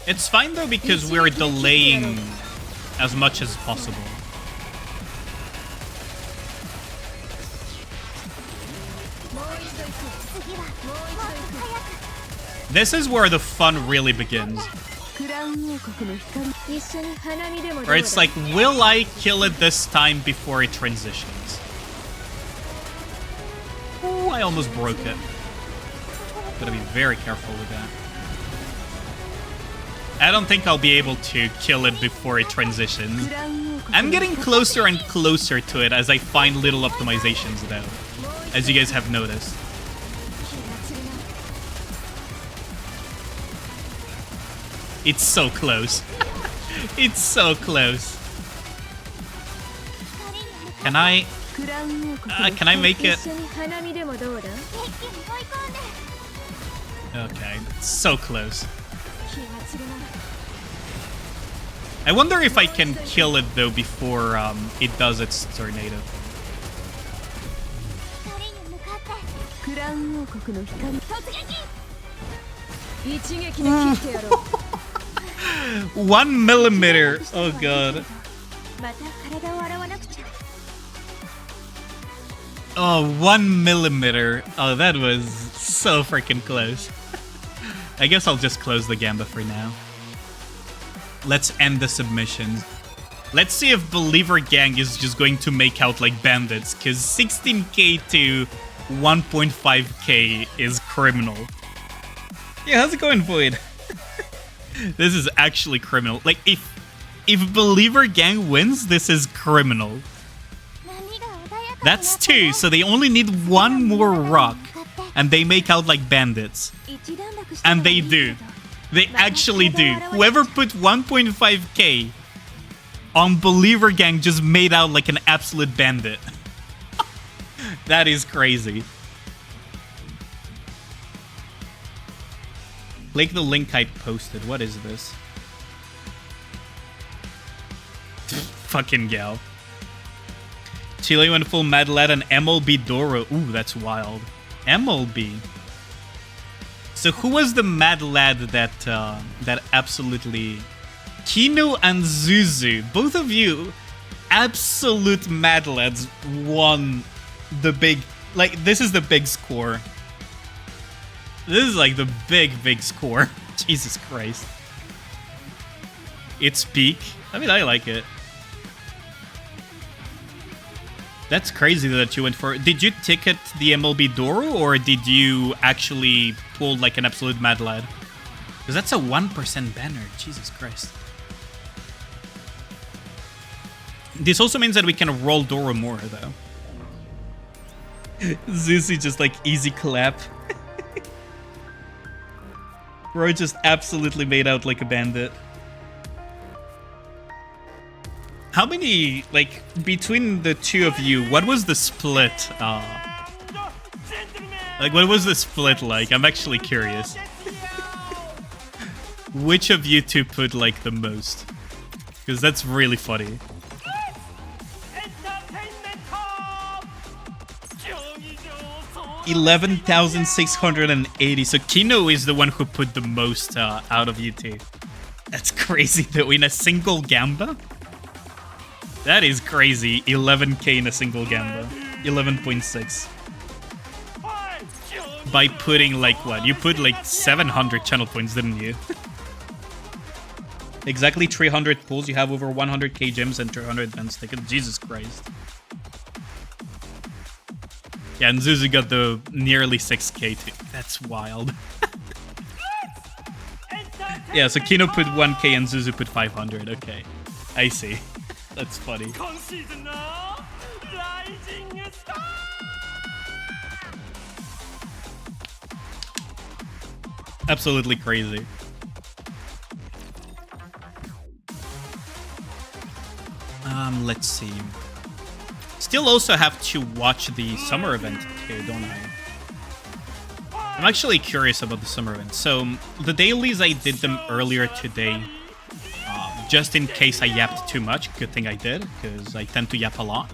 It's fine though because we're delaying as much as possible. This is where the fun really begins. Where it's like, will I kill it this time before it transitions? Ooh, I almost broke it. Gotta be very careful with that. I don't think I'll be able to kill it before it transitions. I'm getting closer and closer to it as I find little optimizations though, as you guys have noticed. It's so close. It's so close. Can I make it? Okay, so close. I wonder if I can kill it though before it does its tornado. One millimeter. Oh god. Oh, 1 millimeter. Oh, that was so freaking close. I guess I'll just close the Gamba for now. Let's end the submissions. Let's see if Believer Gang is just going to make out like bandits, because 16k to 1.5k is criminal. Yeah, how's it going, Void? This is actually criminal. Like, if Believer Gang wins, this is criminal. That's 2, so they only need 1 more rock, and they make out like bandits. And they do. They actually do. Whoever put 1.5k on Believer Gang just made out like an absolute bandit. That is crazy. Click the link I posted. What is this? Fucking gal. Chile went full Mad Lad and MLB Doro. Ooh, that's wild. MLB. So who was the Mad Lad that absolutely... Kino and Zuzu, both of you, absolute Mad Lads, won the big... Like, this is the big score. This is like the big score. Jesus Christ. It's peak. I mean, I like it. That's crazy that you went for... Did you ticket the MLB Doro, or did you actually pull like an absolute mad lad? Because that's a 1% banner. Jesus Christ. This also means that we can roll Doro more, though. Zuzi just like easy clap. Bro just absolutely made out like a bandit. How many, like, between the two of you, what was the split? Like, what was the split like? I'm actually curious. Which of you two put, like, the most? Because that's really funny. 11,680. So Kino is the one who put the most out of you two. That's crazy though, in a single Gamba? That is crazy. 11k in a single Gamba. 11.6. By putting like what? You put like 700 channel points, didn't you? Exactly 300 pulls. You have over 100k gems and 300 advanced tickets. Jesus Christ. Yeah, and Zuzu got the nearly 6k too. That's wild. Yeah, so Kino put 1k and Zuzu put 500. Okay, I see. That's funny. Absolutely crazy. Let's see. Still also have to watch the summer event too, don't I? I'm actually curious about the summer event. So, the dailies, I did them earlier today. Just in case I yapped too much. Good thing I did, because I tend to yap a lot.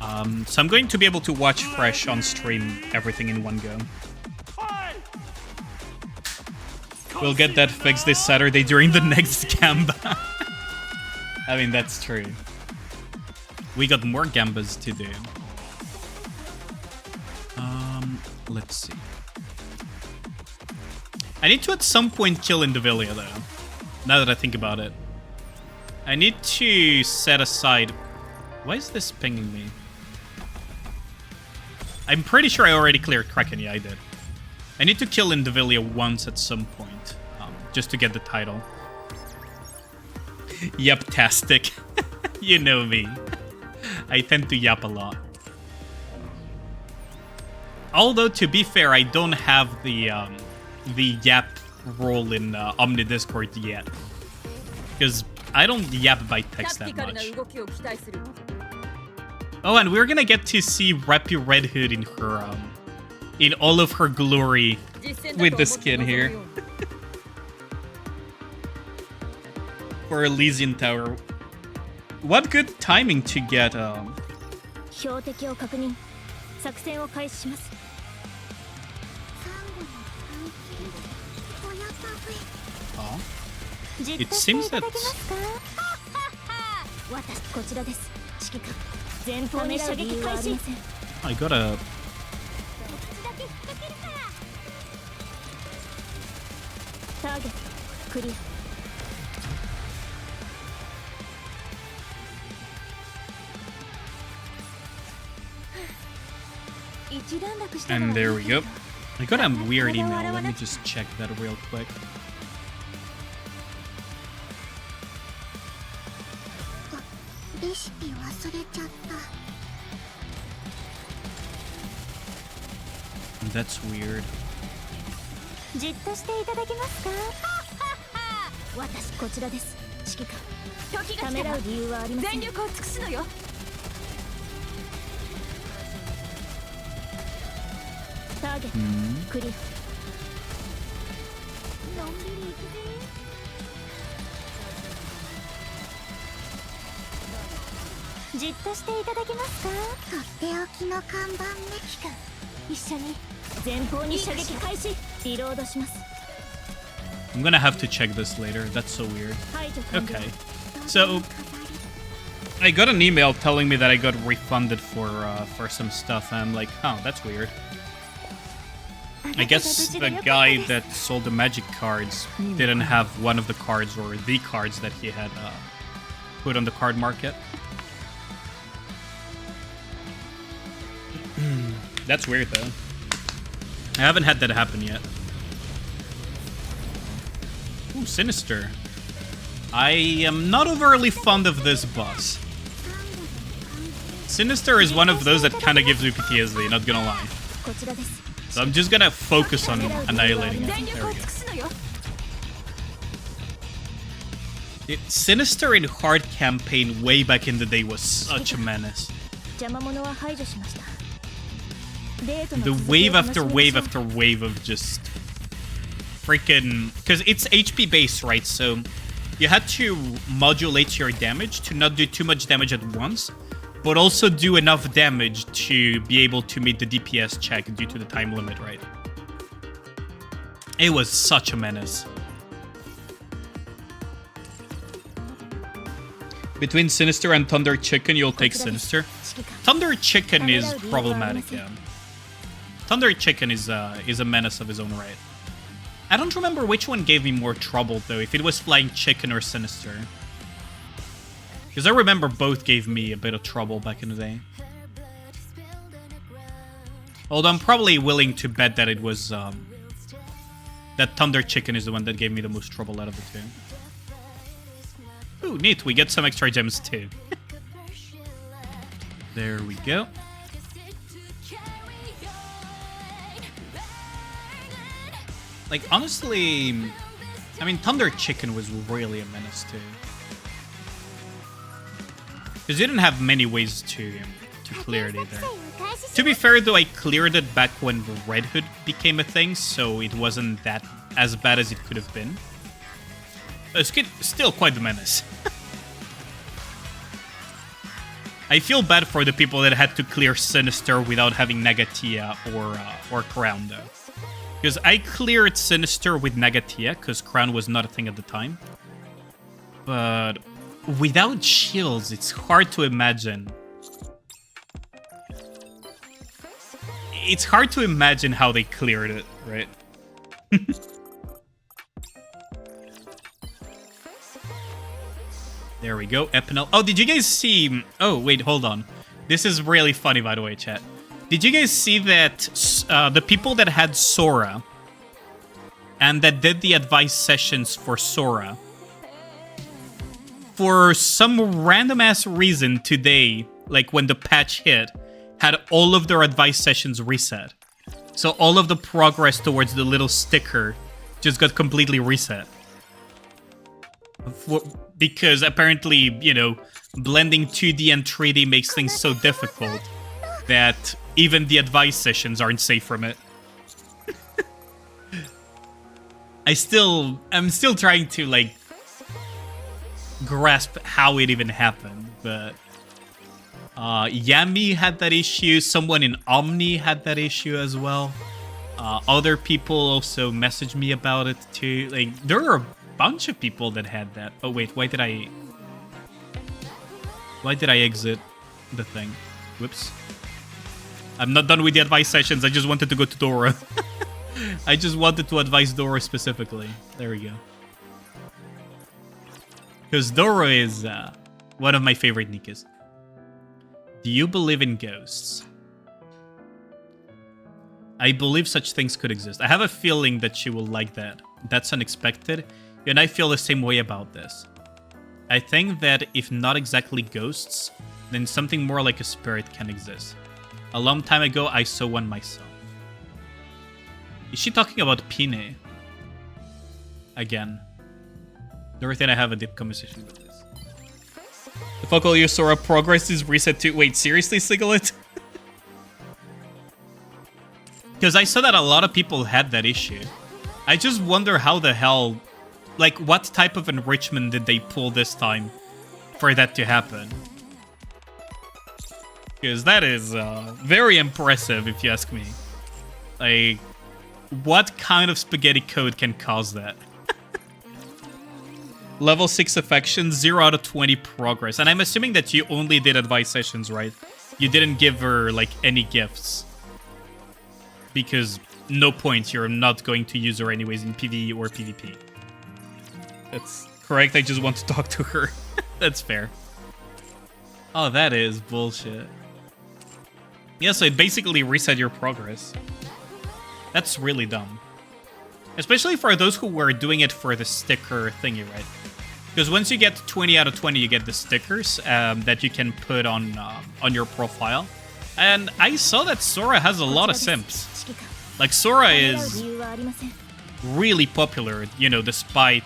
So I'm going to be able to watch fresh on stream everything in one go. We'll get that fixed this Saturday during the next Gamba. I mean, that's true. We got more Gambas to do. Let's see. I need to at some point kill Indivilia though. Now that I think about it. I need to set aside... Why is this pinging me? I'm pretty sure I already cleared Kraken. Yeah, I did. I need to kill Indivilia once at some point. Just to get the title. Yep-tastic. You know me. I tend to yap a lot. Although, to be fair, I don't have the yap role in Omni Discord yet. Because I don't yap by text that much. Oh, and we're gonna get to see Rappy Red Hood in her, in all of her glory with the skin here. For Elysian Tower. What good timing to get, Huh? It seems that... I gotta... And there we go. I got a weird email. Let me just check that real quick. That's weird. I'm gonna have to check this later. That's so weird. Okay. So I got an email telling me that I got refunded for some stuff. And I'm like, oh, that's weird. I guess the guy that sold the magic cards didn't have one of the cards or the cards that he had put on the card market. That's weird though. I haven't had that happen yet. Ooh, Sinister. I am not overly fond of this boss. Sinister is one of those that kind of gives me PTSD, not gonna lie. So I'm just gonna focus on annihilating it. There we go. Sinister in hard campaign way back in the day was such a menace. The wave after wave after wave of just freaking... Because it's HP based, right? So you had to modulate your damage to not do too much damage at once, but also do enough damage to be able to meet the DPS check due to the time limit, right? It was such a menace. Between Sinister and Thunder Chicken, you'll take Sinister. Thunder Chicken is problematic, yeah. Thunder Chicken is a menace of his own right. I don't remember which one gave me more trouble, though, if it was Flying Chicken or Sinister. Because I remember both gave me a bit of trouble back in the day. Although I'm probably willing to bet that it was... that Thunder Chicken is the one that gave me the most trouble out of the two. Ooh, neat. We get some extra gems, too. There we go. Like, honestly... I mean, Thunder Chicken was really a menace, too. Because you didn't have many ways to clear it either. To be fair, though, I cleared it back when the Red Hood became a thing, so it wasn't that as bad as it could have been. It's still quite the menace. I feel bad for the people that had to clear Sinister without having Nagatia or Crown, though. Because I cleared Sinister with Nagatia, because Crown was not a thing at the time. But without shields, it's hard to imagine. It's hard to imagine how they cleared it, right? There we go, Epinel. Oh, did you guys see... Oh, wait, hold on. This is really funny, by the way, chat. Did you guys see that the people that had Sora and that did the advice sessions for Sora, for some random-ass reason today, like when the patch hit, had all of their advice sessions reset. So all of the progress towards the little sticker just got completely reset. Because apparently, you know, blending 2D and 3D makes things so difficult that even the advice sessions aren't safe from it. I'm still trying to, like, grasp how it even happened, but Yami had that issue, someone in Omni had that issue as well. Other people also messaged me about it too. Like, there are a bunch of people that had that. Oh wait, why did I exit the thing? Whoops. I'm not done with the advice sessions, I just wanted to go to Dora. I just wanted to advise Dora specifically. There we go. Because Dora is one of my favorite Nikkes. Do you believe in ghosts? I believe such things could exist. I have a feeling that she will like that. That's unexpected. And I feel the same way about this. I think that if not exactly ghosts, then something more like a spirit can exist. A long time ago, I saw one myself. Is she talking about Pine? Again. Dorothy and I have a deep conversation with this. The focal Yosora progress is reset to... Wait, seriously, Siglet? Because I saw that a lot of people had that issue. I just wonder how the hell... Like, what type of enrichment did they pull this time for that to happen? Because that is very impressive, if you ask me. Like, what kind of spaghetti code can cause that? Level 6 affection, 0 out of 20 progress. And I'm assuming that you only did advice sessions, right? You didn't give her, like, any gifts. Because no point. You're not going to use her anyways in PvE or PvP. That's correct. I just want to talk to her. That's fair. Oh, that is bullshit. Yeah, so it basically reset your progress. That's really dumb. Especially for those who were doing it for the sticker thingy, right? Because once you get 20 out of 20, you get the stickers that you can put on your profile. And I saw that Sora has a lot of simps. Like, Sora is really popular, you know, despite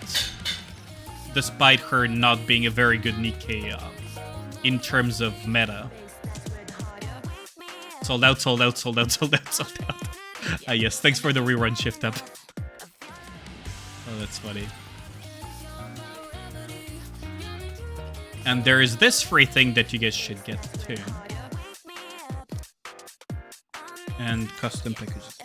her not being a very good Nikke in terms of meta. Sold out, sold out, sold out, sold out, sold out. Yes, thanks for the rerun shift up. Oh, that's funny. And there is this free thing that you guys should get too. And custom packages.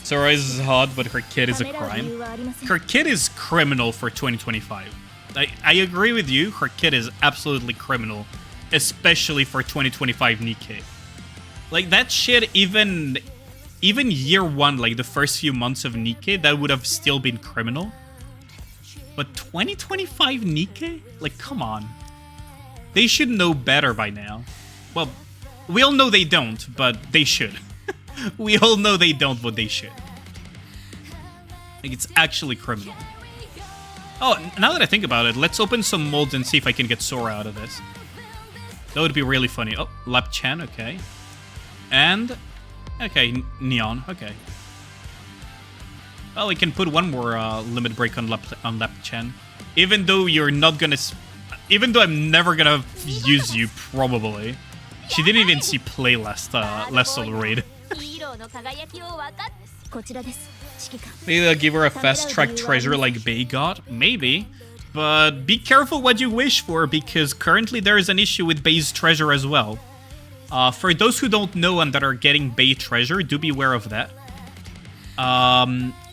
Sora is hot, but her kid is a crime. Her kid is criminal for 2025. I agree with you, her kid is absolutely criminal. Especially for 2025 Nikke. Like, that shit, even year one, like the first few months of Nikke, that would have still been criminal. But 2025 Nikke? Like, come on. They should know better by now. Well, we all know they don't, but they should. We all know they don't, but they should. Like, it's actually criminal. Oh, now that I think about it, let's open some molds and see if I can get Sora out of this. That would be really funny. Oh, Lap-Chan, okay. And... okay, Neon, okay. Well, we can put one more limit break on Lap-Chan. Even though you're not gonna... even though I'm never gonna use you, probably. She didn't even see play last solo raid. Maybe they'll give her a fast-track treasure like Bay got? Maybe. But be careful what you wish for, because currently there is an issue with Bay's treasure as well. For those who don't know and that are getting Bay treasure, do be aware of that.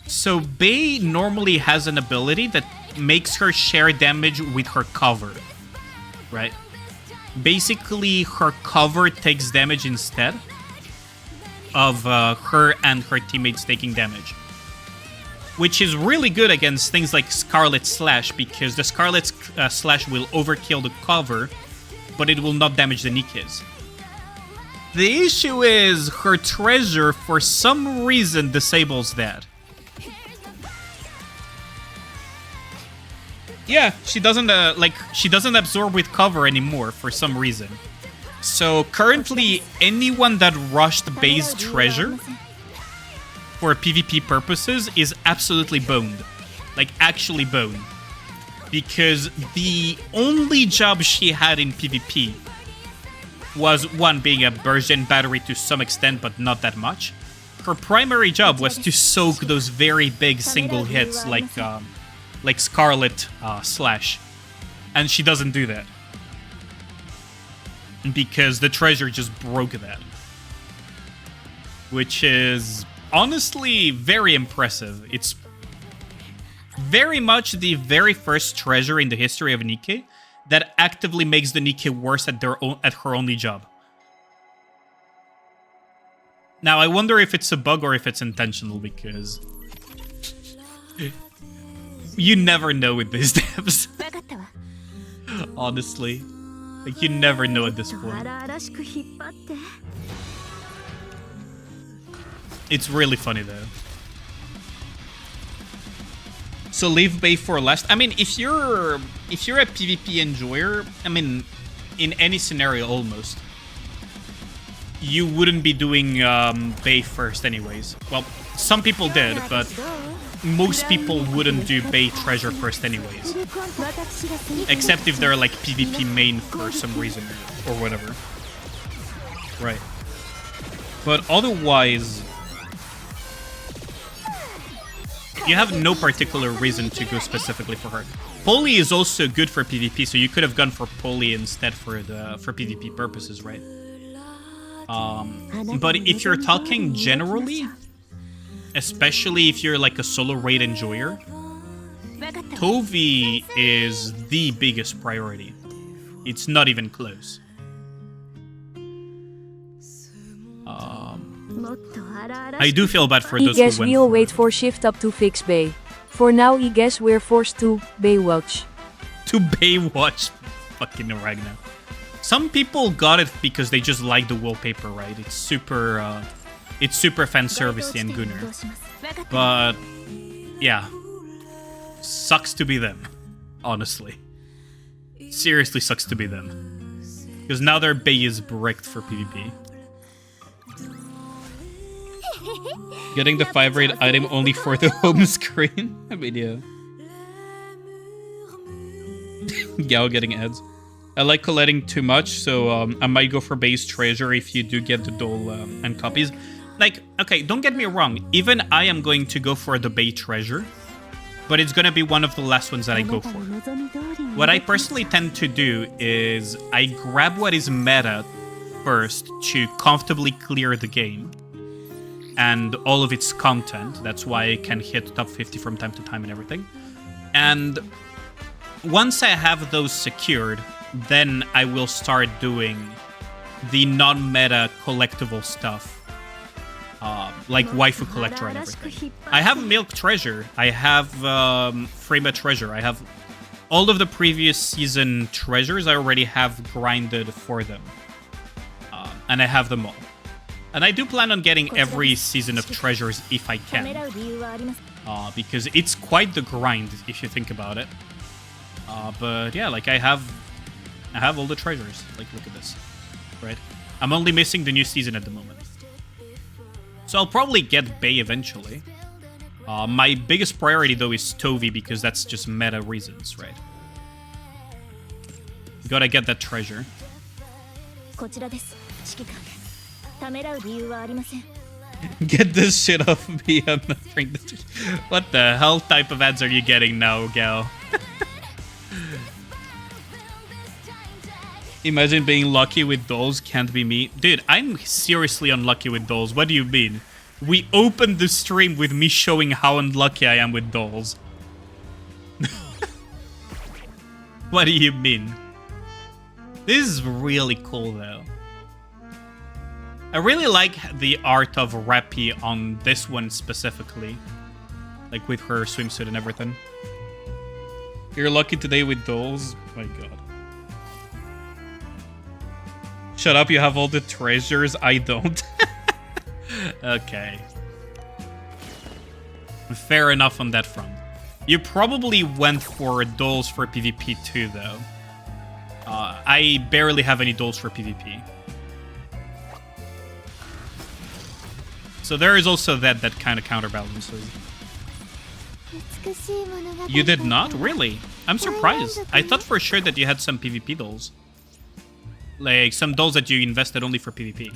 So Bay normally has an ability that makes her share damage with her cover, right? Basically, her cover takes damage instead of her and her teammates taking damage. Which is really good against things like Scarlet Slash, because the Scarlet Slash will overkill the cover, but it will not damage the Nikkes. The issue is her treasure, for some reason, disables that. Yeah, she doesn't she doesn't absorb with cover anymore for some reason. So currently, anyone that rushed Bay's treasure for PvP purposes is absolutely boned. Like, actually boned. Because the only job she had in PvP was, one, being a Burgen battery to some extent, but not that much. Her primary job was to soak those very big single hits like Scarlet Slash. And she doesn't do that. Because the treasure just broke that. Which is honestly very impressive. It's very much the very first treasure in the history of Nikke that actively makes the Nikke worse at her only job. Now, I wonder if it's a bug or if it's intentional, because you never know with these devs. Honestly. Like, you never know at this point. It's really funny, though. So leave Bay for last. I mean, if you're a PvP enjoyer, I mean, in any scenario almost, you wouldn't be doing Bay first anyways. Well, some people did, but most people wouldn't do Bay treasure first anyways. Except if they're like PvP main for some reason or whatever. Right. But otherwise, you have no particular reason to go specifically for her. Poly is also good for PvP, so you could have gone for Poly instead for PvP purposes, right? But if you're talking generally, especially if you're like a solo raid enjoyer, Tovi is the biggest priority. It's not even close. I do feel bad for I those guess who went we'll for wait for shift up to fix Bay. For now, I guess we're forced to Baywatch. to Baywatch. Fucking Ragnar. Some people got it because they just like the wallpaper, right? It's super fan servicey and gooner. But yeah, sucks to be them. Honestly, seriously sucks to be them because now their Bay is bricked for PvP. Getting the 5 raid item only for the home screen. I mean, yeah. Gao getting ads. I like collecting too much, so I might go for base treasure if you do get the dual and copies. Like, okay, don't get me wrong. Even I am going to go for the base treasure, but it's gonna be one of the last ones that I go for. What I personally tend to do is I grab what is meta first to comfortably clear the game and all of its content. That's why I can hit top 50 from time to time and everything. And once I have those secured, then I will start doing the non-meta collectible stuff. Like waifu collector and everything. I have milk treasure. I have Frema treasure. I have all of the previous season treasures. I already have grinded for them. And I have them all. And I do plan on getting every season of treasures if I can. Because it's quite the grind if you think about it. But yeah, like I have all the treasures. Like, look at this, right? I'm only missing the new season at the moment. So I'll probably get Bay eventually. My biggest priority though is Tovi because that's just meta reasons, right? Gotta get that treasure. Get this shit off me. I'm not bring this. What the hell type of ads are you getting now, Gal? Imagine being lucky with dolls. Can't be me. Dude, I'm seriously unlucky with dolls. What do you mean? We opened the stream with me showing how unlucky I am with dolls. What do you mean? This is really cool, though. I really like the art of Rappy on this one specifically. Like with her swimsuit and everything. You're lucky today with dolls? My god. Shut up, you have all the treasures. I don't. Okay. Fair enough on that front. You probably went for dolls for PvP too, though. I barely have any dolls for PvP. So there is also that kind of counterbalances. You did not? Really? I'm surprised. I thought for sure that you had some PvP dolls. Like, some dolls that you invested only for PvP.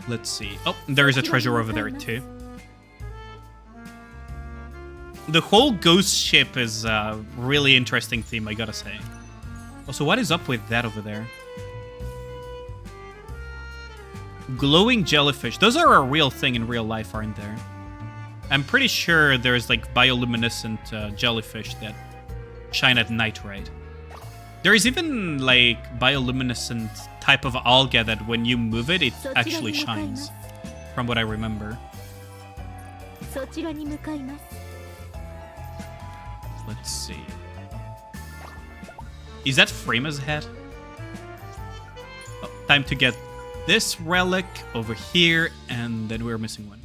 Let's see. Oh, there is a treasure over there, too. The whole ghost ship is a really interesting theme, I gotta say. Also, what is up with that over there? Glowing jellyfish. Those are a real thing in real life, aren't there? I'm pretty sure there's like bioluminescent jellyfish that shine at night, right? There is even like bioluminescent type of alga that when you move it, it actually shines, from what I remember. Let's see. Is that Frema's head? Oh, time to get this relic over here, and then we're missing one.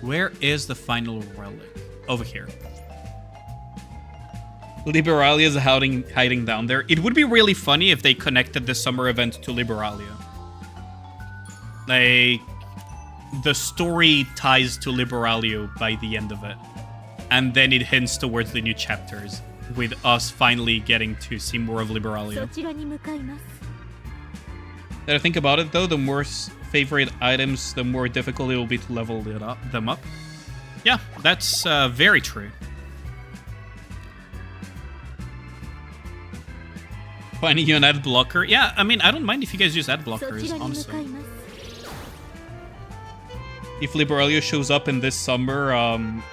Where is the final relic? Over here. Liberalia is hiding down there. It would be really funny if they connected the summer event to Liberalia. Like, the story ties to Liberalia by the end of it. And then it hints towards the new chapters, with us finally getting to see more of Liberalia. That I think about it though, the more favorite items, the more difficult it will be to level them up. Yeah, that's very true. Finding you an ad blocker. Yeah, I mean, I don't mind if you guys use ad blockers, honestly. If Liberalia shows up in this summer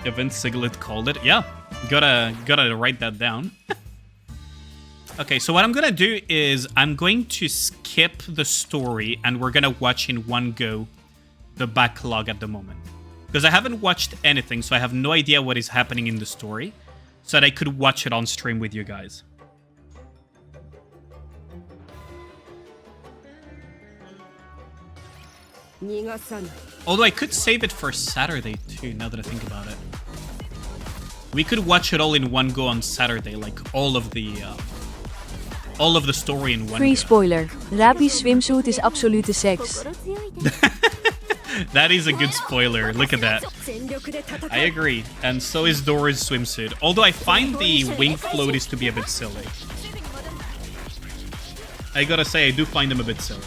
event, Siglet called it. Yeah, gotta write that down. Okay, so what I'm gonna do is I'm going to skip the story and we're gonna watch in one go the backlog at the moment. Because I haven't watched anything, so I have no idea what is happening in the story, so that I could watch it on stream with you guys. Although I could save it for Saturday too, now that I think about it. We could watch it all in one go on Saturday, like all of the story in one Free go. spoiler. Rapi's swimsuit is absolute sex. That is a good spoiler. Look at that. I agree. And so is Dora's swimsuit. Although I find the wing floaties to be a bit silly. I gotta say, I do find them a bit silly.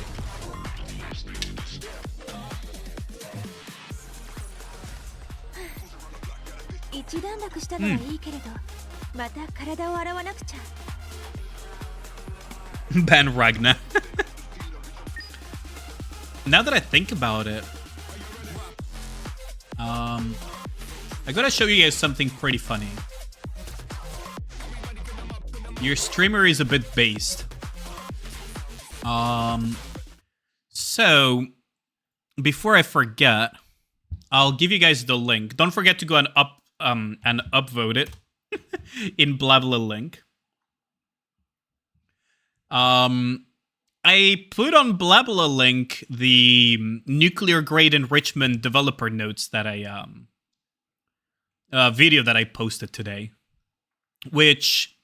Ban Ragnar. Now that I think about it, I gotta show you guys something pretty funny. Your streamer is a bit based. So before I forget, I'll give you guys the link. Don't forget to go and upvote it in Blabla link. I put on Blabla link the nuclear grade enrichment developer notes that I video that I posted today. Which,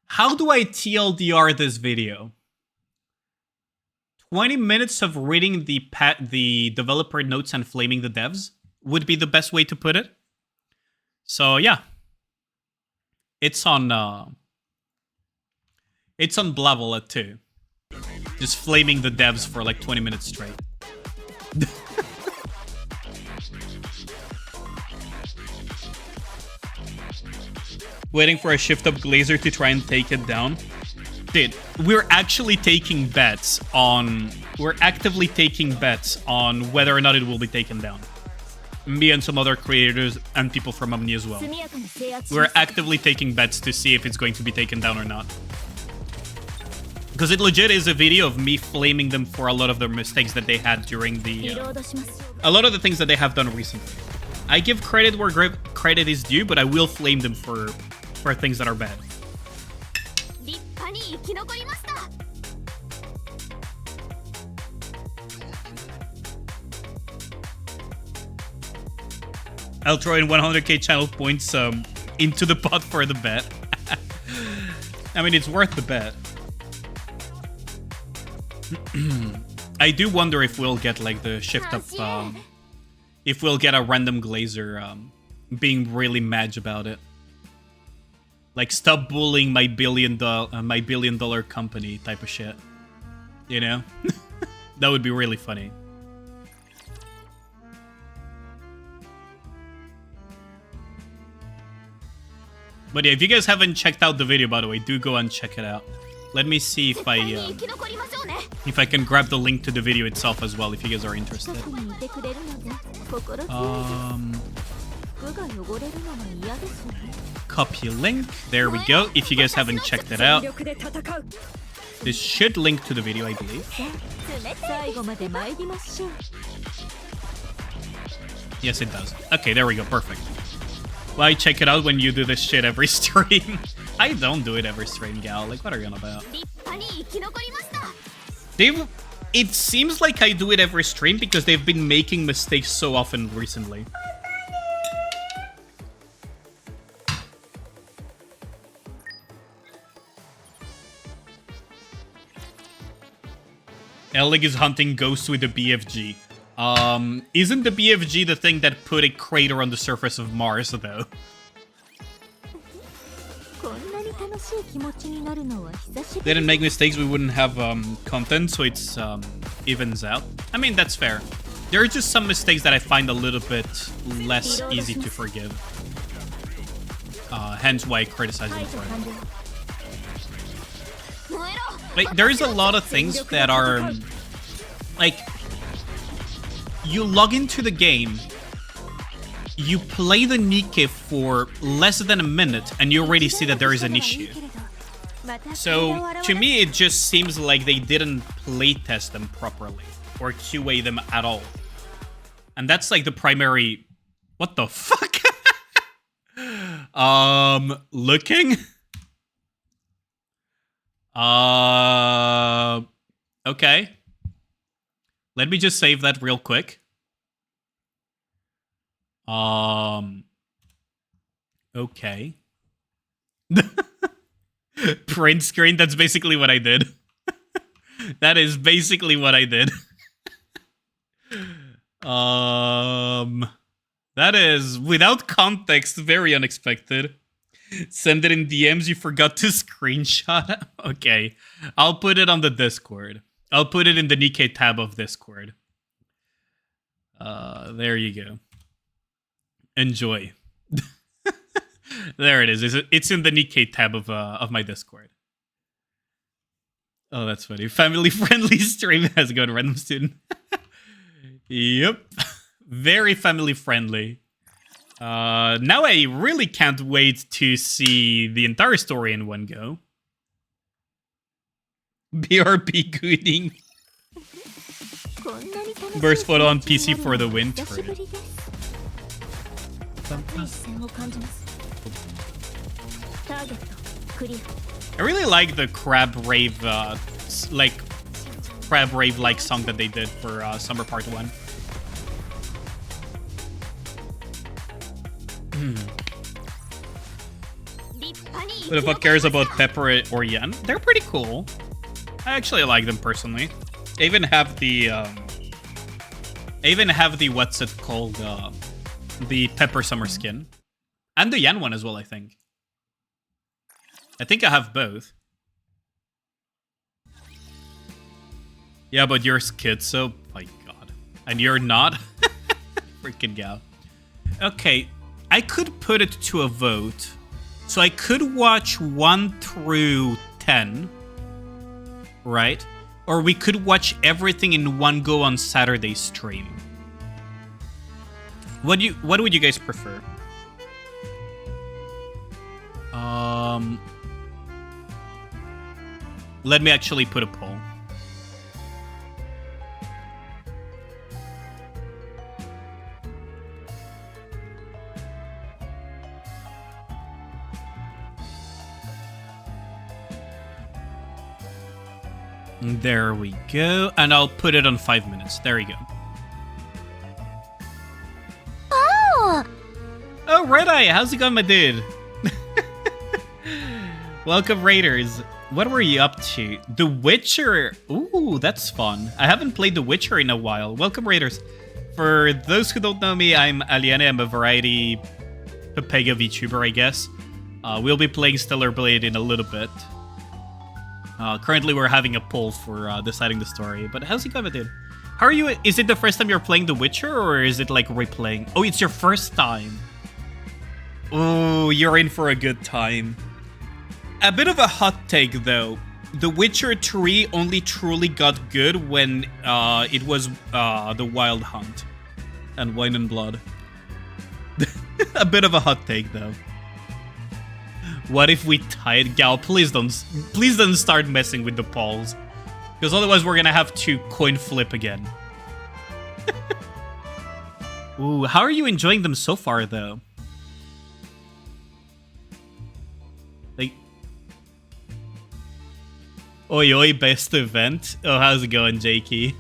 how do I TLDR this video? 20 minutes of reading the developer notes and flaming the devs would be the best way to put it. So yeah, it's on Blabla too. Just flaming the devs for like 20 minutes straight. Waiting for a shift up Glazer to try and take it down. Dude, we're actually taking bets on... We're actively taking bets on whether or not it will be taken down. Me and some other creators and people from Omni as well. We're actively taking bets to see if it's going to be taken down or not. Because it legit is a video of me flaming them for a lot of their mistakes that they had during the... a lot of the things that they have done recently. I give credit where credit is due, but I will flame them for things that are bad. I'll throw in 100k channel points into the pot for the bet. I mean, it's worth the bet. I do wonder if we'll get like the shift up, if we'll get a random Glazer being really mad about it. Like, stop bullying my billion dollar company type of shit. You know? That would be really funny. But yeah, if you guys haven't checked out the video, by the way, do go and check it out. Let me see if I can grab the link to the video itself as well, if you guys are interested. Copy link. There we go. If you guys haven't checked it out, this should link to the video, I believe. Yes, it does. Okay, there we go. Perfect. Why check it out when you do this shit every stream? I don't do it every stream, gal. Like, what are you on about? It seems like I do it every stream because they've been making mistakes so often recently. Elig is hunting ghosts with the BFG. Isn't the BFG the thing that put a crater on the surface of Mars, though? They didn't make mistakes, we wouldn't have content, so it's evens out. I mean, that's fair. There are just some mistakes that I find a little bit less easy to forgive. Hence why I criticize them for it. Like, there's a lot of things that are... like, you log into the game, you play the Nikke for less than a minute, and you already see that there is an issue. So, to me, it just seems like they didn't playtest them properly, or QA them at all. And that's like the primary... What the fuck? Looking? Okay. Let me just save that real quick. Okay. Print screen, that's basically what I did. That is basically what I did. That is, without context, very unexpected. Send it in DMs, you forgot to screenshot. Okay, I'll put it on the Discord. I'll put it in the Nikke tab of Discord. There you go. Enjoy. There it is. It's in the Nikke tab of my Discord. Oh, that's funny. Family-friendly stream has gone random student. Yep. Very family-friendly. Now I really can't wait to see the entire story in one go. BRB gooning. Burst photo on PC for the win. I really like the Crab Rave, Crab Rave-like song that they did for Summer Part 1. Who the fuck cares about Pepper or Yen? They're pretty cool. I actually like them personally. I even have the what's it called? The Pepper Summer skin. And the Yen one as well, I think. I think I have both. Yeah, but you're schizo. My god. And you're not? Freaking gal. Okay, I could put it to a vote. So I could watch 1 through 10. Right? Or we could watch everything in one go on Saturday's stream. What would you guys prefer? Let me actually put a poll. There we go. And I'll put it on 5 minutes. There we go. Oh, Red Eye, how's it going, my dude? Welcome, Raiders. What were you up to? The Witcher. Ooh, that's fun. I haven't played The Witcher in a while. Welcome, Raiders. For those who don't know me, I'm Aliene. I'm a variety Pepega VTuber, I guess. We'll be playing Stellar Blade in a little bit. Currently, we're having a poll for deciding the story. But how's it going, my dude? How are you? Is it the first time you're playing The Witcher, or is it like replaying? Oh, it's your first time. Oh, you're in for a good time. A bit of a hot take, though. The Witcher 3 only truly got good when it was The Wild Hunt and Wine and Blood. A bit of a hot take, though. What if we tied? Gal, please don't start messing with the polls, because otherwise we're gonna have to coin flip again. Ooh, how are you enjoying them so far, though? Like, oi oi, best event. Oh, how's it going, Jakey?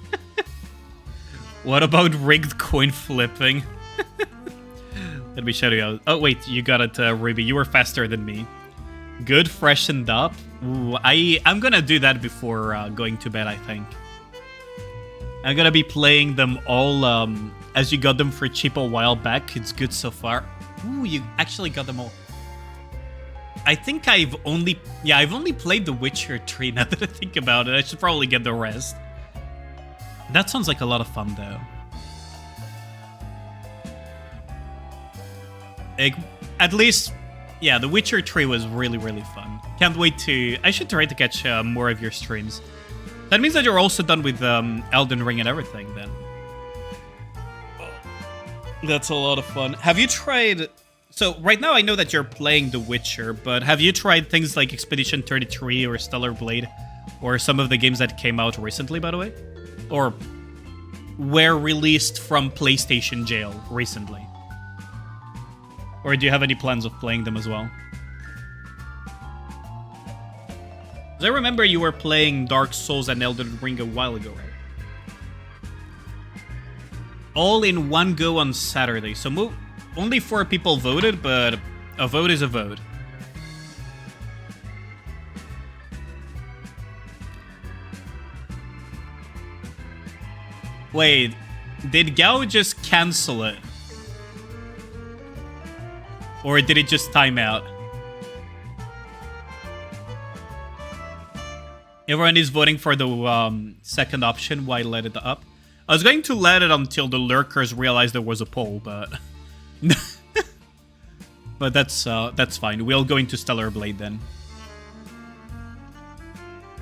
What about rigged coin flipping? Let me show you out. Oh wait, you got it, Ruby. You were faster than me. Good, freshened up. Ooh, I'm gonna do that before going to bed, I think. I'm gonna be playing them all as you got them for cheap a while back. It's good so far. Ooh, you actually got them all. I think I've only played The Witcher 3 now that I think about it. I should probably get the rest. That sounds like a lot of fun, though. At least, yeah, The Witcher 3 was really, really fun. Can't wait to... I should try to catch more of your streams. That means that you're also done with Elden Ring and everything, then. That's a lot of fun. Have you tried... So, right now I know that you're playing The Witcher, but have you tried things like Expedition 33 or Stellar Blade? Or some of the games that came out recently, by the way? Or were released from PlayStation jail recently? Or do you have any plans of playing them as well? 'Cause I remember you were playing Dark Souls and Elden Ring a while ago, right? All in one go on Saturday. So only 4 people voted, but a vote is a vote. Wait, did Gao just cancel it? Or did it just time out? Everyone is voting for the second option. Why let it up? I was going to let it until the lurkers realized there was a poll, but... but that's fine. We'll go into Stellar Blade then.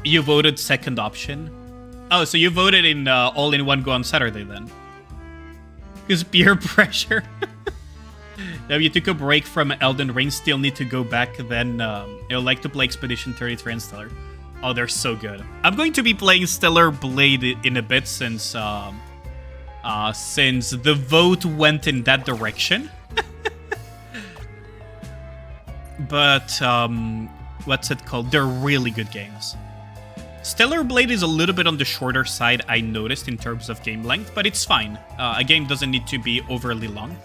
You voted second option? Oh, so you voted in all in one go on Saturday then? Because peer pressure. Now you took a break from Elden Ring, still need to go back, then you'll like to play Expedition 33 and Stellar. Oh, they're so good. I'm going to be playing Stellar Blade in a bit since the vote went in that direction. But what's it called? They're really good games. Stellar Blade is a little bit on the shorter side, I noticed, in terms of game length, but it's fine. A game doesn't need to be overly long.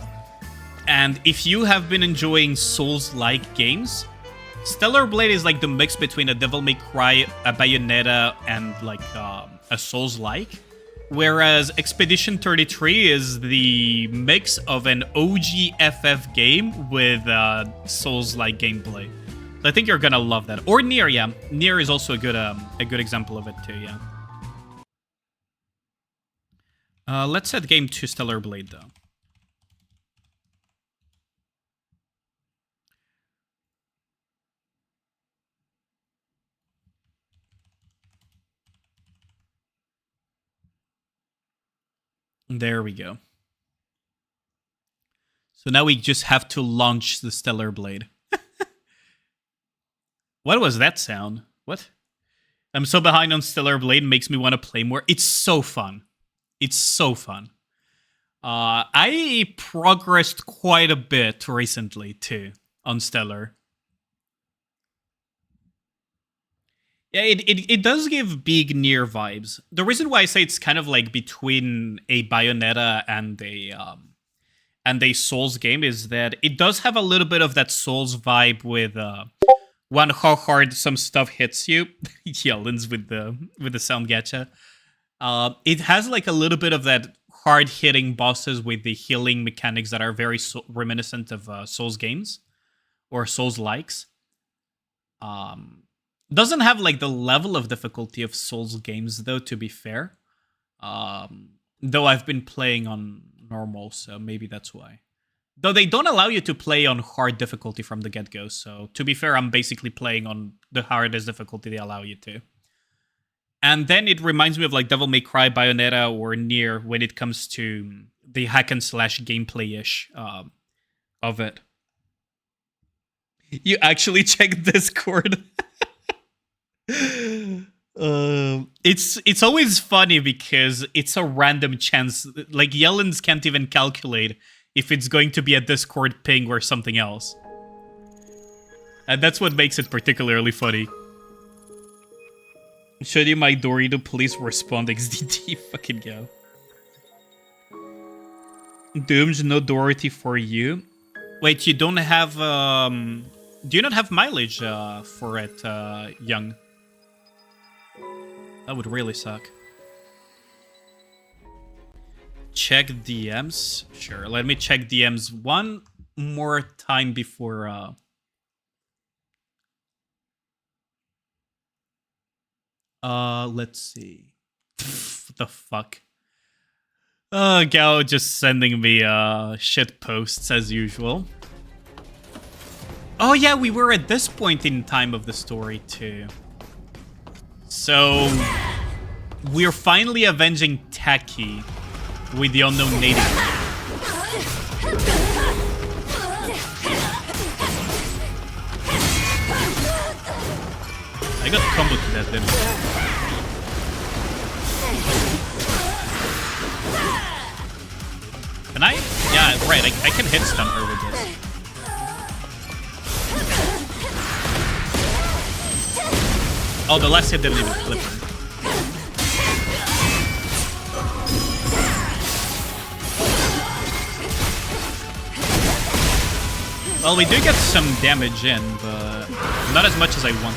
And if you have been enjoying Souls-like games, Stellar Blade is like the mix between a Devil May Cry, a Bayonetta, and like a Souls-like. Whereas Expedition 33 is the mix of an OG FF game with Souls-like gameplay. So I think you're gonna love that. Or Nier, yeah. Nier is also a good example of it too, yeah. Let's set game to Stellar Blade though. There we go. So now we just have to launch the Stellar Blade. What was that sound? What? I'm so behind on Stellar Blade, makes me want to play more. It's so fun. It's so fun. I progressed quite a bit recently, too, on Stellar. Yeah, it does give big Nier vibes. The reason why I say it's kind of like between a Bayonetta and a Souls game is that it does have a little bit of that Souls vibe with how hard some stuff hits you. Yellins with the sound gacha. It has like a little bit of that hard hitting bosses with the healing mechanics that are very reminiscent of Souls games or Souls likes. Doesn't have like the level of difficulty of Souls games though, to be fair. Though I've been playing on normal, so maybe that's why. Though they don't allow you to play on hard difficulty from the get-go, so to be fair, I'm basically playing on the hardest difficulty they allow you to. And then it reminds me of like Devil May Cry, Bayonetta, or Nier when it comes to the hack and slash gameplay-ish of it. You actually checked Discord. It's always funny because it's a random chance. Like Yellins can't even calculate if it's going to be a Discord ping or something else. And that's what makes it particularly funny. Should you my Dorito please respond XDT? Fucking go. Dooms, no Dorothy for you. Wait, you don't have do you not have mileage for it, Young? That would really suck. Check DMs? Sure, let me check DMs one more time before... let's see. What the fuck? Gao just sending me shit posts as usual. Oh yeah, we were at this point in time of the story too. So we're finally avenging Tachy with the unknown native. I got combo to that, didn't I? Can I? Yeah, right. I can hit stun her with this. Oh, the last hit didn't even clip her. Well, we do get some damage in, but not as much as I want.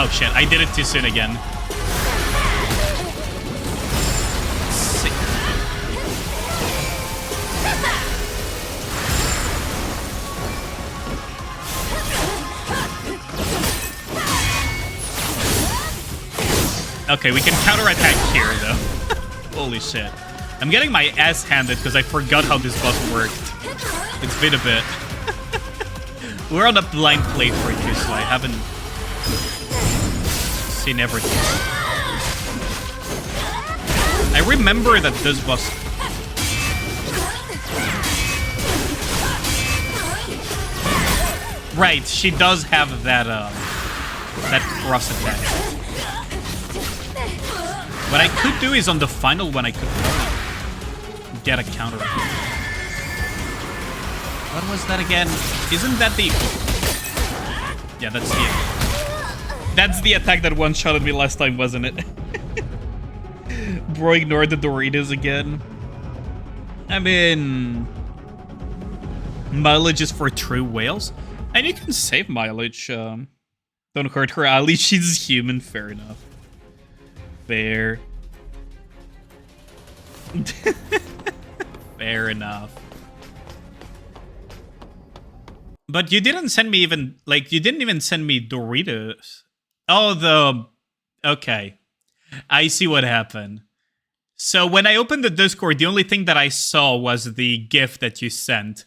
Oh shit, I did it too soon again. Sick. Okay, we can counterattack here, though. Holy shit. I'm getting my ass handed because I forgot how this boss worked. It's been a bit. We're on a blind playthrough too, so I haven't seen everything. I remember that this boss... Right, she does have that, that cross attack. What I could do is on the final one, I could get a counter. What was that again? Isn't that the... Yeah, that's the attack that one-shotted me last time, wasn't it? Bro ignored the Doritos again. I mean... Mileage is for true whales. And you can save mileage. Don't hurt her, Ali. She's human. Fair enough. Fair. Fair enough. But you didn't send me even... Like, you didn't even send me Doritos. Oh, okay. I see what happened. So when I opened the Discord, the only thing that I saw was the GIF that you sent.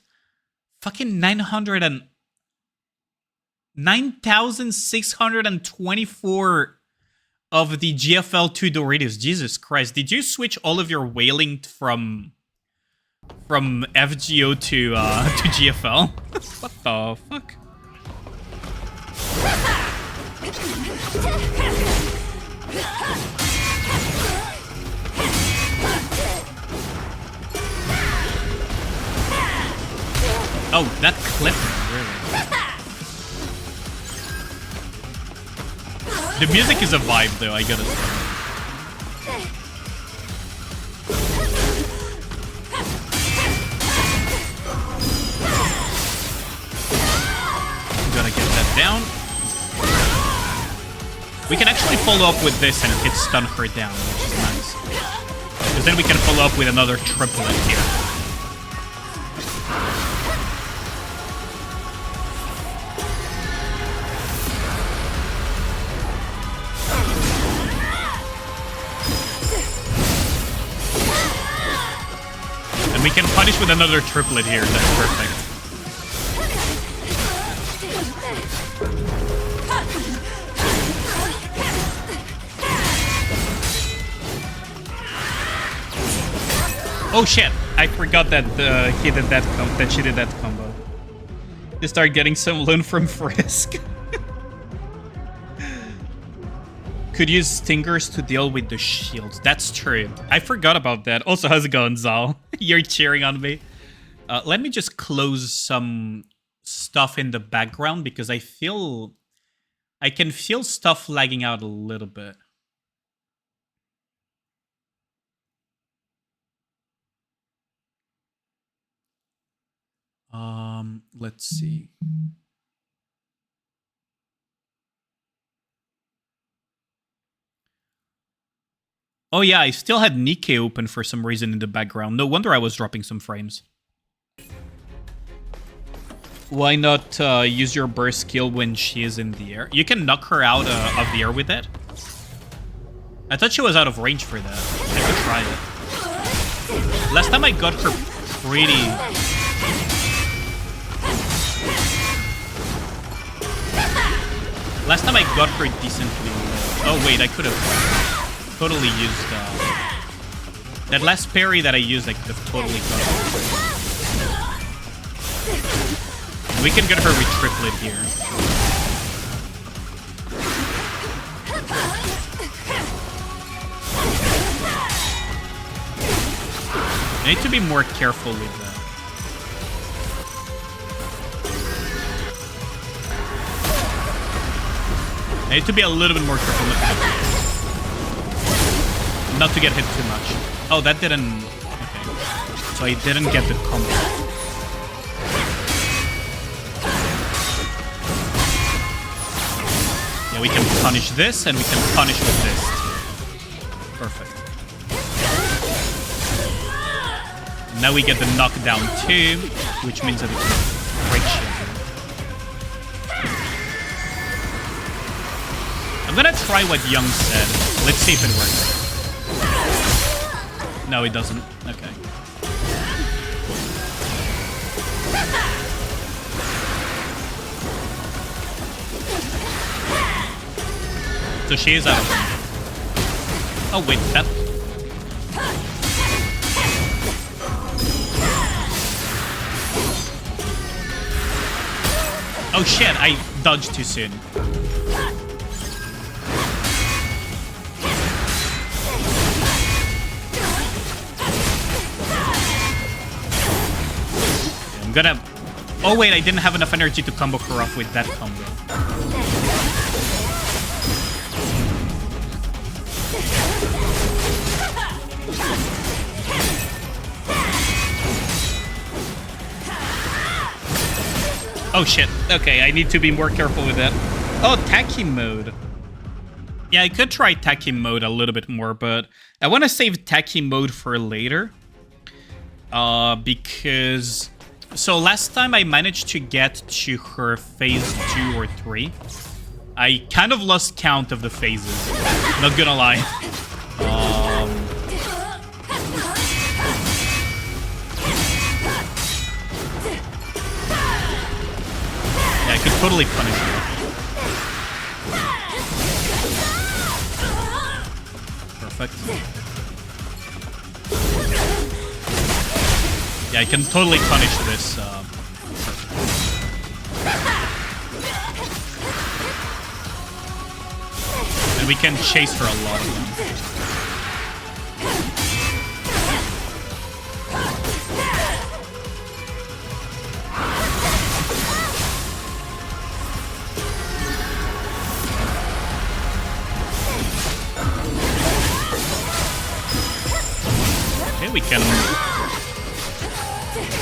Fucking 9,624 of the GFL2 Doritos. Jesus Christ. Did you switch all of your whaling from FGO to GFL? What the fuck? Oh, that clip, really. The music is a vibe, though, I gotta say. Gotta get that down. We can actually follow up with this and hit stun her down, which is nice. Because then we can follow up with another triplet here. We can punish with another triplet here. That's perfect. Oh shit! I forgot that he did that. That she did that combo. You start getting some loot from Frisk. Could use stingers to deal with the shields. That's true. I forgot about that. Also, how's it going, Zal? You're cheering on me. Let me just close some stuff in the background because I can feel stuff lagging out a little bit. Let's see. Oh yeah, I still had Nikke open for some reason in the background. No wonder I was dropping some frames. Why not use your burst skill when she is in the air? You can knock her out of the air with it. I thought she was out of range for that. I could try it. Last time I got her pretty... Last time I got her decently... Oh wait, I could have... totally used that last parry that I used. I could have totally got it. We can get her with triplet here. I need to be more careful with that. I need to be a little bit more careful with that. Not to get hit too much. Oh, that didn't... Okay. So I didn't get the combo. Yeah, we can punish this, and we can punish with this. Perfect. Now we get the knockdown too, which means that we can break shit. I'm gonna try what Young said. Let's see if it works. No, it doesn't. Okay. So she is out of range. Oh wait, that... Oh shit, I dodged too soon. I'm gonna... Oh wait, I didn't have enough energy to combo her off with that combo. Oh shit. Okay, I need to be more careful with that. Oh, Tachy mode. Yeah, I could try Tachy mode a little bit more, but I want to save Tachy mode for later. Because... So last time I managed to get to her phase 2 or 3. I kind of lost count of the phases. Not gonna lie. I could totally punish her. Perfect. Yeah, I can totally punish this. And we can chase her a lot of them. We can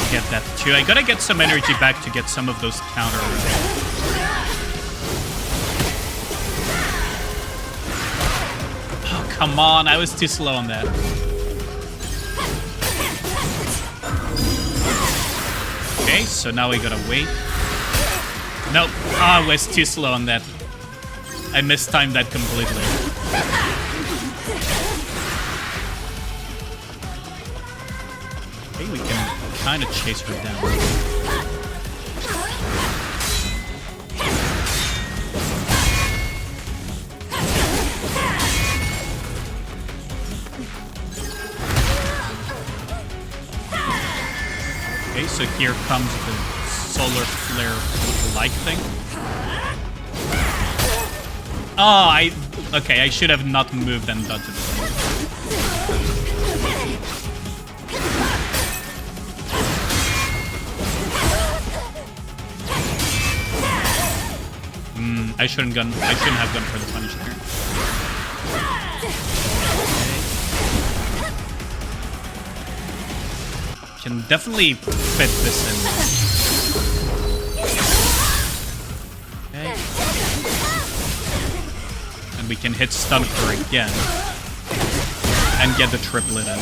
get that too. I gotta get some energy back to get some of those counter. Oh, come on. I was too slow on that. Okay, so now we gotta wait. Nope. I was too slow on that. I mistimed that completely. We can kind of chase her down. Okay, so here comes the solar flare-like thing. Oh, okay, I should have not moved and dodged it. I shouldn't have gone for the punish there. Can definitely fit this in. Okay. And we can hit stun her again. And get the triplet in.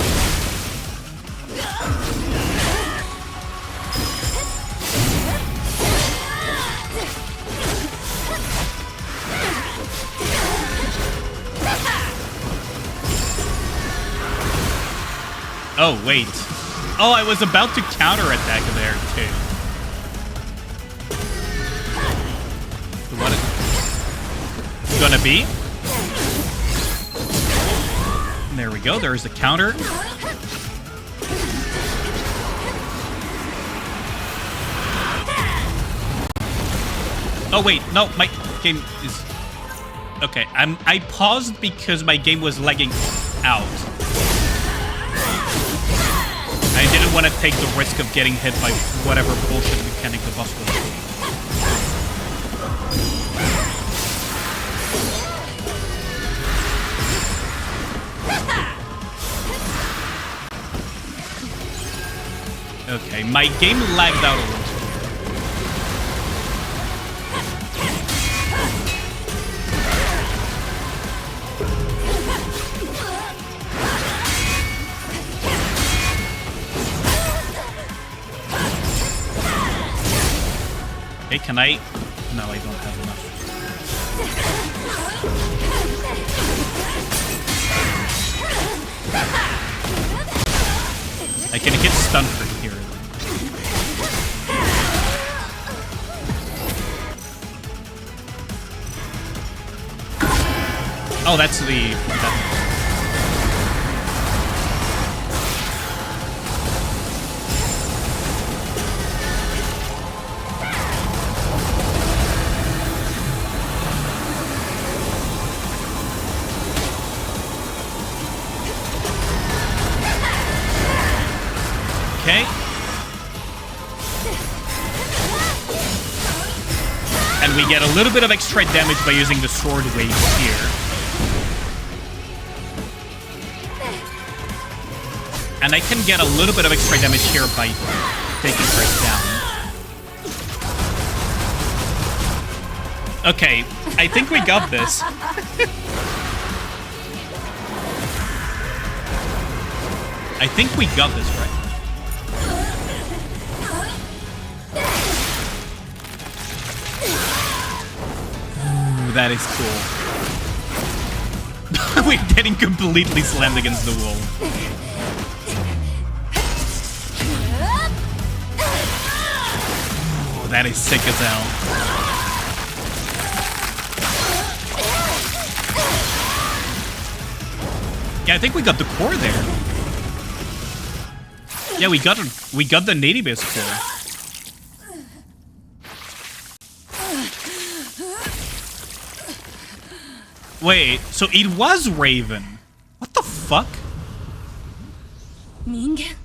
Oh, wait. Oh, I was about to counterattack there, too. What it's gonna be? There we go. There's the counter. Oh wait, no, my game is... Okay, I paused because my game was lagging out. I didn't want to take the risk of getting hit by whatever bullshit mechanic the boss was. Okay, my game lagged out a little. Hey, can I? No, I don't have enough. I can get stunned from here. Oh, that's the... Okay. And we get a little bit of extra damage by using the sword wave here. And I can get a little bit of extra damage here by taking her down. Okay, I think we got this. I think we got this, right? Ooh, that is cool. We're getting completely slammed against the wall. Ooh, that is sick as hell. Yeah, I think we got the core there. Yeah, we got the nady base core. Wait, so it was Raven. What the fuck? 人間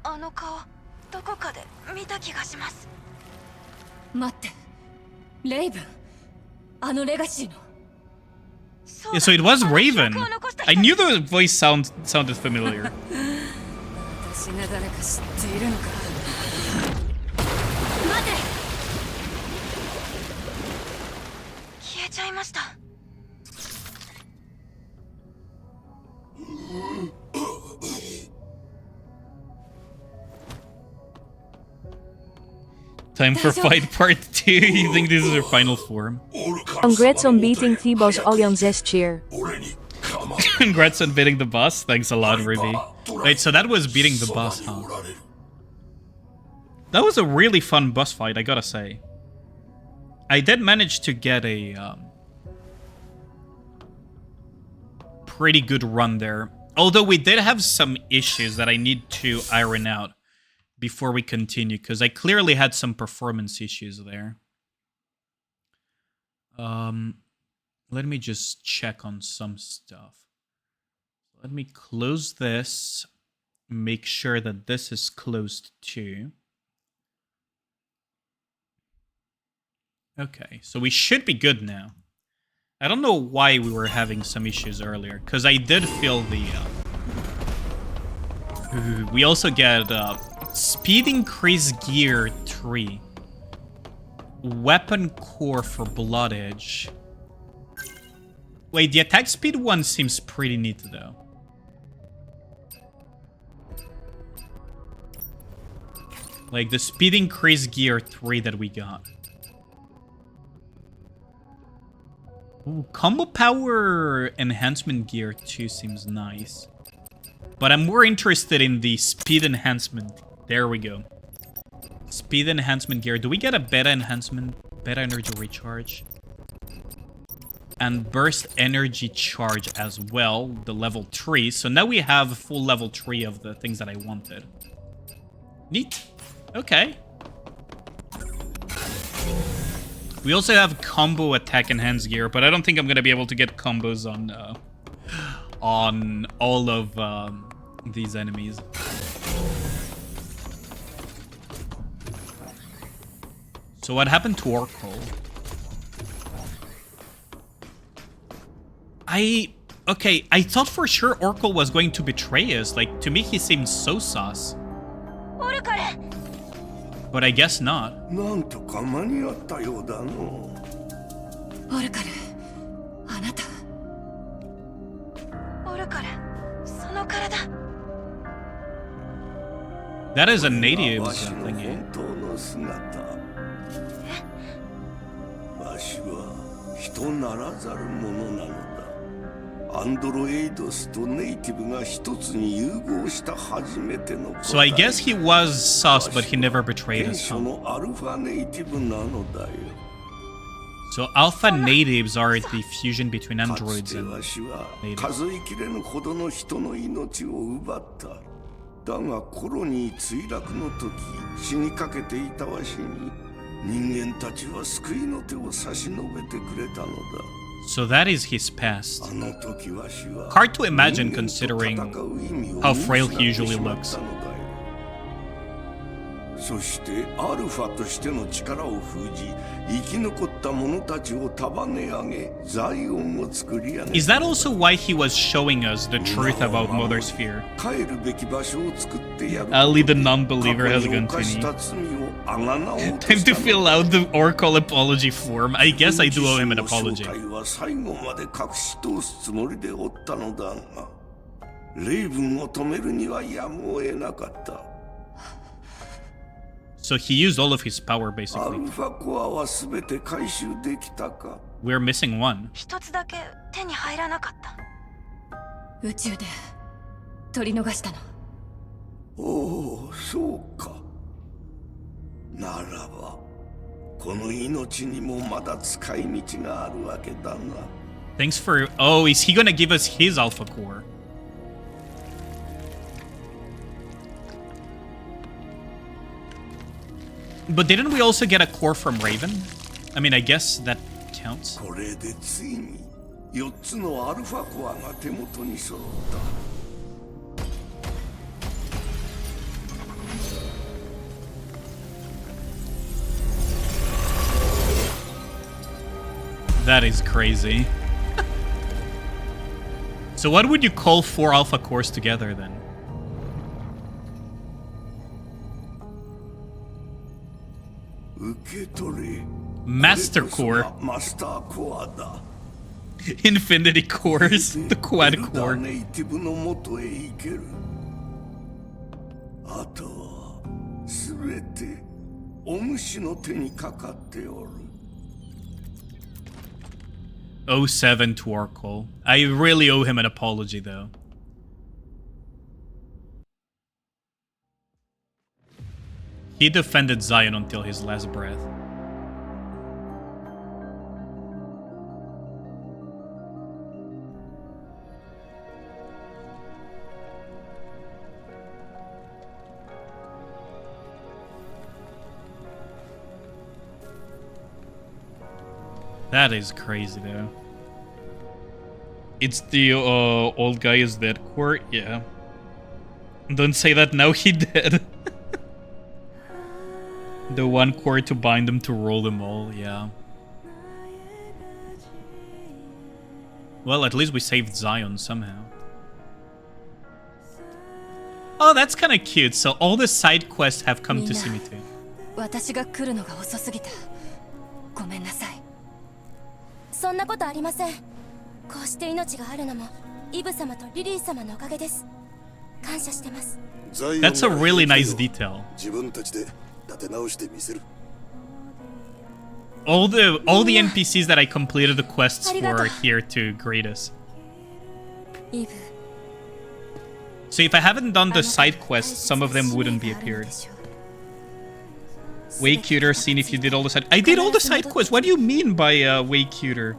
あの顔どこかで見た気がします待ってレイブンあのレガシーの Yeah, so it was Raven. I knew the voice sounded familiar. 私が誰か知っているのか待て消えちゃいました Time for fight part 2. You think this is her final form? Congrats on beating T-Boss Allianz's cheer. Congrats on beating the boss. Thanks a lot, Ruby. Wait, so that was beating the boss, huh? That was a really fun boss fight, I gotta say. I did manage to get a pretty good run there. Although we did have some issues that I need to iron out before we continue, because I clearly had some performance issues there. Let me just check on some stuff. Let me close this. Make sure that this is closed too. Okay, so we should be good now. I don't know why we were having some issues earlier, because I did feel the... we also get speed increase gear 3. Weapon core for Blood Edge. Wait, the attack speed one seems pretty neat though. Like the speed increase gear 3 that we got. Ooh, combo power enhancement gear 2 seems nice. But I'm more interested in the speed enhancement. There we go. Speed enhancement gear. Do we get a beta enhancement? Beta energy recharge? And burst energy charge as well. The level 3. So now we have a full level 3 of the things that I wanted. Neat. Okay. We also have combo attack enhanced gear, but I don't think I'm gonna be able to get combos on all of these enemies. So what happened to Oracle? Okay, I thought for sure Oracle was going to betray us. Like, to me, he seemed so sus. But I guess not. なんとか間に合ったようだの。オルカル、あなた。オルカル、その体。That is a native わしの thingy. 本当の姿。わしは人ならざるものなのだ。アンドロエイドスとネイティブが一つに融合した初めての。So I guess he was sus, but he never betrayed 原 us. 初のアルファネイティブなのだよ。 So alpha natives are the fusion between かつ androids て and わしは natives. 数えきれぬほどの人の命を奪った。だがコロニー墜落の時、死にかけていたわしに人間たちは救いの手を差し伸べてくれたのだ。 So that is his past. あの時わしは Hard to imagine 人間と considering 戦う意味を how frail 見 he 失って usually しまっ looks. たのだよ。そしてアルファとしての力を封じ、生き残った者たちを束ね上げ、ザイオンを作り上げた。 Is that also why he was showing us the truth about Mother Sphere? 帰るべき場所を作ってやる。 Ali the non-believer has 過去に gone 犯した to 罪をあがなおうと Time し to たの fill out the Oracle apology form. I guess I do owe him an apology. 正体は最後まで隠し通すつもりでおったのだが、レイブンを止めるにはやむを得なかった。 So he used all of his power ア basically. ルファコアはすべて回収できたか。 We're missing one. 一つだけ手に入らなかった。宇宙で取り逃したの。おお、そうか。ならば、この命にもまだ使い道があるわけだな。 Thanks for... Oh, is he gonna give us his alpha core? But didn't we also get a core from Raven? I mean, I guess that counts. これでついに4つのアルファコアが手元に揃った。 That is crazy. So what would you call 4 alpha cores together then? Master core. Master core だ。 Infinity cores. The quad エルダー core. ネイティブの元へ行ける。あとはすべてお主の手にかかっておる。 07 to Oracle. I really owe him an apology though. He defended Zion until his last breath. That is crazy though. It's the old guy is dead core? Yeah. Don't say that now, he dead. The one core to bind them to roll them all, yeah. Well, at least we saved Zion somehow. Oh, that's kind of cute. So all the side quests have come to see me too. 私が来るのが遅すぎた。ごめんなさい。そんなことありません。こうして命があるのもイブ様とリリー様のおかげです。感謝してます。 That's a really nice detail. 自分たちで立て直してみせる。 All the NPCs that I completed the quests for are here to greet us. イブ。 So if I haven't done the side quests, some of them wouldn't be appeared. Way cuter, seen if you did all the side... I did all the side quests! What do you mean by way cuter?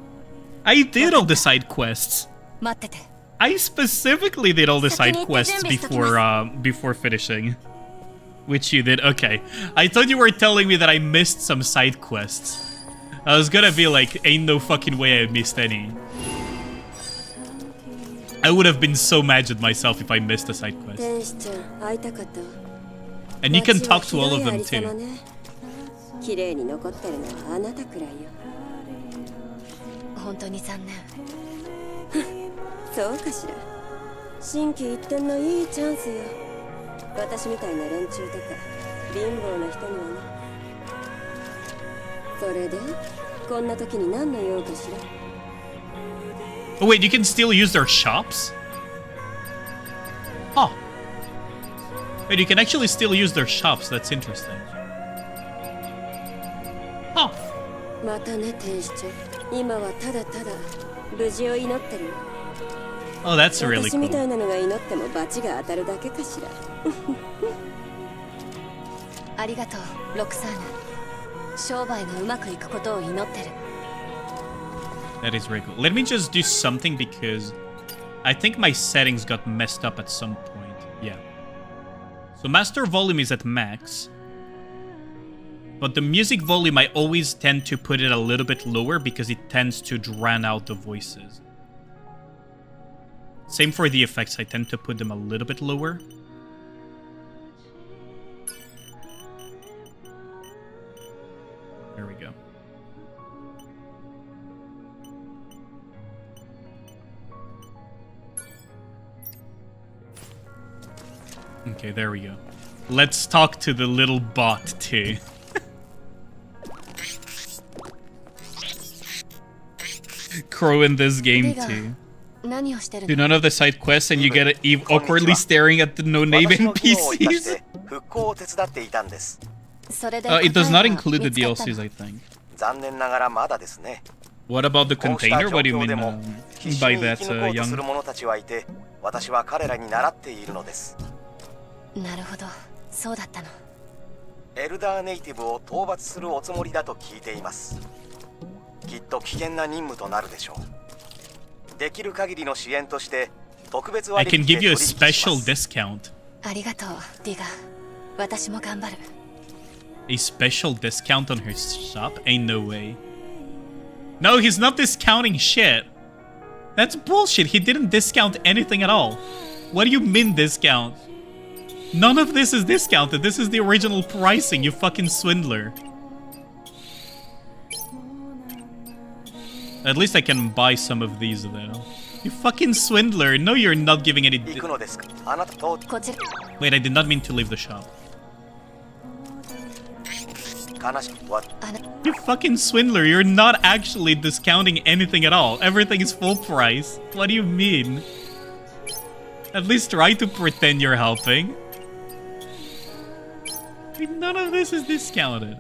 I did all the side quests! 待ってて。 I specifically did all the side quests before finishing. Which you did, okay. I thought you were telling me that I missed some side quests. I was gonna be like, ain't no fucking way I missed any. I would have been so mad at myself if I missed a side quest. And you can talk to all of them too. 綺麗に残ってるのはあなたくらいよ。本当に残念。そうかしら。心機一転のいいチャンスよ。私みたいな連中とか貧乏な人にはね。それでこんな時に何の用かしら。Oh wait, you can still use their shops? Huh. Wait, you can actually still use their shops. That's interesting. Huh. またね、天使長。今はただただ無事を祈ってる。Oh, that's really 私みた cool. いなのが祈っても罰が当たるだけかしら。ありがとう、ロクサーナ。商売がうまくいくことを祈ってる。That is very cool. Let me just do something because I think my settings got messed up at some point. Yeah. So master volume is at max. But the music volume, I always tend to put it a little bit lower because it tends to drown out the voices. Same for the effects, I tend to put them a little bit lower. There we go. Okay, there we go. Let's talk to the little bot too. Crow in this game too. Do none of the side quests and you get Eve awkwardly staring at the no-name NPCs. It does not include the DLCs, I think. What about the container? What do you mean by that, Young? なるほど、そうだったの。エルダーネイティブを討伐するおつもりだと聞いています。きっと危険な任務となるでしょう。できる限りの支援として特別 I 割引 can で give you a 取引しま special す。 discount. ありがとう、ディガ。私も頑張る。A special discount on her shop? Ain't no way. No, he's not discounting shit. That's bullshit. He didn't discount anything at all. What do you mean discount? None of this is discounted. This is the original pricing, you fucking swindler. At least I can buy some of these though. You fucking swindler. No, you're not giving any... 行くのですか。あなたとこちら。 Wait, I did not mean to leave the shop. 悲しくは You fucking swindler. You're not actually discounting anything at all. Everything is full price. What do you mean? At least try to pretend you're helping. I mean, none of this is discounted.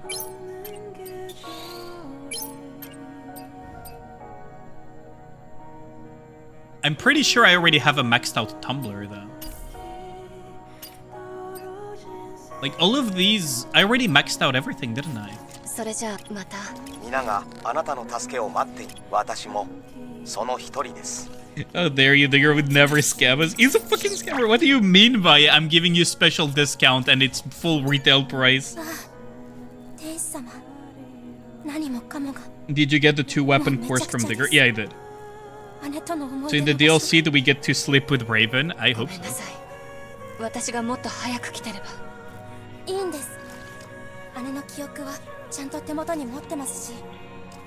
I'm pretty sure I already have a maxed out tumbler though. Like all of these, I already maxed out everything, didn't I? それじゃあまた。皆があなたの助けを待っている。私もその一人です。Oh, there you, the girl would never scam us. He's a fucking scammer. What do you mean by I'm giving you special discount and it's full retail price? 天使様、何もかもが。 Did you get the 2-weapon course from Digger? Yeah, I did. 姉との思 So い in 出 the の場所 DLC, do we get to sleep with Raven? I ご hope めんな so. さい。私がもっと早く来てれば。いいんです。姉の記憶はちゃんと手元に持ってますし、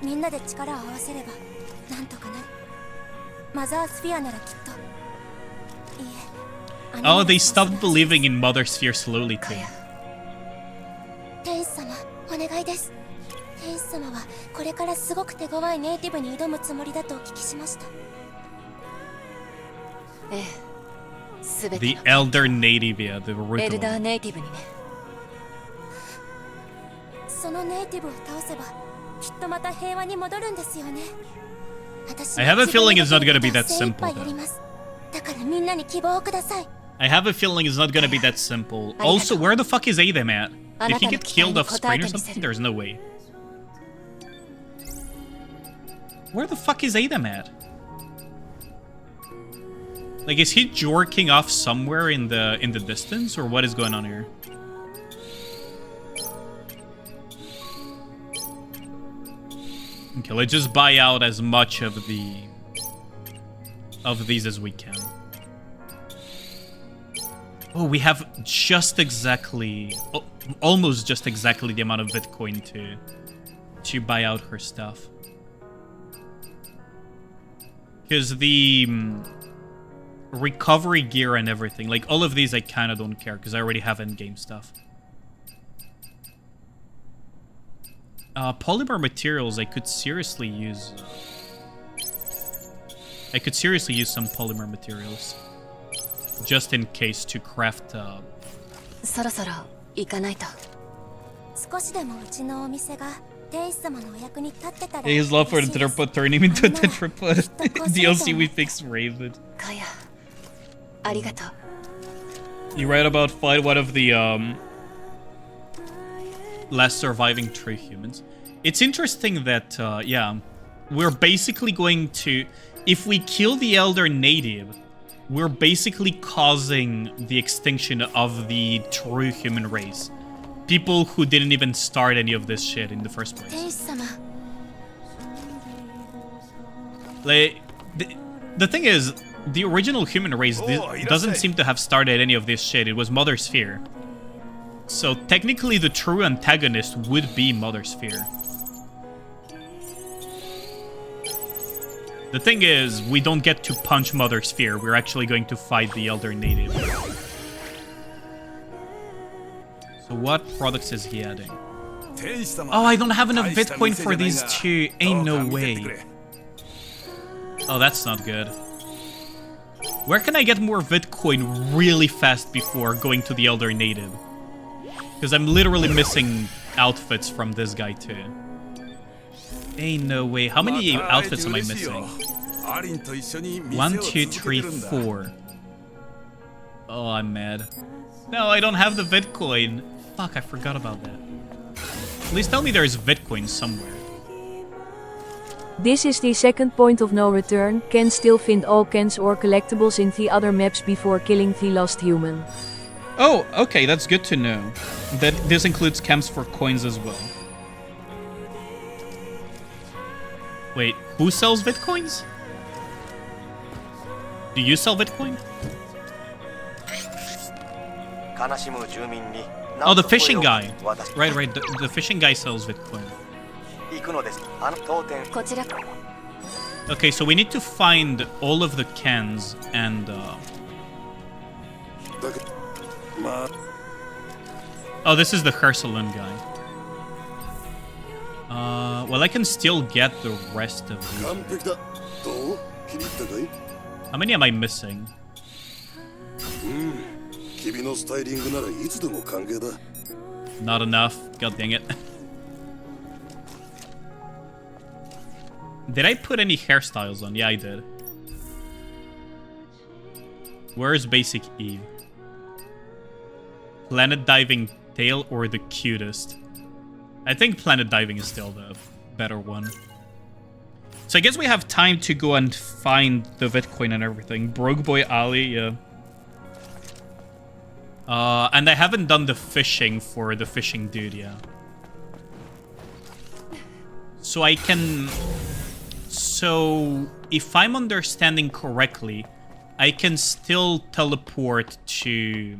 みんなで力を合わせればなんとかなる。マザースフィアならきっと。いいえ。姉 Oh, なら they そう stopped するはずです。 believing in Mother Sphere slowly か too. や。天使様、お願いです。天使様はこれからすごく手強いネイティブに挑むつもりだとお聞きしました。ええ、すべて The の Elder Native, yeah, the エ root ルダー one. ネイティブにね。そのネイティブを倒せばきっとまた平和に戻るんですよね。私 I have a feeling it's not gonna be that 精一 simple, 杯やります。だからみんなに希望をください。 I have a feeling it's not gonna be that simple. Also, where the fuck is Adam at? Did he get killed off screen or something? There's no way. Where the fuck is Adam at? Like, is he jorking off somewhere in the distance, or what is going on here? Okay, let's just buy out as much of these as we can. Oh, we have just exactly, almost just exactly the amount of Bitcoin to buy out her stuff. Because the recovery gear and everything, like all of these I kind of don't care because I already have in-game stuff. Polymer materials, I could seriously use some polymer materials. Just in case to craft そろそろ行かないと。少しでもうちのお店が天使様のお役に立ってたら。His love for the Tetrapod turned him into a Tetrapod. DLC we fixed Raven. かや、ありがとう。 You write about fight one of the last surviving true humans. It's interesting that yeah, we're basically going to, if we kill the Elder Native, we're basically causing the extinction of the true human race. People who didn't even start any of this shit in the first place. 天使様。 Like, the thing is, the original human race doesn't seem to have started any of this shit. It was Mother Sphere. So technically the true antagonist would be Mother Sphere. The thing is, we don't get to punch Mother Sphere. We're actually going to fight the Elder Native. So what products is he adding? Oh, I don't have enough Bitcoin for these two. Ain't no way. Oh, that's not good. Where can I get more Bitcoin really fast before going to the Elder Native? Because I'm literally missing outfits from this guy too. Ain't no way. How many outfits am I missing? 1, 2, 3, 4. Oh, I'm mad. No, I don't have the Bitcoin. Fuck, I forgot about that. Please tell me there's Bitcoin somewhere. This is the second point of no return. Can still find all cans or collectibles in the other maps before killing the last human. Oh, okay, that's good to know. That this includes camps for coins as well. Wait, who sells Bitcoins? Do you sell Bitcoin? Oh, the fishing guy. Right, the fishing guy sells Bitcoin. Okay, so we need to find all of the cans and... Oh, this is the Hersalun guy. Well, I can still get the rest of these. How many am I missing? Not enough. God dang it. Did I put any hairstyles on? Yeah, I did. Where's Basic E? Planet Diving Tail or the cutest? I think Planet Diving is still the better one. So I guess we have time to go and find the Bitcoin and everything. Broke Boy Ali, yeah. And I haven't done the fishing for the fishing dude, yeah. So I can... So, if I'm understanding correctly, I can still teleport to...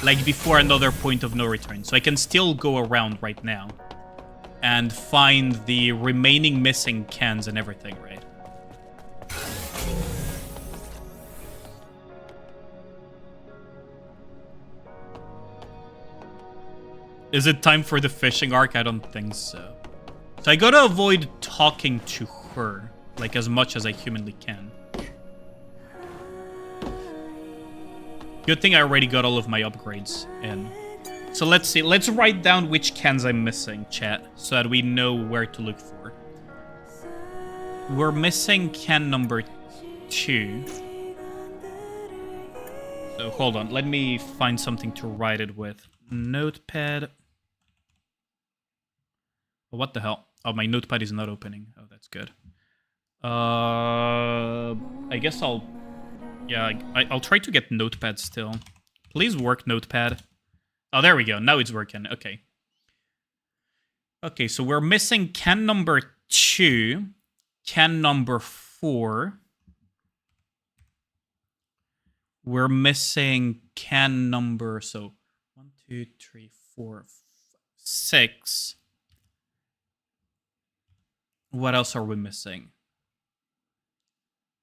like before another point of no return. So I can still go around right now and find the remaining missing cans and everything, right? Is it time for the fishing arc? I don't think so. So I gotta avoid talking to her, like as much as I humanly can. Good thing I already got all of my upgrades in. So let's see. Let's write down which cans I'm missing, chat, so that we know where to look for. We're missing can number 2. So hold on. Let me find something to write it with. Notepad. Oh, what the hell? Oh, my notepad is not opening. Oh, that's good. I guess I'll... Yeah, I'll try to get Notepad still. Please work, Notepad. Oh, there we go. Now it's working. Okay. Okay, so we're missing can number 2, can number 4. We're missing can number, so 1, 2, 3, 4, 6. What else are we missing?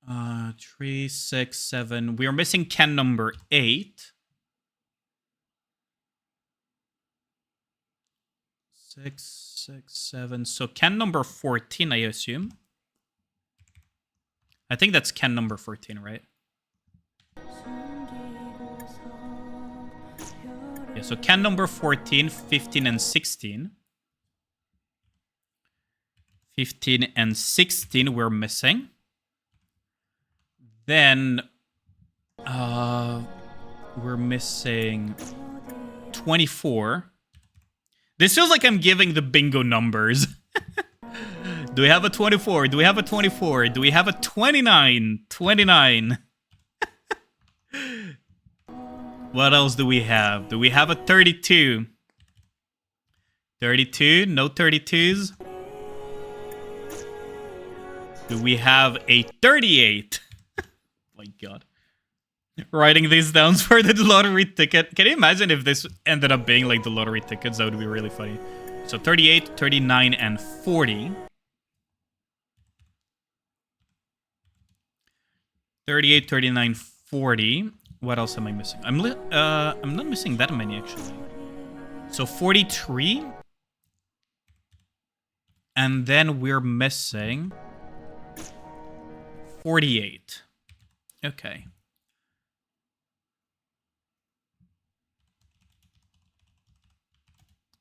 3, 6, 7. We are missing can number 8. 6, 6, 7. So can number 14, I assume. I think that's can number 14, right? Yeah, so can number 14, 15, and 16. 15 and 16 we're missing. Then we're missing 24. This feels like I'm giving the bingo numbers. Do we have a 24? Do we have a 24? Do we have a 29? 29. What else do we have? Do we have a 32? 32? No 32s? Do we have a 38? My god. Writing these down for the lottery ticket. Can you imagine if this ended up being like the lottery tickets? That would be really funny. So 38, 39, and 40. 38, 39, 40. What else am I missing? I'm not missing that many, actually. So 43. And then we're missing 48. Okay.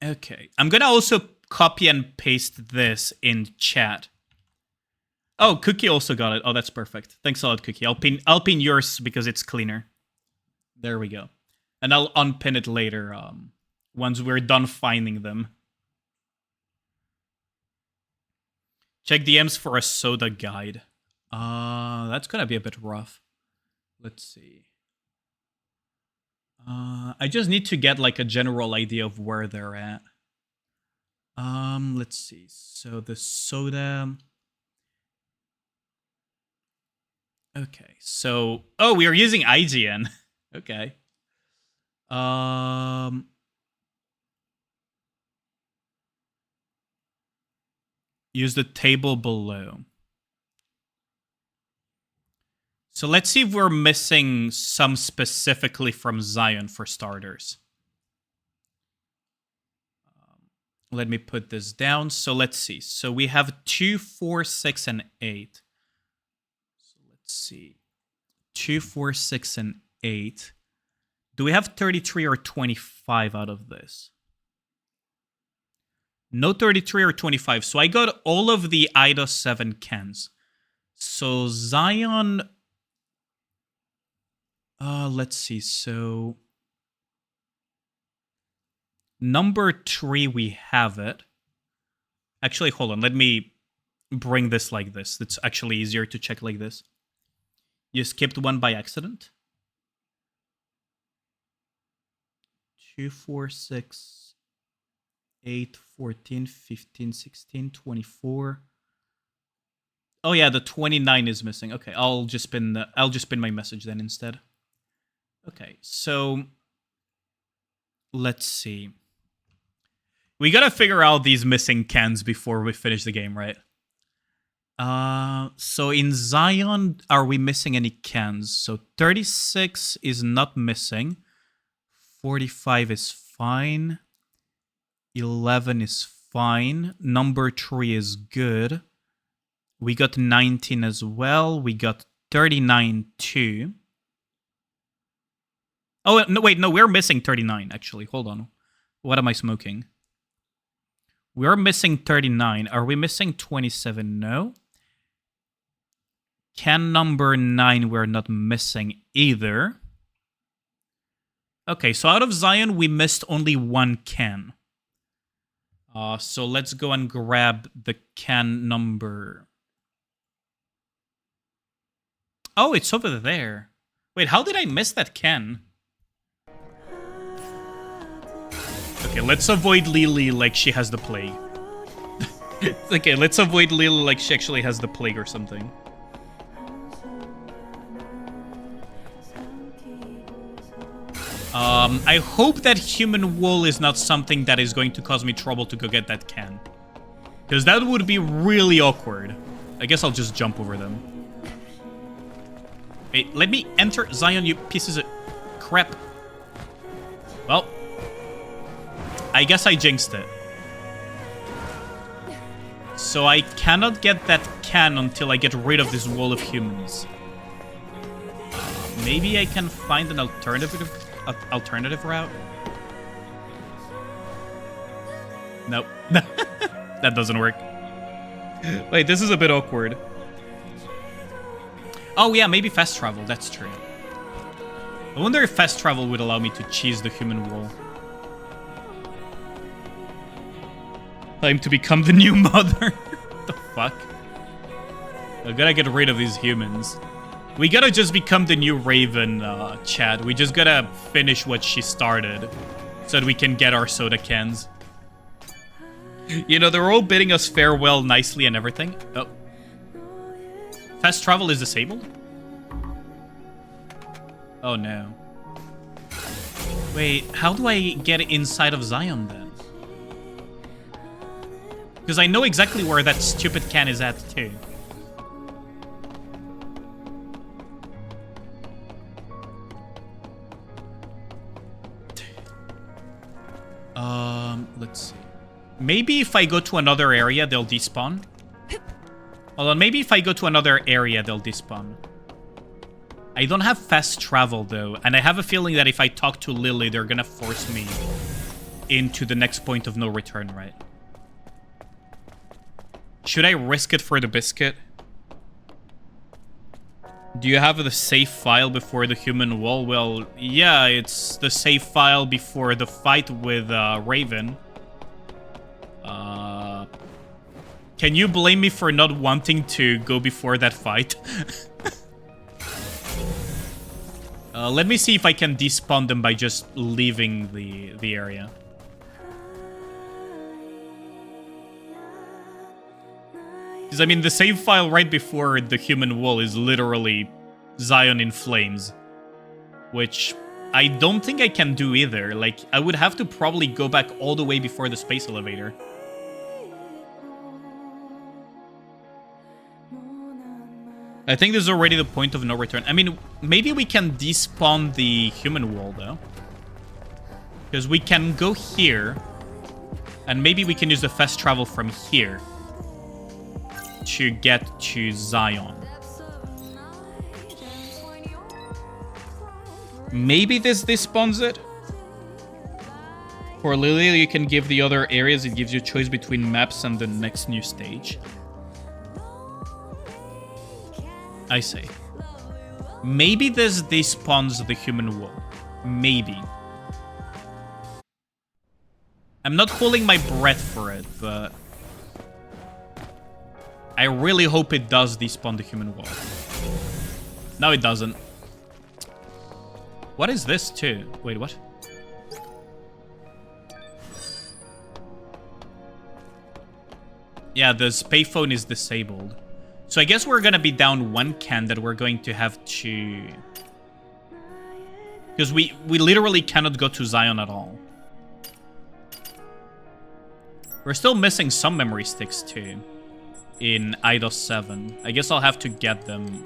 Okay. I'm gonna also copy and paste this in chat. Oh, Cookie also got it. Oh, that's perfect. Thanks a lot, Cookie. I'll pin yours because it's cleaner. There we go. And I'll unpin it later once we're done finding them. Check DMs for a soda guide. That's gonna be a bit rough. Let's see. I just need to get like a general idea of where they're at. Let's see. So the soda. Okay. So, oh, we are using IGN. Okay. Use the table below. So let's see if we're missing some specifically from Zion for starters. Let me put this down. So let's see. So we have 2, 4, 6, and 8. So let's see. 2, 4, 6, and 8. Do we have 33 or 25 out of this? No 33 or 25. So I got all of the IDA 7 cans. So Zion... let's see. So number 3, we have it. Actually, hold on. Let me bring this like this. It's actually easier to check like this. You skipped one by accident. 2, 4, 6, 8, 14, 15, 16, 24. Oh yeah, the 29 is missing. Okay, I'll just pin my message then instead. Okay, so let's see. We gotta figure out these missing cans before we finish the game, right? So in Zion, are we missing any cans? So 36 is not missing. 45 is fine. 11 is fine. Number 3 is good. We got 19 as well. We got 39 too. Oh, no, wait, no, we're missing 39, actually. Hold on. What am I smoking? We're missing 39. Are we missing 27? No. Can number 9, we're not missing either. Okay, so out of Zion, we missed only 1 can. So let's go and grab the can number. Oh, it's over there. Wait, how did I miss that can? Okay, let's avoid Lily like she has the plague. Okay, let's avoid Lily like she actually has the plague or something. I hope that human wool is not something that is going to cause me trouble to go get that can. Because that would be really awkward. I guess I'll just jump over them. Wait, let me enter Zion, you pieces of crap. Well, I guess I jinxed it. So I cannot get that can until I get rid of this wall of humans. Maybe I can find an alternative route? Nope. That doesn't work. Wait, this is a bit awkward. Oh yeah, maybe fast travel, that's true. I wonder if fast travel would allow me to cheese the human wall. Time to become the new mother. The fuck? I gotta get rid of these humans. We gotta just become the new Raven, Chad. We just gotta finish what she started so that we can get our soda cans. You know, they're all bidding us farewell nicely and everything. Oh. Fast travel is disabled? Oh no. Wait, how do I get inside of Zion then? Because I know exactly where that stupid can is at too. Let's see. Maybe if I go to another area, they'll despawn. Hold on, maybe if I go to another area, they'll despawn. I don't have fast travel, though, and I have a feeling that if I talk to Lily, they're gonna force me into the next point of no return, right? Should I risk it for the biscuit? Do you have the save file before the human wall? Well, yeah, it's the save file before the fight with Raven. Can you blame me for not wanting to go before that fight? Let me see if I can despawn them by just leaving the area. Because, I mean, the save file right before the human wall is literally Zion in flames. Which I don't think I can do either. Like, I would have to probably go back all the way before the space elevator. I think this is already the point of no return. I mean, maybe we can despawn the human wall, though. Because we can go here. And maybe we can use the fast travel from here to get to Zion. Maybe this despawns it? For Lily, you can give the other areas. It gives you a choice between maps and the next new stage. I say. Maybe this despawns the human wall. Maybe. I'm not holding my breath for it, but I really hope it does despawn the human wall. No, it doesn't. What is this too? Wait, what? Yeah, the payphone is disabled. So I guess we're gonna be down one can that we're going to have to... Because we literally cannot go to Zion at all. We're still missing some memory sticks too. In IDOS 7. I guess I'll have to get them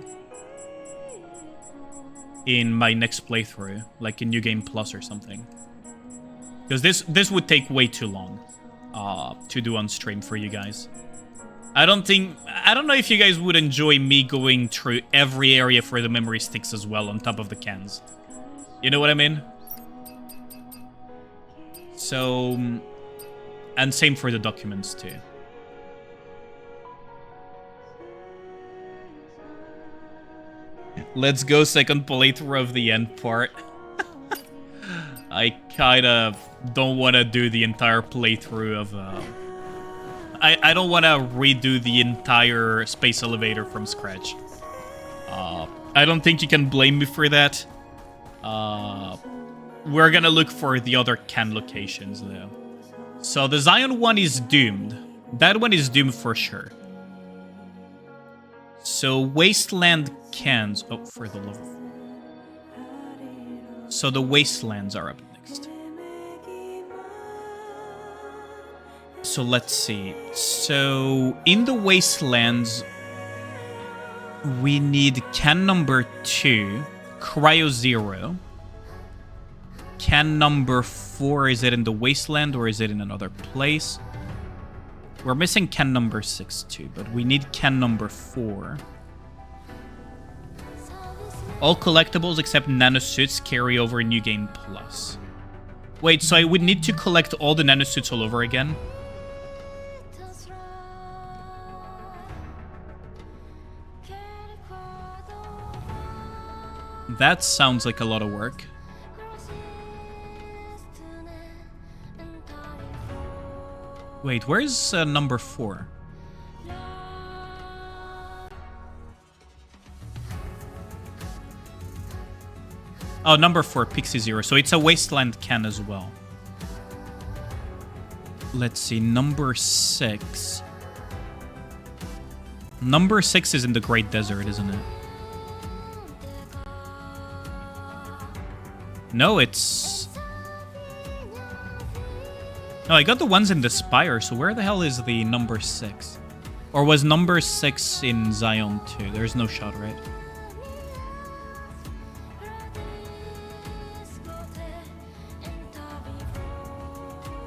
in my next playthrough. Like in New Game Plus or something. Because this would take way too long to do on stream for you guys. I don't know if you guys would enjoy me going through every area for the memory sticks as well on top of the cans. You know what I mean? So, and same for the documents too. Let's go second playthrough of the end part. I kind of don't want to do the entire playthrough of... I don't want to redo the entire space elevator from scratch. I don't think you can blame me for that. We're gonna look for the other can locations, though. So the Zion one is doomed. That one is doomed for sure. So, Wasteland cans. Oh, for the love of... So, the Wastelands are up next. So, let's see. So, in the Wastelands, we need can number 2, Cryo 0. Can number 4, is it in the Wasteland or is it in another place? We're missing can number 6 too, but we need can number 4. All collectibles except nanosuits carry over New Game Plus. Wait, so I would need to collect all the nanosuits all over again? That sounds like a lot of work. Wait, where's number 4? Oh, number 4, Pixie Zero. So it's a Wasteland can as well. Let's see, number 6. Number 6 is in the Great Desert, isn't it? No, it's... No, I got the ones in the Spire, so where the hell is the number 6? Or was number 6 in Zion too? There's no shot, right?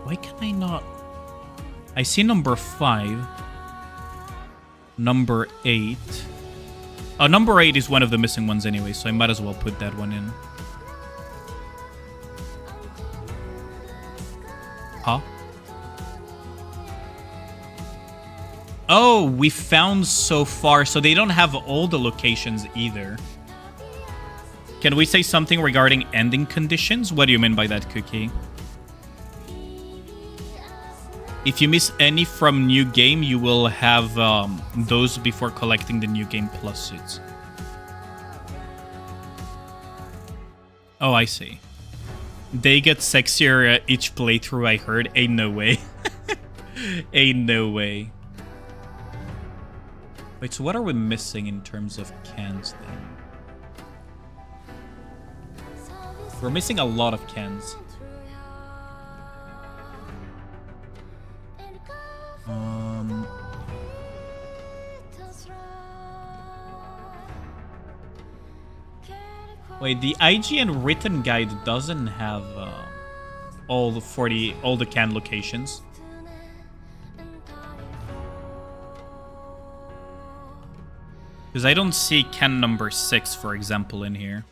Why can I not... I see number 5. Number 8. Oh, number 8 is one of the missing ones anyway, so I might as well put that one in. Huh? Oh, we found so far, so they don't have all the locations either. Can we say something regarding ending conditions? What do you mean by that, Cookie? If you miss any from New Game, you will have those before collecting the New Game Plus suits. Oh, I see. They get sexier each playthrough, I heard. Ain't no way. Ain't no way. Wait, so what are we missing in terms of cans then? We're missing a lot of cans. Wait, the IGN written guide doesn't have all the can locations. Because I don't see can number 6, for example, in here.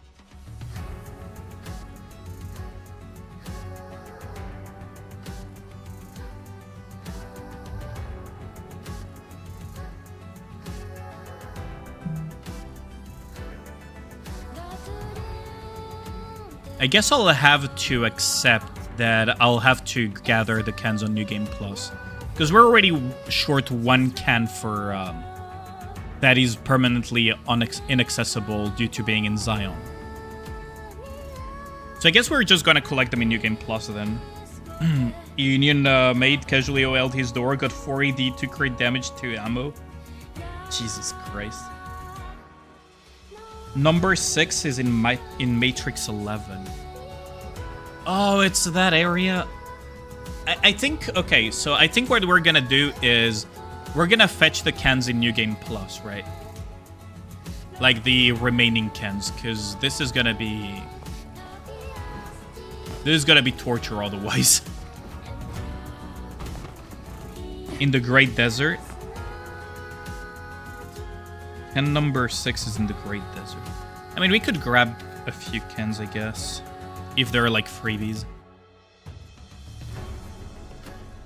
I guess I'll have to accept that I'll have to gather the cans on New Game Plus. Because we're already short 1 can for... that is permanently inaccessible due to being in Zion. So I guess we're just gonna collect them in New Game Plus then. Union mate casually OL'd his door, got 4 AD, 2 crit damage, 2 ammo. Jesus Christ. Number 6 is in Matrix 11. Oh, it's that area. I think, okay, so I think what we're gonna do is we're gonna fetch the cans in New Game Plus, right? Like the remaining cans, because this is gonna be torture otherwise. In the Great Desert. And number 6 is in the Great Desert. I mean, we could grab a few cans, I guess. If they're like freebies.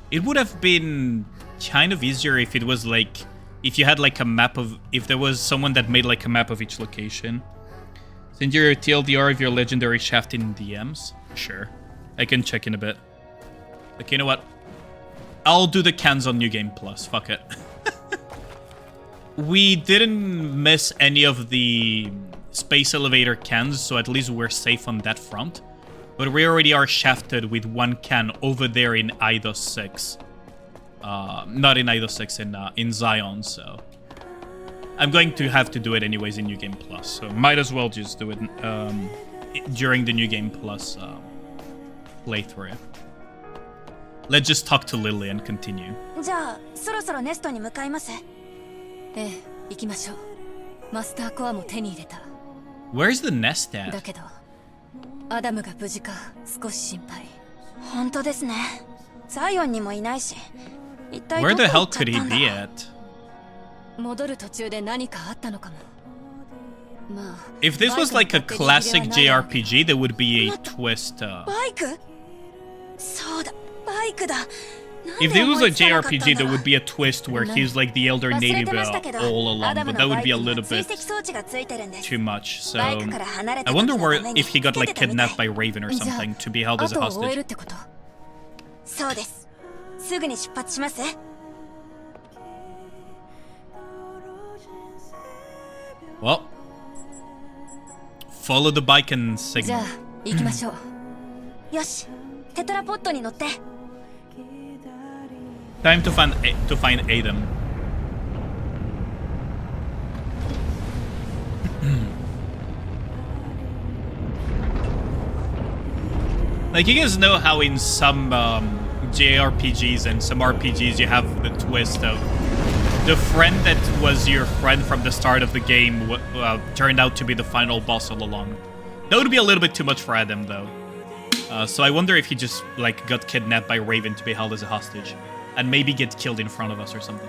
It would have been kind of easier if it was like... If you had like a map of... If there was someone that made like a map of each location. Send your TLDR of your legendary shaft in DMs. Sure. I can check in a bit. Okay, you know what? I'll do the cans on New Game Plus. Fuck it. We didn't miss any of the space elevator cans, so at least we're safe on that front. But we already are shafted with 1 can over there in IDOS 6. Not in Idol 6, in Zion, so I'm going to have to do it anyways in New Game Plus, so might as well just do it during the New Game Plus playthrough. Let's just talk to Lily and continue. じゃあそろそろネストに向かいます。ええ、行きましょう。マスターコアも手に入れた。 Where's the nest at? だけどアダムが無事か少し心配。本当ですね。ザイオンにもいないし。一体ど Where こ the 行 hell っちゃっ could た he んだ be ろ at? う。戻る途中で何かあったのかも。まあ。 If this was like a classic JRPG, there would be a twist. バイク？そうだ、バイクだ。 If this was a JRPG, there would be a twist where he's like the elder native all along, but that would be a little bit too much. So I wonder where if he got like kidnapped by Raven or something to be held as a hostage. そうです。すぐに出発します。 Well, follow the bike and じゃ signal. あ行きましょう。よし、テトラポットに乗って。 Time to find Adam. Like, you guys know how in some JRPGs and some RPGs you have the twist of the friend that was your friend from the start of the game turned out to be the final boss all along. That would be a little bit too much for Adam, though. So I wonder if he just like got kidnapped by Raven to be held as a hostage. And maybe get killed in front of us or something.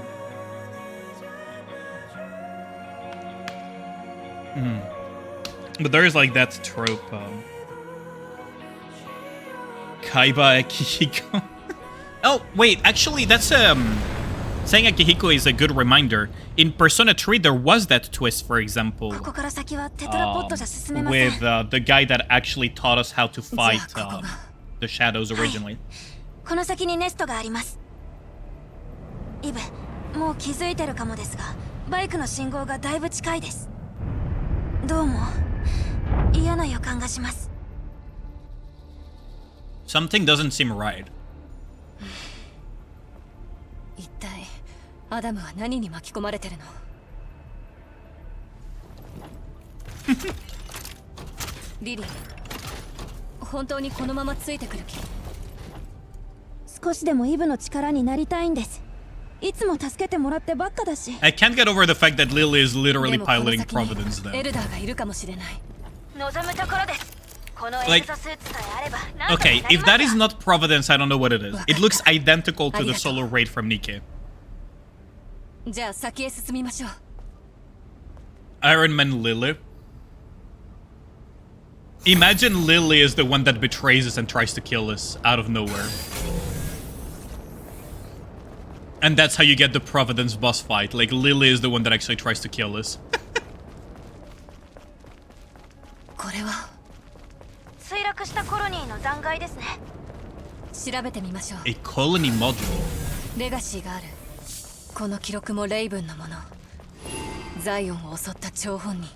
But there is like that trope. Kaiba Akihiko. Oh, wait, actually, that's saying Akihiko is a good reminder. In Persona 3, there was that twist, for example, with the guy that actually taught us how to fight the shadows originally. この先にネストがあります。 イブ、もう気づいてるかもですが、バイクの信号がだいぶ近いです。どうも嫌な予感がします。 Something doesn't seem right. 一体アダムは何に巻き込まれてるの？リリー、本当にこのままついてくる気？少しでもイブの力になりたいんです。 いつも助けてもらってばっかだし。 I can't get over the fact that Lily is literally piloting Providence though. エルダーがいるかもしれない。望むところです。このエ Like, グゾスーツさえあれば。 okay, if that is not Providence, I don't know what it is. It looks identical to the solo raid from Nikke. じゃあ先へ進みましょう。 Iron Man Lily. Imagine Lily is the one that betrays us and tries to kill us out of nowhere. And that's how you get the Providence boss fight. Like, Lily is the one that actually tries to kill us. これは墜落したコロニーの残骸ですね。調べてみましょう。 A colony module. レガシーがある。この記録もレイブンのもの。ザイオンを襲った張本人。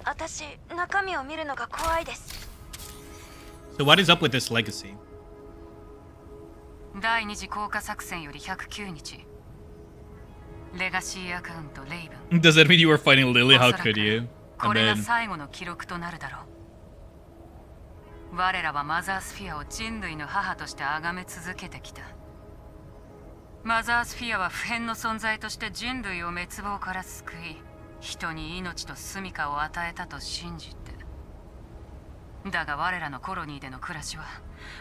私、中身を見るのが怖いです。 So what is up with this legacy? 第二次降下作戦より109日。レガシーアカウントレイブン。 Does that mean you were fighting Lily? How could you? これが最後の記録となるだろう。我らはマザースフィアを人類の母として崇め続けてきた。マザースフィアは不変の存在として人類を滅亡から救い、人に命と住処を与えたと信じて。だが我らのコロニーでの暮らしは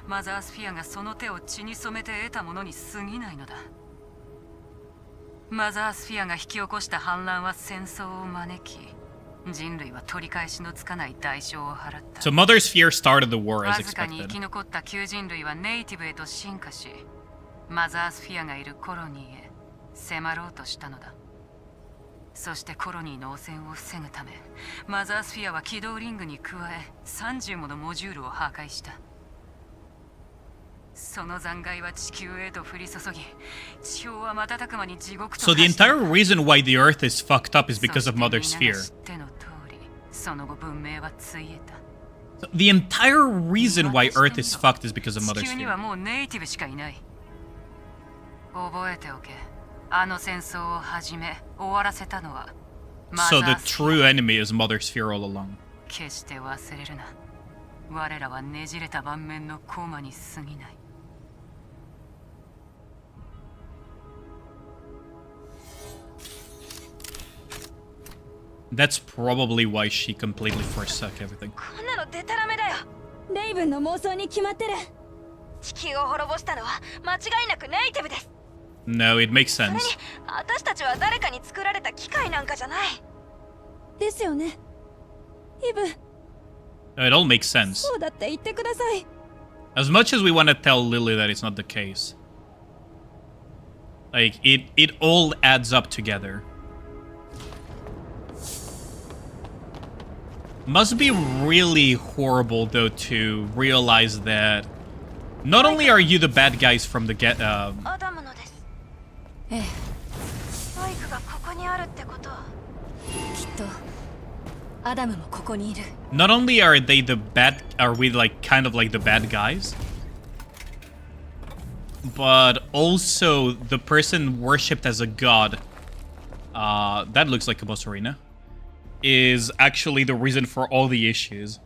マザースフィアがその手を血に染めて得たものに過ぎないのだ。マザースフィアが引き起こした反乱は戦争を招き、人類は取り返しのつかない代償を払った。 So Mother Sphere started the war as わずかに生 expected. き残った旧人類はネイティブへと進化し、マザースフィアがいるコロニーへ迫ろうとしたのだ。そしてコロニーの汚染を防ぐため、マザースフィアは起動リングに加え30ものモジュールを破壊した。その残骸は地球へと降り注ぎ、地表は瞬く間に地獄と So the 化した。 entire reason why the Earth is fucked up is because of Mother そしてみんな Sphere. が知っての通り、その後文明はついえた。 So the entire reason why Earth is fucked is because of Mother 地球には Sphere. もうネイティブしかいない。覚えておけ。あの戦争を始め、終わらせたのは So the true enemy is Mother Sphere all along. 決して忘れるな。我らはねじれた盤面の駒に過ぎない。That's probably why she completely forsook everything. こんなのデタラメだよ。レイブンの妄想に決まってる。地球を滅ぼしたのは間違いなくネイティブです。 No, it makes それに sense. 私たちは誰かに作られた機械なんかじゃない。ですよね。イブ。It all makes sense. そうだって言ってください。 As much as we want to tell Lily that it's not the case, like it all adds up together. Must be really horrible though to realize that not only are you the bad guys from the アダムのです。ええ。バイクがここにあるってことは、きっとアダムもここにいる。 not only are we like kind of like the bad guys, but also the person worshipped as a god, that looks like a boss arena, is actually the reason for all the issues.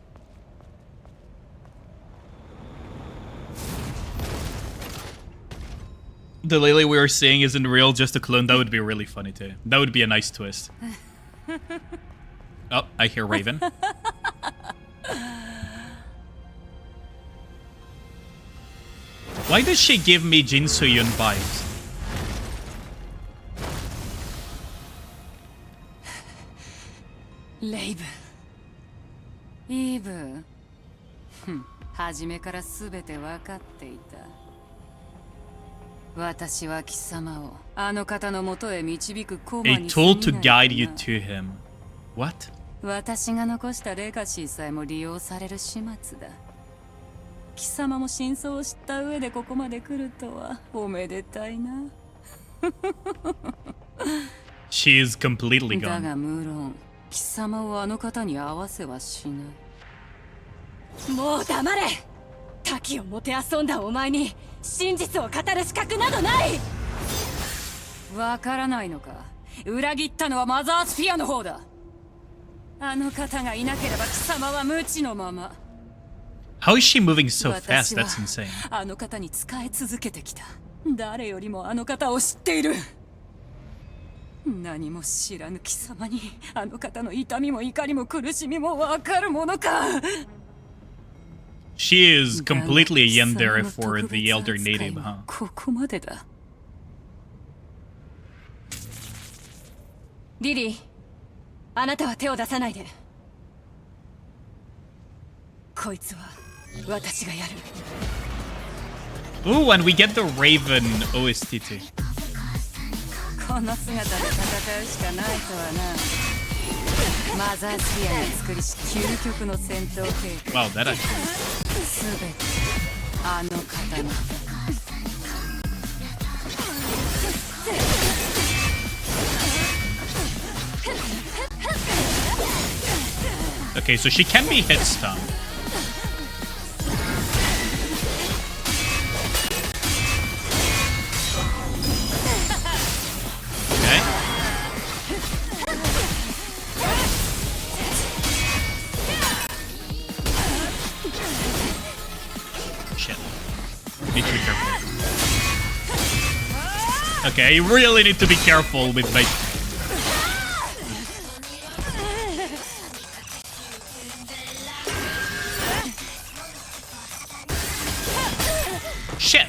The Lily we were seeing isn't real, just a clone. That would be really funny too. That would be a nice twist. Oh, I hear Raven. Why does she give me Jin Soo-yun vibes? Raven. Eve. 初めからすべて分かっていた。私は貴様をあの方の元へ導く駒 A に tool to guide you to him. What? 私が残したレガシーさえも利用される始末だ。貴様も真相を知った上でここまで来るとはおめでたいな。She is completely だが gone. 無論貴様をあの方に合わせはしない。もう黙れ。滝をもてあそんだお前に真実を語る資格などない。わからないのか。裏切ったのはマザースフィアの方だ。あの方がいなければ貴様は無知のまま。 How is she moving so fast? That's insane. あの方に仕え続けてきた。誰よりもあの方を知っている。何も知らぬ貴様にあの方の痛みも怒りも苦しみもわかるものか。 She is completely a yandere for the elder native, huh? ここまでだ。リリー、あなたは手を出さないで。こいつは私がやる。 Ooh, and we get the Raven OST too. この姿で戦うしかないとはな。マザースフィアが作りし究極の戦闘兵 Wow, that actually. すべてあの方の。 Okay, so she can be hit stun. Okay. Shit. Need to be careful. Okay, you really need to be careful with my... Shit!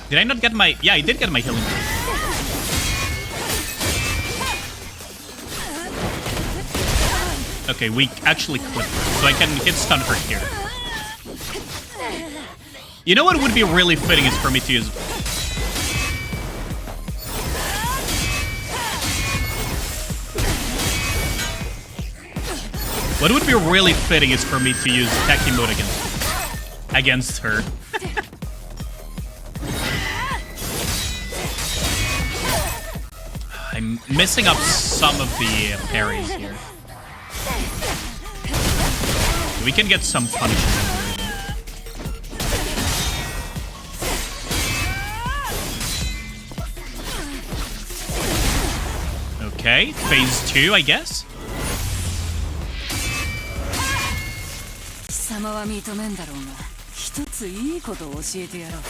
Did I not get my... Yeah, I did get my healing. Okay, we actually clip her, so I can hit stun her here. You know what would be really fitting is for me to use... What would be really fitting is for me to use Tachy mode against her. I'm messing up some of the parries here. We can get some punishment. Okay, phase 2, I guess. 貴様は認めんだろうが、一ついいことを教えてやろう。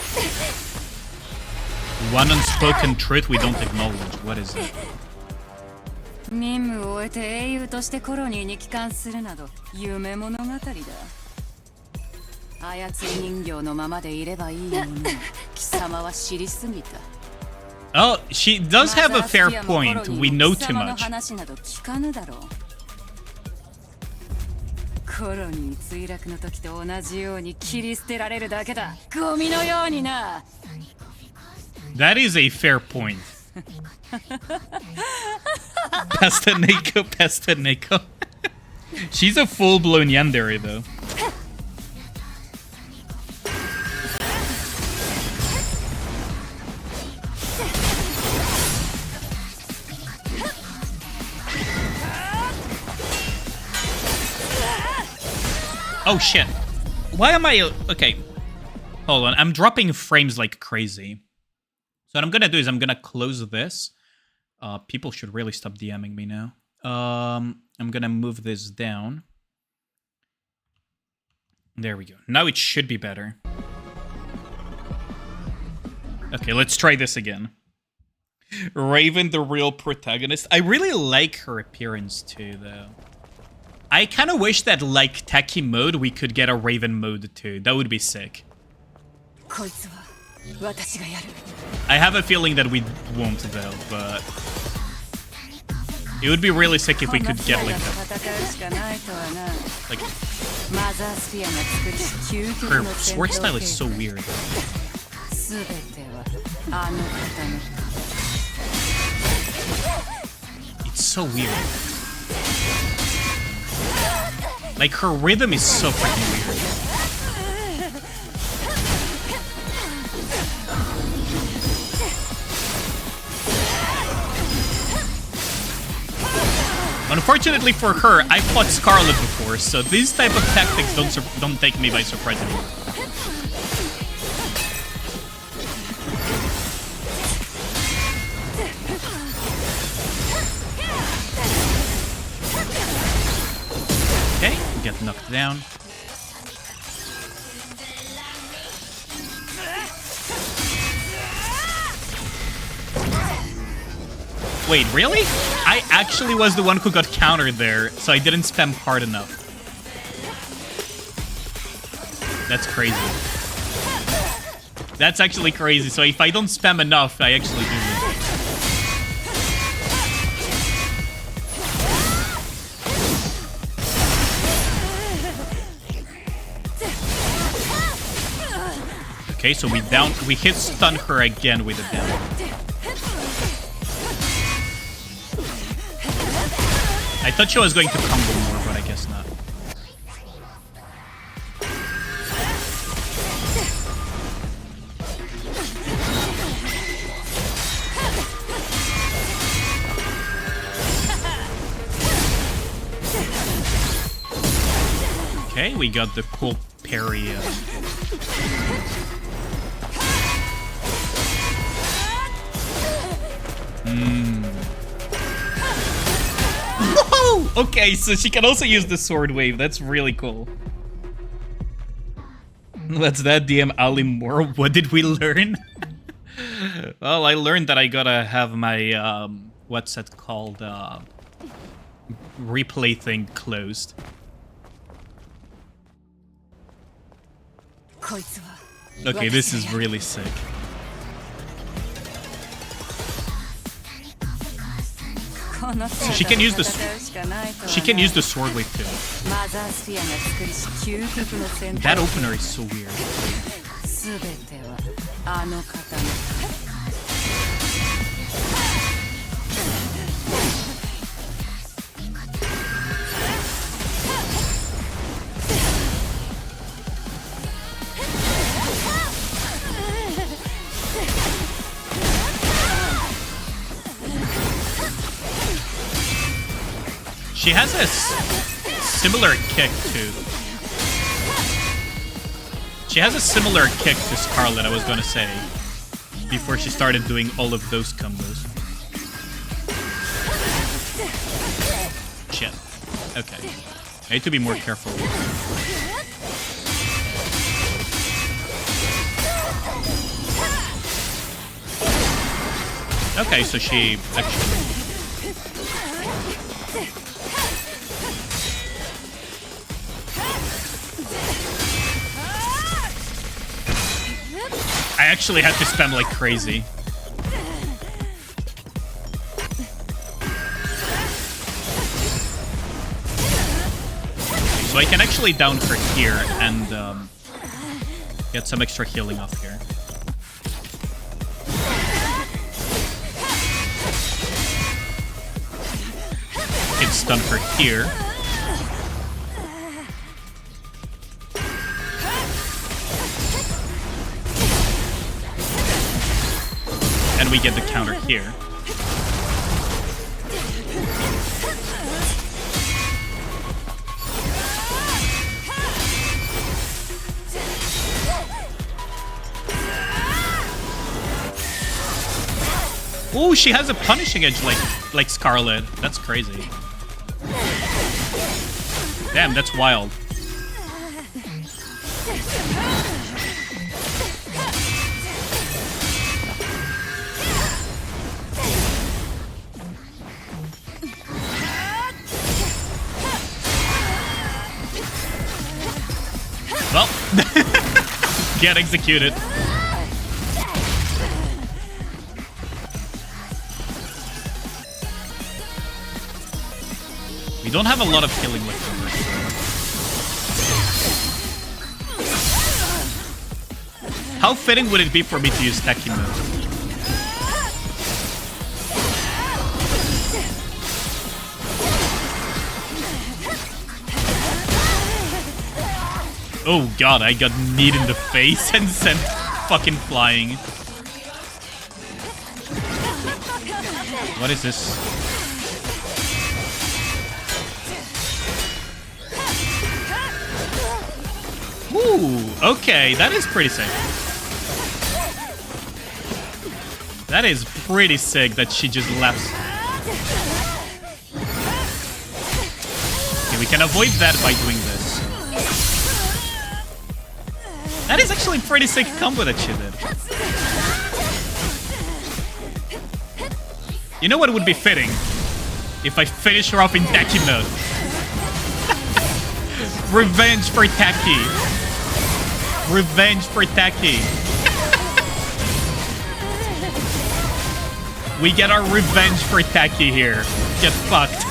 One unspoken truth we don't acknowledge. What is it? 任務を終えて英雄としてコロニーに帰還するなど夢物語だ。操り人形のままでいればいいのに貴様は知りすぎた。Oh, she does have a fair point. We know too 貴様の much. 話など聞かぬだろう。コロニー墜落の時と同じように切り捨てられるだけだ。ゴミのようにな。That is a fair point. Pasta Nikke, Pasta Nikke. She's a full-blown yandere, though. Oh shit. Why am I... Okay. Hold on. I'm dropping frames like crazy. So what I'm gonna do is I'm gonna close this. People should really stop DMing me now. I'm gonna move this down. There we go. Now it should be better. Okay, let's try this again. Raven, the real protagonist. I really like her appearance too, though. I kind of wish that, like, Tachy mode, we could get a Raven mode too. That would be sick. I have a feeling that we won't, though, but... It would be really sick if we could get, like, that. Like... Her sword style is so weird. It's so weird. Like, her rhythm is so freaking weird. Unfortunately for her, I fought Scarlet before, so these type of tactics don't take me by surprise anymore. Okay, get knocked down. Wait, really? I actually was the one who got countered there, so I didn't spam hard enough. That's crazy. That's actually crazy, so if I don't spam enough, I actually do lose. Okay, so we hit stun her again with a down. I thought she was going to combo more, but I guess not. Okay, we got the cool parry. Whoa! Okay, so she can also use the sword wave. That's really cool. That's that, DM Ali Moore. What did we learn? Well, I learned that I gotta have my, what's that called? Replay thing closed. Okay, this is really sick. So she can use the sword wave too. That opener is so weird. She has a similar kick too. She has a similar kick to Scarlet, I was gonna say, before she started doing all of those combos. Okay. I need to be more careful. Okay, so she actually... I actually had to spam like crazy. So I can actually down her here and get some extra healing off here. Can stun her here. And we get the counter here. Oh, she has a punishing edge like Scarlet. That's crazy. Damn, that's wild. Well, get executed. We don't have a lot of healing left over. How fitting would it be for me to use Techie mode? Oh god, I got kneed in the face and sent fucking flying. What is this? Ooh, okay, that is pretty sick. That is pretty sick that she just left. Okay, we can avoid that by doing this. That is actually a pretty sick combo that she did. You know what would be fitting? If I finish her off in Tacky mode. Revenge for Tacky. Revenge for Tacky. We get our revenge for Tacky here. Get fucked.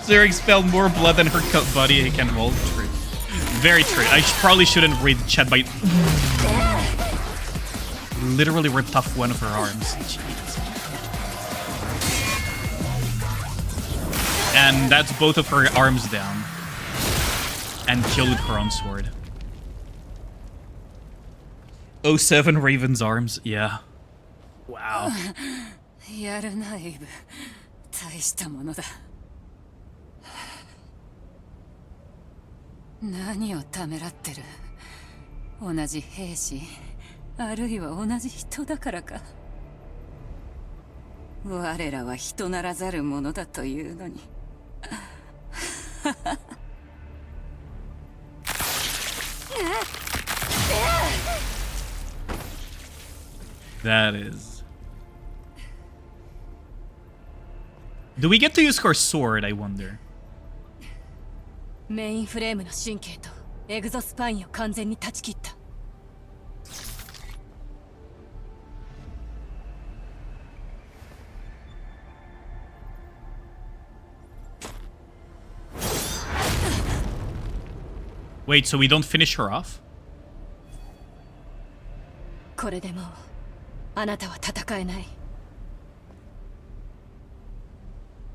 Zero expelled more blood than her body he can hold. True. Very true. I probably shouldn't read chat by... Literally ripped off one of her arms. Jeez. And that's both of her arms down. And killed with her own sword. 07 Raven's arms, yeah. Wow. やるな、エイブ。大したものだ。何をためらってる。同じ兵士、あるいは同じ人だからか。我らは人ならざるものだというのに。That is... Do we get to use her sword, I wonder? メインフレームの神経とエグゾスパインを完全に断ち切った。Wait, so we don't finish her off? これでもうあなたは戦えない。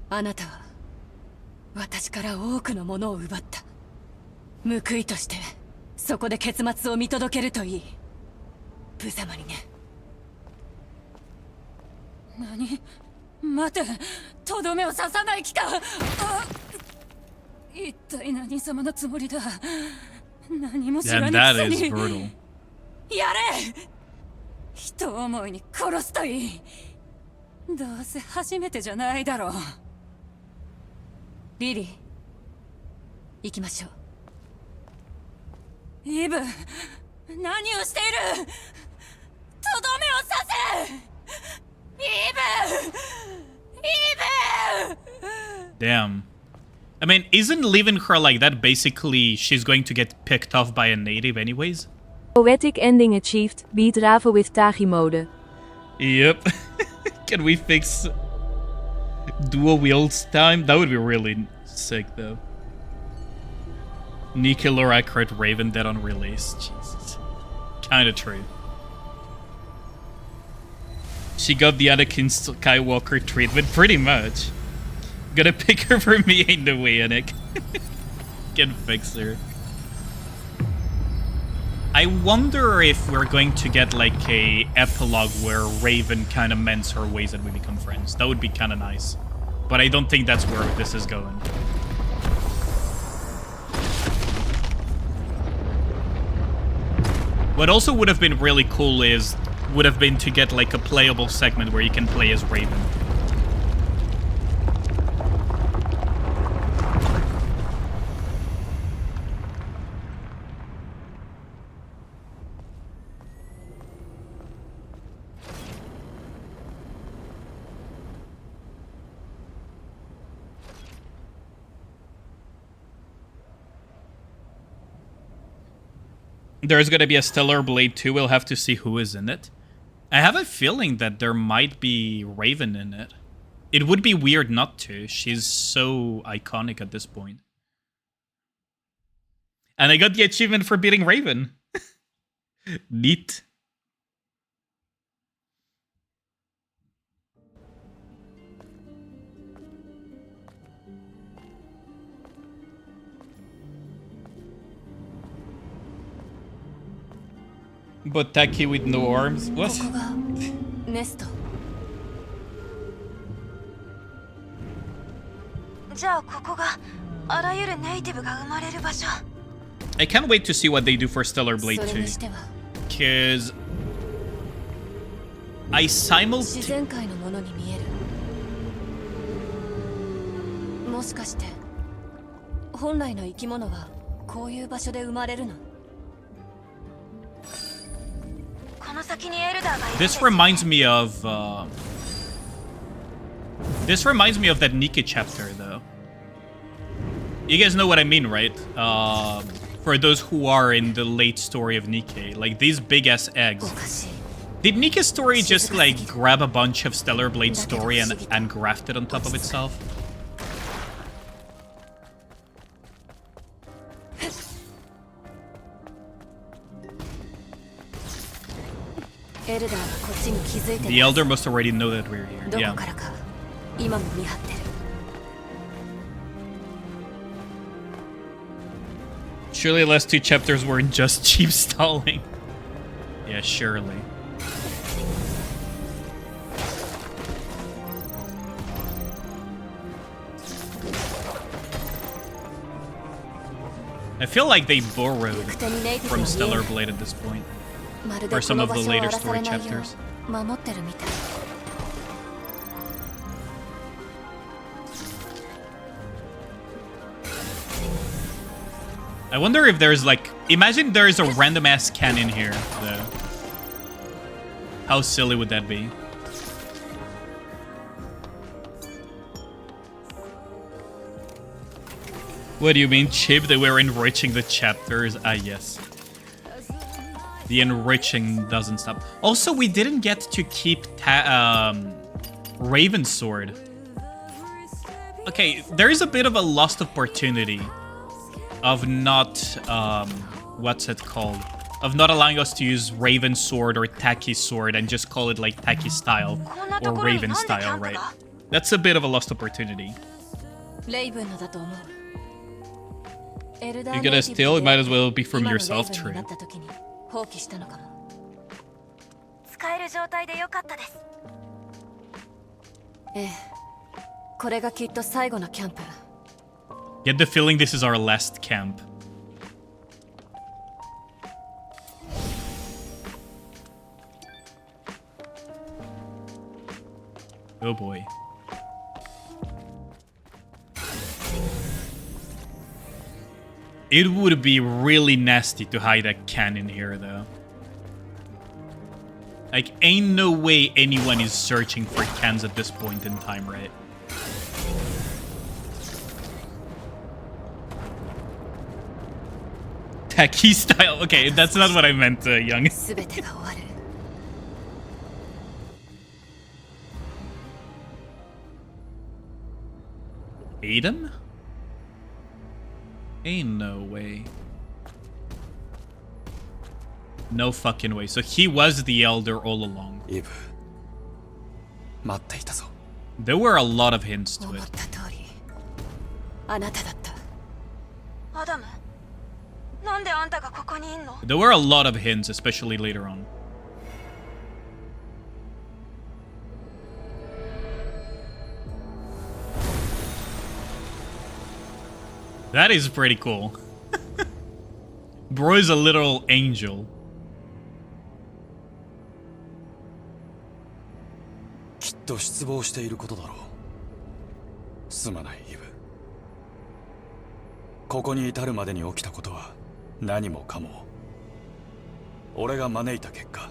あなたは私から多くのものを奪った。報いとしてそこで結末を見届けるといい。無様にね。何？待て、とどめを刺さない気か。一体何様のつもりだ。何も知らないくせに。やれ！人思いに殺すといい。どうせ初めてじゃないだろう。リリー、行きましょう。イブ、何をしている。とどめを刺せ。イブ。 Damn. I mean, isn't leaving her like that basically she's going to get picked off by a native anyways? Poetic ending achieved. Beat Rava with Tachy mode. Yep. Can we fix dual wields time? That would be really sick though. Nikke Lorak crit Raven dead on release. Jesus. Kinda true. She got the Anakin Skywalker treatment pretty much. Gonna pick her for me ain't no way, Nick. Can fix her. I wonder if we're going to get like a epilogue where Raven kind of mends her ways and we become friends. That would be kind of nice. But I don't think that's where this is going. What also would have been really cool would have been to get like a playable segment where you can play as Raven. There's gonna be a Stellar Blade 2. We'll have to see who is in it. I have a feeling that there might be Raven in it. It would be weird not to. She's so iconic at this point. And I got the achievement for beating Raven. Neat. But Tachy with no arms? What? ここがネスト。じゃあここがあらゆるネイティブが生まれる場所。 I can't wait to see what they do for Stellar Blade それ 2. にしては Because I 自 simultaneously... 然界のものに見える。もしかして本来の生き物はこういう場所で生まれるの？ This reminds me of this reminds me of that Nikke chapter though. You guys know what I mean, right? For those who are in the late story of Nikke, like these big ass eggs. Did Nikke's story just like grab a bunch of Stellar Blade story and graft it on top of itself? The Elder must already know that we're here. Yeah. Surely the last two chapters weren't just cheap stalling. Yeah, surely. I feel like they borrowed from Stellar Blade at this point. For some of the later story chapters. I wonder if there's like... Imagine there's a random ass cannon here, though. How silly would that be? What do you mean, Chip? That we're enriching the chapters? Ah, yes. The enriching doesn't stop. Also, we didn't get to keep Raven's sword. Okay, there is a bit of a lost opportunity of not, what's it called? Of not allowing us to use Raven's sword or Tachy's sword and just call it like Tachy style or Raven style, right? That's a bit of a lost opportunity. You're gonna steal? It might as well be from yourself, true. 放棄したのかも。使える状態でよかったです。ええ、これがきっと最後のキャンプ。Get the feeling this is our last camp. Oh boy. It would be really nasty to hide a cannon here, though. Like, ain't no way anyone is searching for cans at this point in time, right? Tacky style. Okay, that's not what I meant, Young. 全てが終わる Aiden? Ain't no way. No fucking way. So he was the elder all along. イブ待っていたぞ There were a lot of hints to 思っ it. た通りあなただったアダムなんであんたがここにいんの There were a lot of hints, especially later on. That is pretty cool. Bro is a little angel. きっと失望していることだろうすまないイブここに至るまでに起きたことは何もかも俺が招いた結果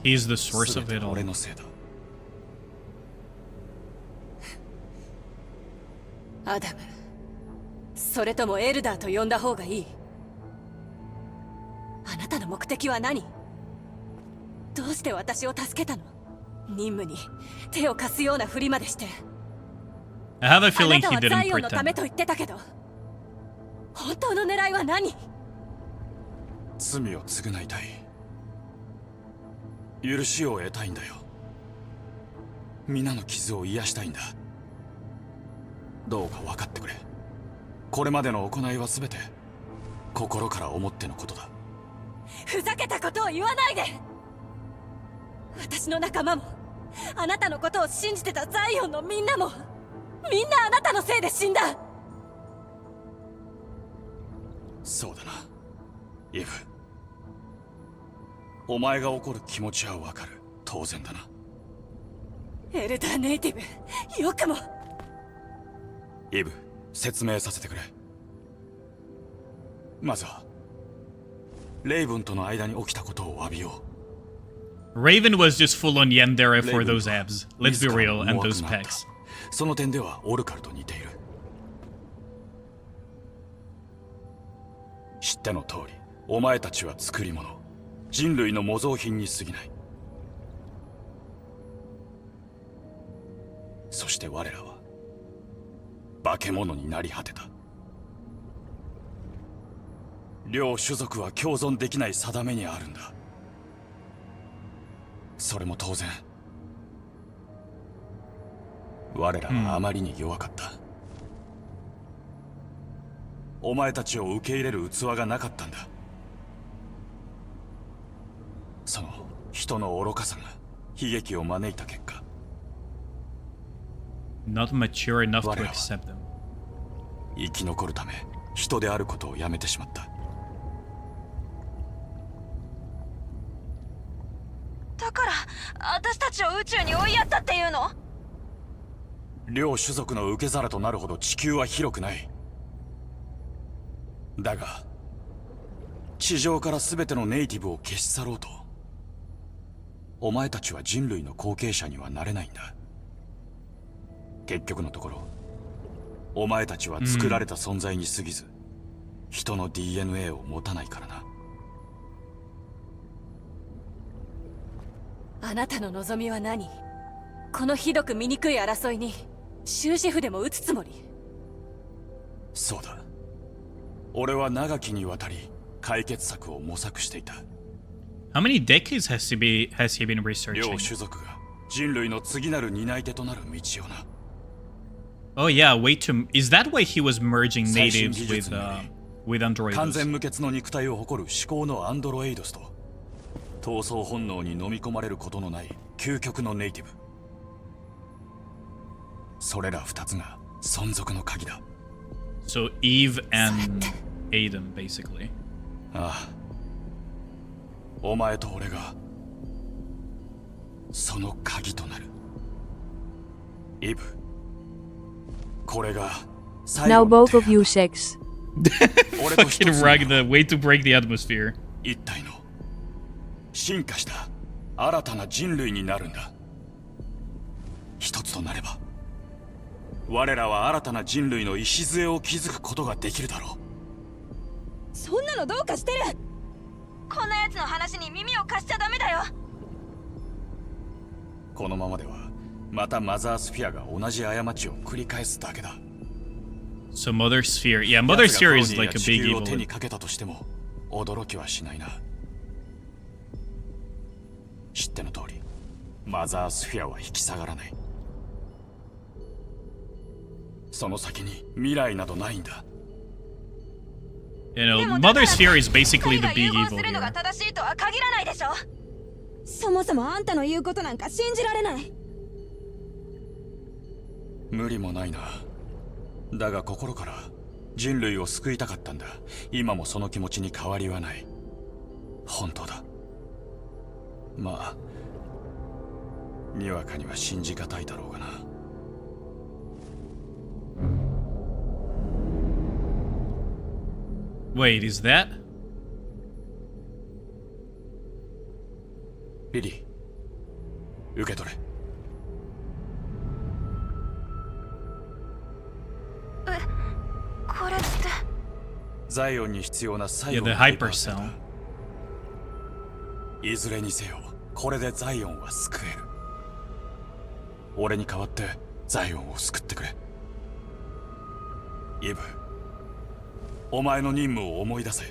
He's the source of 全 it て all. 俺のせいだアダムそれともエルダーと呼んだ方がいいあなたの目的は何どうして私を助けたの任務に手を貸すようなふりまでして I have a あ feeling なた he は didn't ザイオンのため pretend. と言ってたけど本当の狙いは何罪を償いたい許しを得たいんだよ皆の傷を癒したいんだどうか分かってくれこれまでの行いは全て心から思ってのことだふざけたことを言わないで私の仲間もあなたのことを信じてたザイオンのみんなもみんなあなたのせいで死んだそうだなイブお前が怒る気持ちは分かる当然だなエルダーネイティブよくもイブ説明させてくれまずはレイブンとの間に起きたことを詫びよう Raven was just full on Yandere for Raven those は abs. Let's be 自ら real, の and 思惑 those があった pecs. その点ではオルカルと似ている知っての通りお前たちは作り物人類の模造品に過ぎないそして我らは化け物になり果てた両種族は共存できない定めにあるんだそれも当然我らはあまりに弱かった、お前たちを受け入れる器がなかったんだその人の愚かさが悲劇を招いた結果 Not mature enough to 我らは accept them. 生き残るため人であることをやめてしまっただから私たちを宇宙に追いやったっていうの両種族の受け皿となるほど地球は広くないだが地上から全てのネイティブを消し去ろうとお前たちは人類の後継者にはなれないんだ結局のところお前たちは作られた存在に過ぎず、人の DNA を持たないからなあなたの望みは何このひどく醜い争いに終止符でも打つつもりそうだ俺は長きにわたり解決策を模索していた How many decades has he been 両 researching? 種族が人類の次なる担い手となる道をな Oh yeah, wait to... Is that why he was merging 最新 natives 技術により with 完 androids? 全無欠の肉体を誇る至高のアンドロエイドスと闘争本能に飲み込まれることのない究極のネイティブそれら二つが存続の鍵だ So Eve and Aiden, basically. ああお前と俺がその鍵となるイブ、これが最 Now 後の both 手 of you sex. 俺と一つ Fucking に rag the way to break the atmosphere. 一体の進化した新たな人類になるんだ。一つとなれば我らは新たな人類の礎を築くことができるだろう。そんなのどうかしてる。こんなやつの話に耳を貸しちゃダメだよ。このままではまたマザースフィアが同じ過ちを繰り返すだけだ。 So Mother Sphere. Yeah, Mother Sphere is like a 地 big 球を evil. 手にかけたとしても驚きはしないな。知っての通りマザースフィアは引き下がらない。その先に未来などないんだ。 You know, Mother Sphere is basically the big evil するのが here. 正しいとは限らないでしょ。そもそもあんたの言うことなんか信じられない。無理もないな。だが心から人類を救いたかったんだ。今もその気持ちに変わりはない。本当だ。まあにわかには信じがたいだろうがな。Wait, is that? リリー、受け取れ。これってザイオンに必要な最 Yeah, 後 the のハイパー hyper セル cell. だ。いずれにせよこれでザイオンは救える。俺に代わってザイオンを救ってくれ。イブ、お前の任務を思い出せ。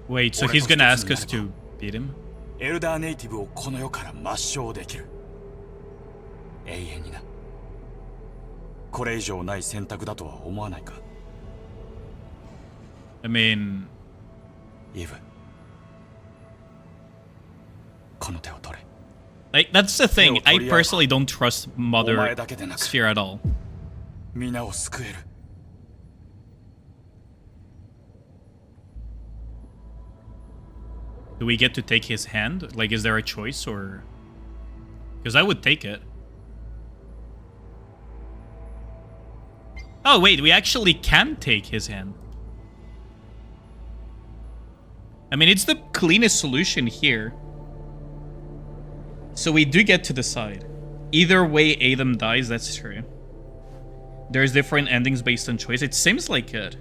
Wait, so he's gonna ask us to beat him? エルダーネイティブをこの世から抹消できる。永遠にな。これ以上ない選択だとは思わないか。 I mean, イブ、この手を取れ。 like that's the thing. I personally don't trust お前 Mother だけでなく Sphere at all. 皆を救える。 Do we get to take his hand? Like, is there a choice or? Because I would take it. Oh wait, we actually can take his hand. I mean, it's the cleanest solution here. So we do get to decide. Either way, Adam dies, that's true. There's different endings based on choice. It seems like it.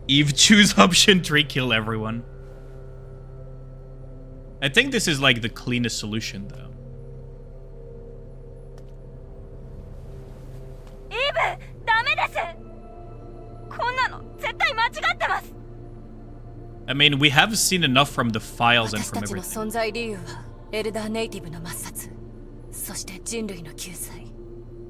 Eve, choose option 3, kill everyone. I think this is like the cleanest solution though. イブ、ダメです。こんなの絶対間違ってます。I mean, we have seen enough from the files and 私 from たちの everything. 存在理由はエルダーネイティブの抹殺、そして人類の救済。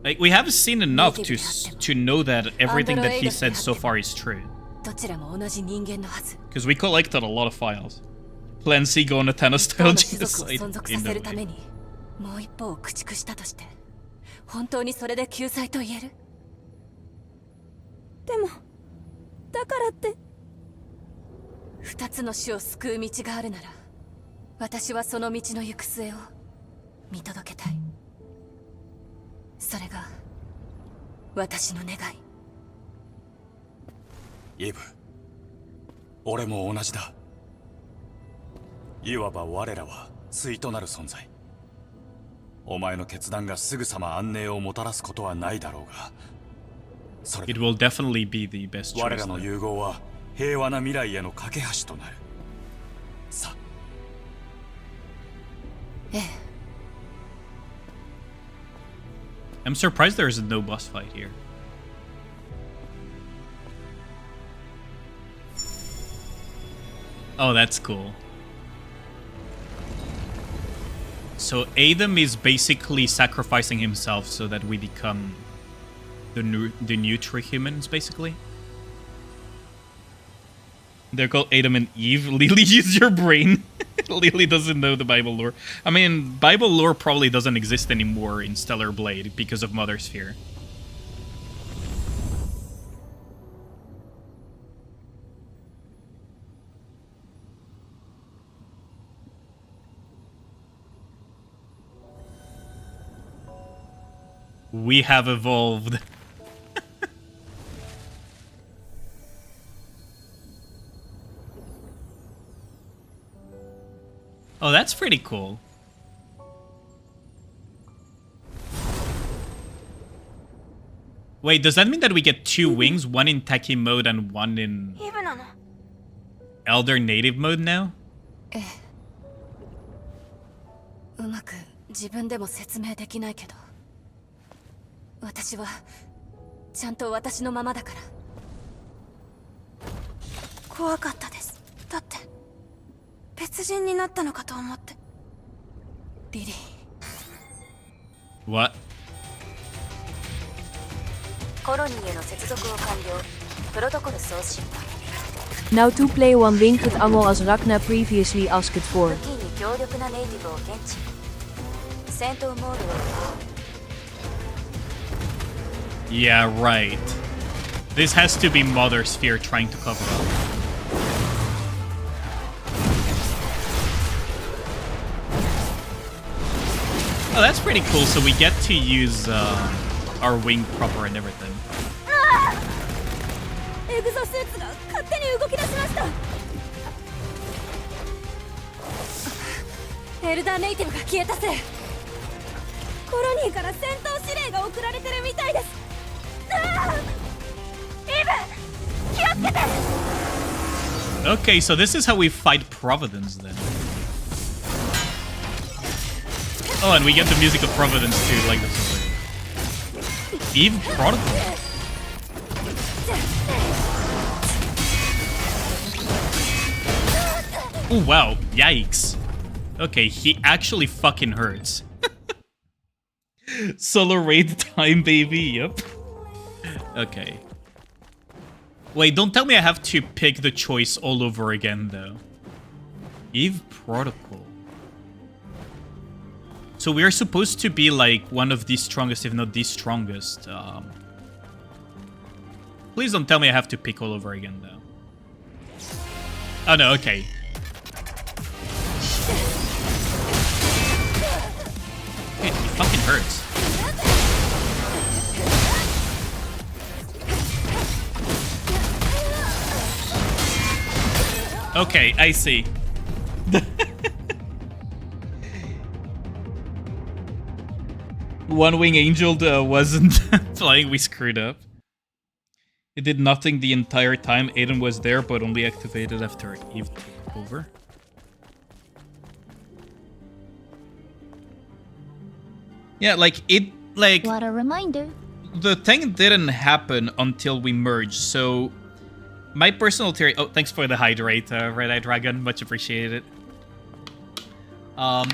Like, we have seen enough to know that everything that he said so far is true. どちらも同じ人間のはず。 Because we collected a lot of files. Plan C go on a Thanos 党 style の種族を genocide 存続 in さ the せるた way. めにもう一方を駆逐したとして本当にそれで救済と言える？でもだからって二つの死を救う道があるなら私はその道の行く末を見届けたい。それが私の願い。イブ、俺も同じだ。いわば我らは対となる存在。お前の決断がすぐさま安寧をもたらすことはないだろうが、それ It でも will definitely be the best 我 choice. らの though. 融合は平和な未来への架け橋となる。さあ、ええ。 I'm surprised there is no boss fight here. Oh, that's cool. So Adam is basically sacrificing himself so that we become the neutral humans, basically. They're called Adam and Eve. Lily, use your brain. Lily doesn't know the Bible lore. I mean, Bible lore probably doesn't exist anymore in Stellar Blade because of Mother Sphere. We have evolved. Oh, that's pretty cool. Wait, does that mean that we get 2 wings? One in Techie mode and one in Elder Native mode now? うまく自分でも説明できないけど、私はちゃんと私のままだから。怖かったです。だって別人になったのかと思って。リリー。What? コロニーへの接続を完了。プロトコル送信。 Now to play one wing with Angel as Ragnar previously asked for. 付近に強力なネイティブを検知。戦闘モードを。 Yeah, right. This has to be Mother Sphere trying to cover up. Oh, that's pretty cool. So we get to use our wing proper and everything. エグゾスーツが勝手に動き出しました。エルダーネイティブが消えたせい。コロニーから戦闘指令が送られてるみたいです。イブ、気をつけて。 Okay, so this is how we fight Providence then. Oh, and we get the music of Providence too, like this. Eve Protocol. Oh wow, yikes. Okay, he actually fucking hurts. Solo raid time, baby, yep. Okay. Wait, don't tell me I have to pick the choice all over again, though. Eve Protocol. So we are supposed to be like one of the strongest, if not the strongest. Please don't tell me I have to pick all over again, though. Oh no, okay. Dude, he fucking hurts. Okay, I see. One Wing Angel wasn't flying, we screwed up. It did nothing the entire time. Aiden was there, but only activated after Eve took over. Yeah, like, What a reminder. The thing didn't happen until we merged, so... My personal theory... Oh, thanks for the hydrate, Red Eye Dragon. Much appreciated. My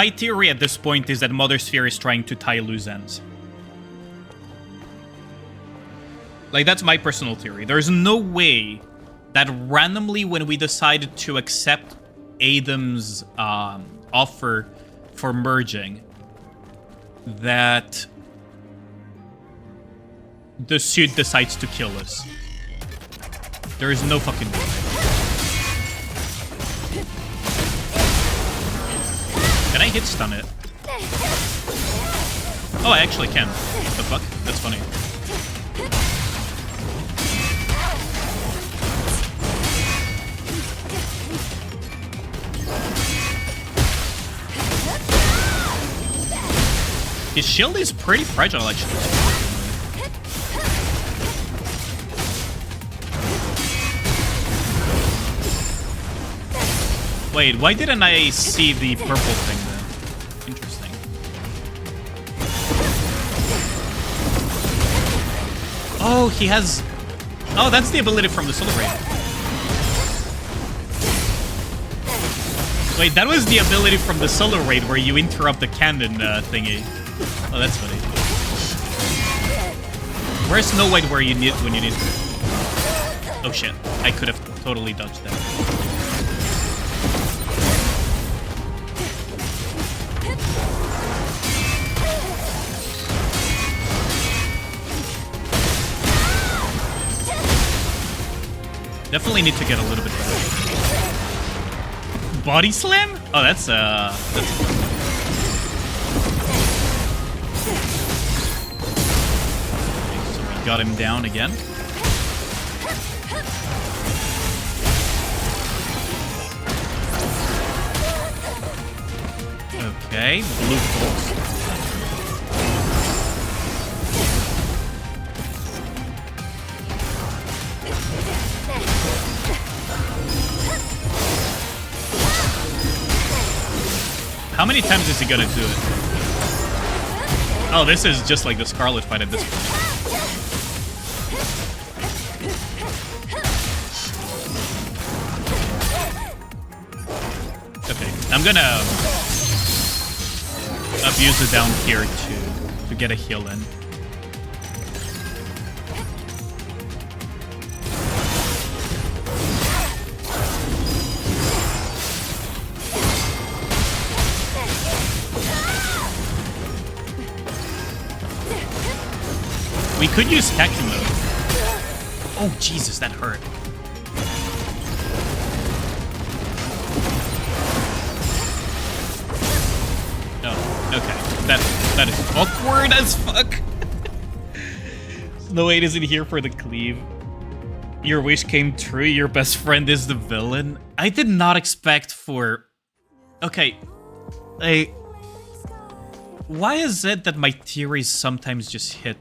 theory at this point is that Mother Sphere is trying to tie loose ends. Like, that's my personal theory. There's no way that randomly when we decided to accept Adam's offer for merging, that the suit decides to kill us. There is no fucking way. Can I hit stun it? Oh, I actually can. What the fuck? That's funny. His shield is pretty fragile, actually. Wait, why didn't I see the purple thing then? Interesting. Oh, he has... Oh, that's the ability from the Solar Raid. Wait, that was the ability from the Solar Raid where you interrupt the cannon thingy. Oh, that's funny. Where's Snow White where you need when you need to? Oh shit, I could have totally dodged that. Definitely need to get a little bit better. Body slam? Oh, that's got him down again. Okay, blue pulse. How many times is he gonna do it? Oh, this is just like the Scarlet fight at this point. Okay, I'm gonna abuse it down here to get a heal in. We could use Tacky mode. Oh, Jesus, that hurt. Oh, okay. That is awkward as fuck. No, 8 isn't here for the cleave. Your wish came true. Your best friend is the villain. I did not expect for... Okay. Why is it that my theories sometimes just hit?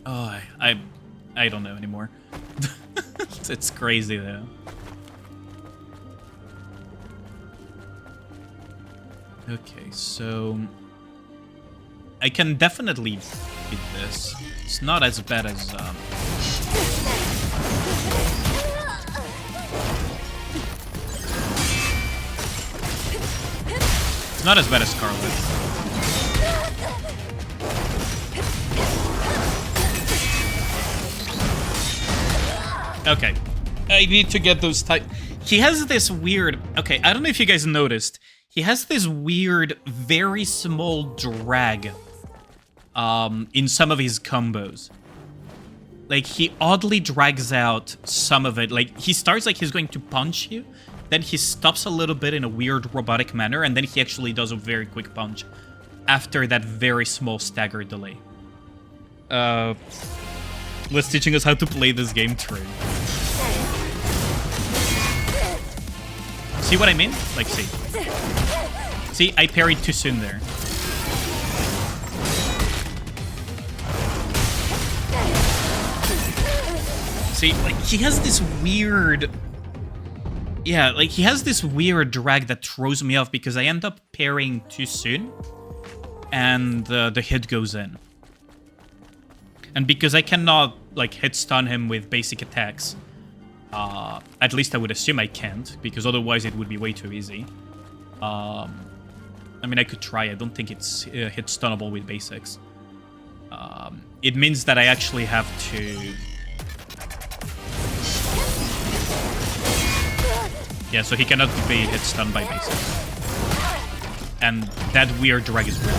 Oh, I don't know anymore. It's crazy though. Okay, so I can definitely beat this. It's not as bad as it's not as bad as Scarlet. Okay, I need to get those type. He has this weird... Okay, I don't know if you guys noticed. He has this weird, very small drag in some of his combos. Like, he oddly drags out some of it. Like, he starts like he's going to punch you, then he stops a little bit in a weird robotic manner, and then he actually does a very quick punch after that very small stagger delay. Was teaching us how to play this game true. See what I mean? Like, see. See, I parried too soon there. See, like, he has this weird... Yeah, like, he has this weird drag that throws me off because I end up parrying too soon, and the hit goes in. And because I cannot, like, hit stun him with basic attacks, at least I would assume I can't, because otherwise it would be way too easy. I mean, I could try. I don't think it's hit stunnable with basics. It means that I actually have to... Yeah, so he cannot be hit stun by basics. And that weird drag is real.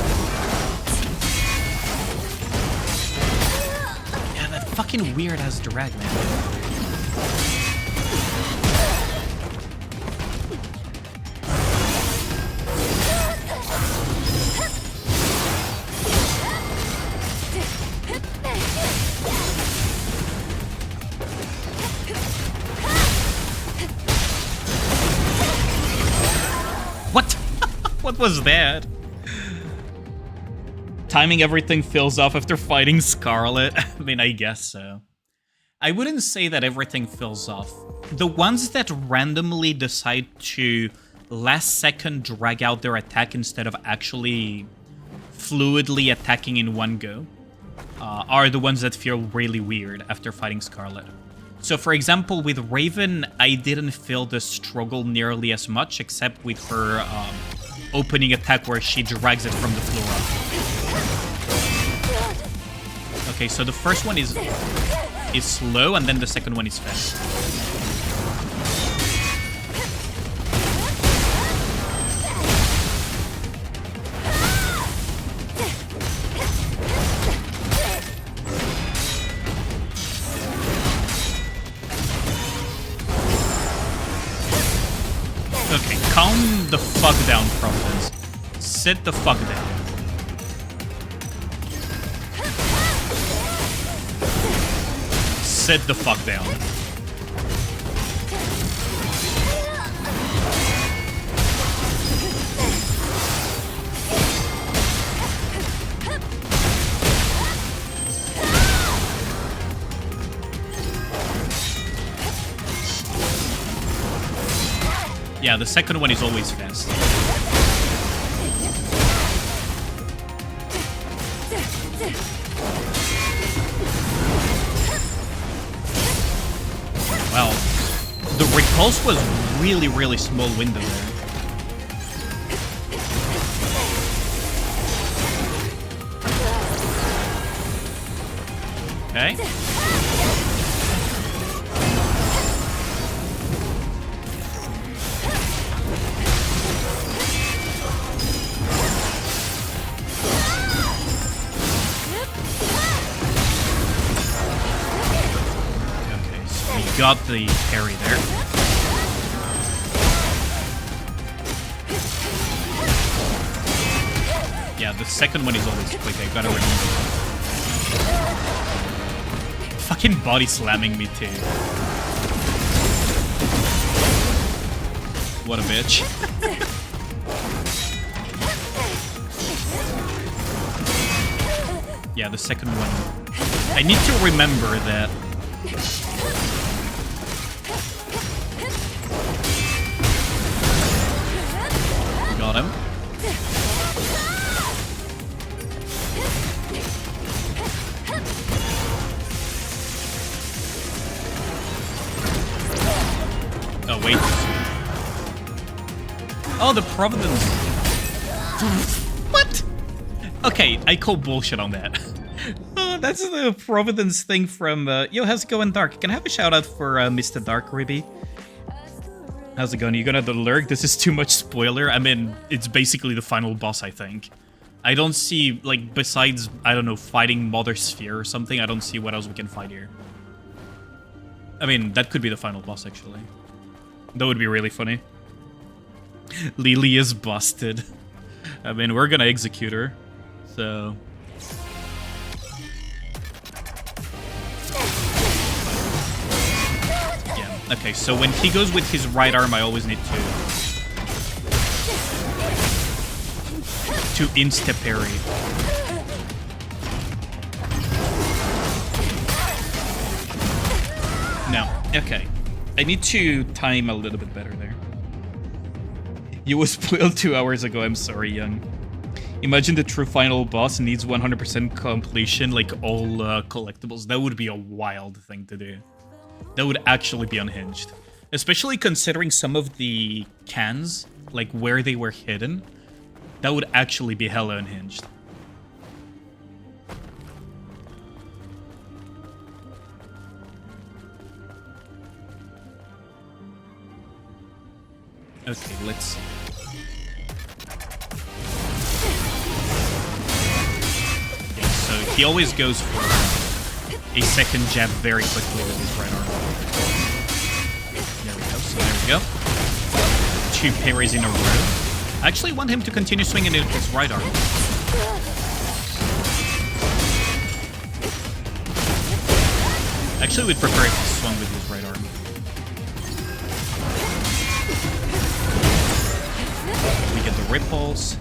Yeah, that fucking weird-ass drag, man. What? What was that? Timing everything feels off after fighting Scarlet. I mean, I guess so. I wouldn't say that everything feels off. The ones that randomly decide to last second drag out their attack instead of actually fluidly attacking in one go are the ones that feel really weird after fighting Scarlet. So, for example, with Raven, I didn't feel the struggle nearly as much, except with her opening attack where she drags it from the floor up. Okay, so the first one is slow, and then the second one is fast. Okay, calm the fuck down, Providence. Sit the fuck down. Sit the fuck down. Yeah, the second one is always fast. Wow. The repulse was really, really small window there. Okay. Got the parry there. Yeah, the second one is always quick, I gotta remember. Fucking body slamming me too. What a bitch. Yeah, the second one. I need to remember that. Got him. Oh, wait. Oh, the Providence. What? Okay, I call bullshit on that. Oh, that's the Providence thing from... Yo, how's it going, Dark? Can I have a shout out for Mr. Dark, Ribby? How's it going? You gonna do the lurk? This is too much spoiler. I mean, it's basically the final boss, I think. I don't see, like, besides, I don't know, fighting Mother Sphere or something, I don't see what else we can fight here. I mean, that could be the final boss, actually. That would be really funny. Lily is busted. I mean, we're gonna execute her, so... Okay, so when he goes with his right arm, I always need to insta-parry. No, okay. I need to time a little bit better there. You was spoiled 2 hours ago, I'm sorry, Young. Imagine the true final boss needs 100% completion, like all collectibles. That would be a wild thing to do. That would actually be unhinged. Especially considering some of the cans, like where they were hidden, that would actually be hella unhinged. Okay, let's see. Yeah, so he always goes for a second jab very quickly with his right arm. There we go, so there we go. 2 parries in a row. I actually want him to continue swinging it with his right arm. Actually, we'd prefer if he swung with his right arm. We get the ripples.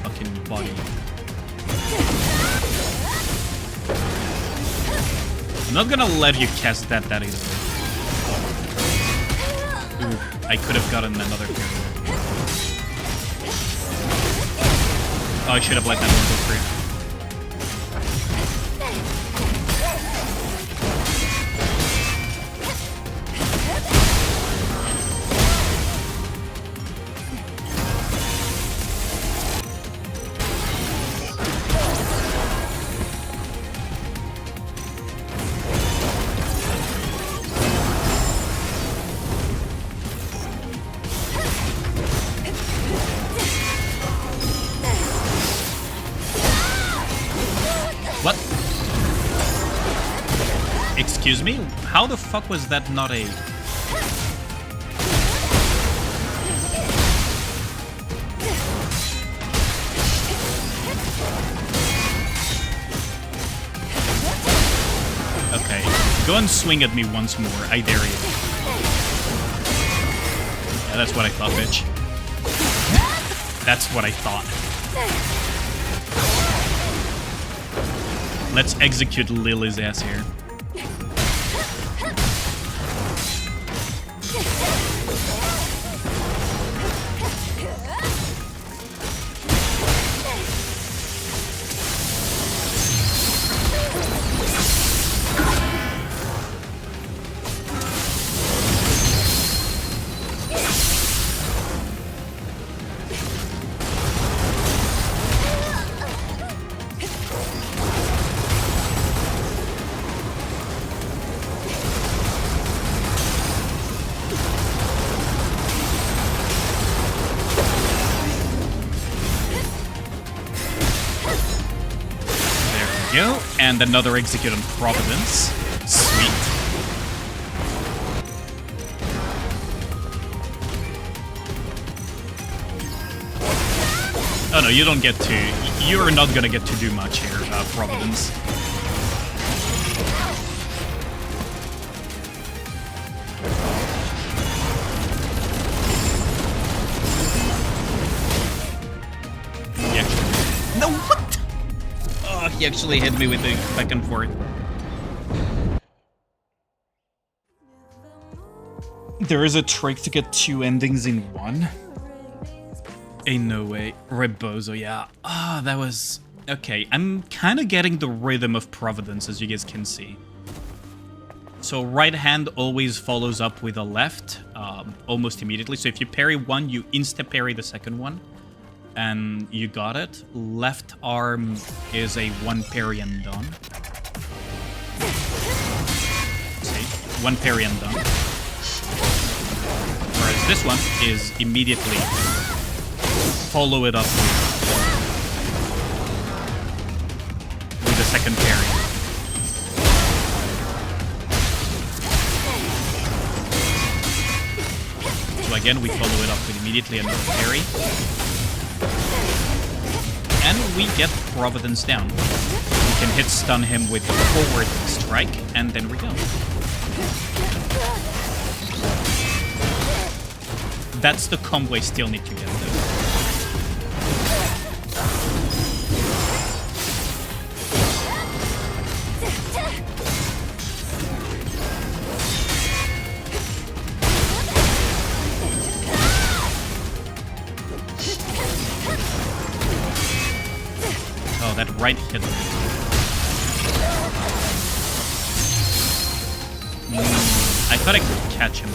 Fucking body. I'm not gonna let you cast that easily. Ooh, I could have gotten another parry. Oh, I should have let that one go free. What? Excuse me? How the fuck was that not a... Go and swing at me once more. I dare you. Yeah, that's what I thought, bitch. That's what I thought. Let's execute Lily's ass here. And another execute on Providence. Sweet. Oh no, you don't get to. You're not gonna get to do much here, Providence. No, what? Oh, he actually hit me with the back and forth. There is a trick to get 2 endings in one. Ain't no way. Rebozo, yeah. Ah, that was... Okay, I'm kind of getting the rhythm of Providence, as you guys can see. So right hand always follows up with a left, almost immediately. So if you parry one, you insta-parry the second one. And you got it. Left arm is a 1 parry and done. See? 1 parry and done. Whereas this one is immediately follow it up with a second parry. So again, we follow it up with immediately another parry. And we get Providence down. We can hit stun him with the forward strike, and then we go. That's the combo I still need to get, though. Oh, that right hit. I thought I could catch him.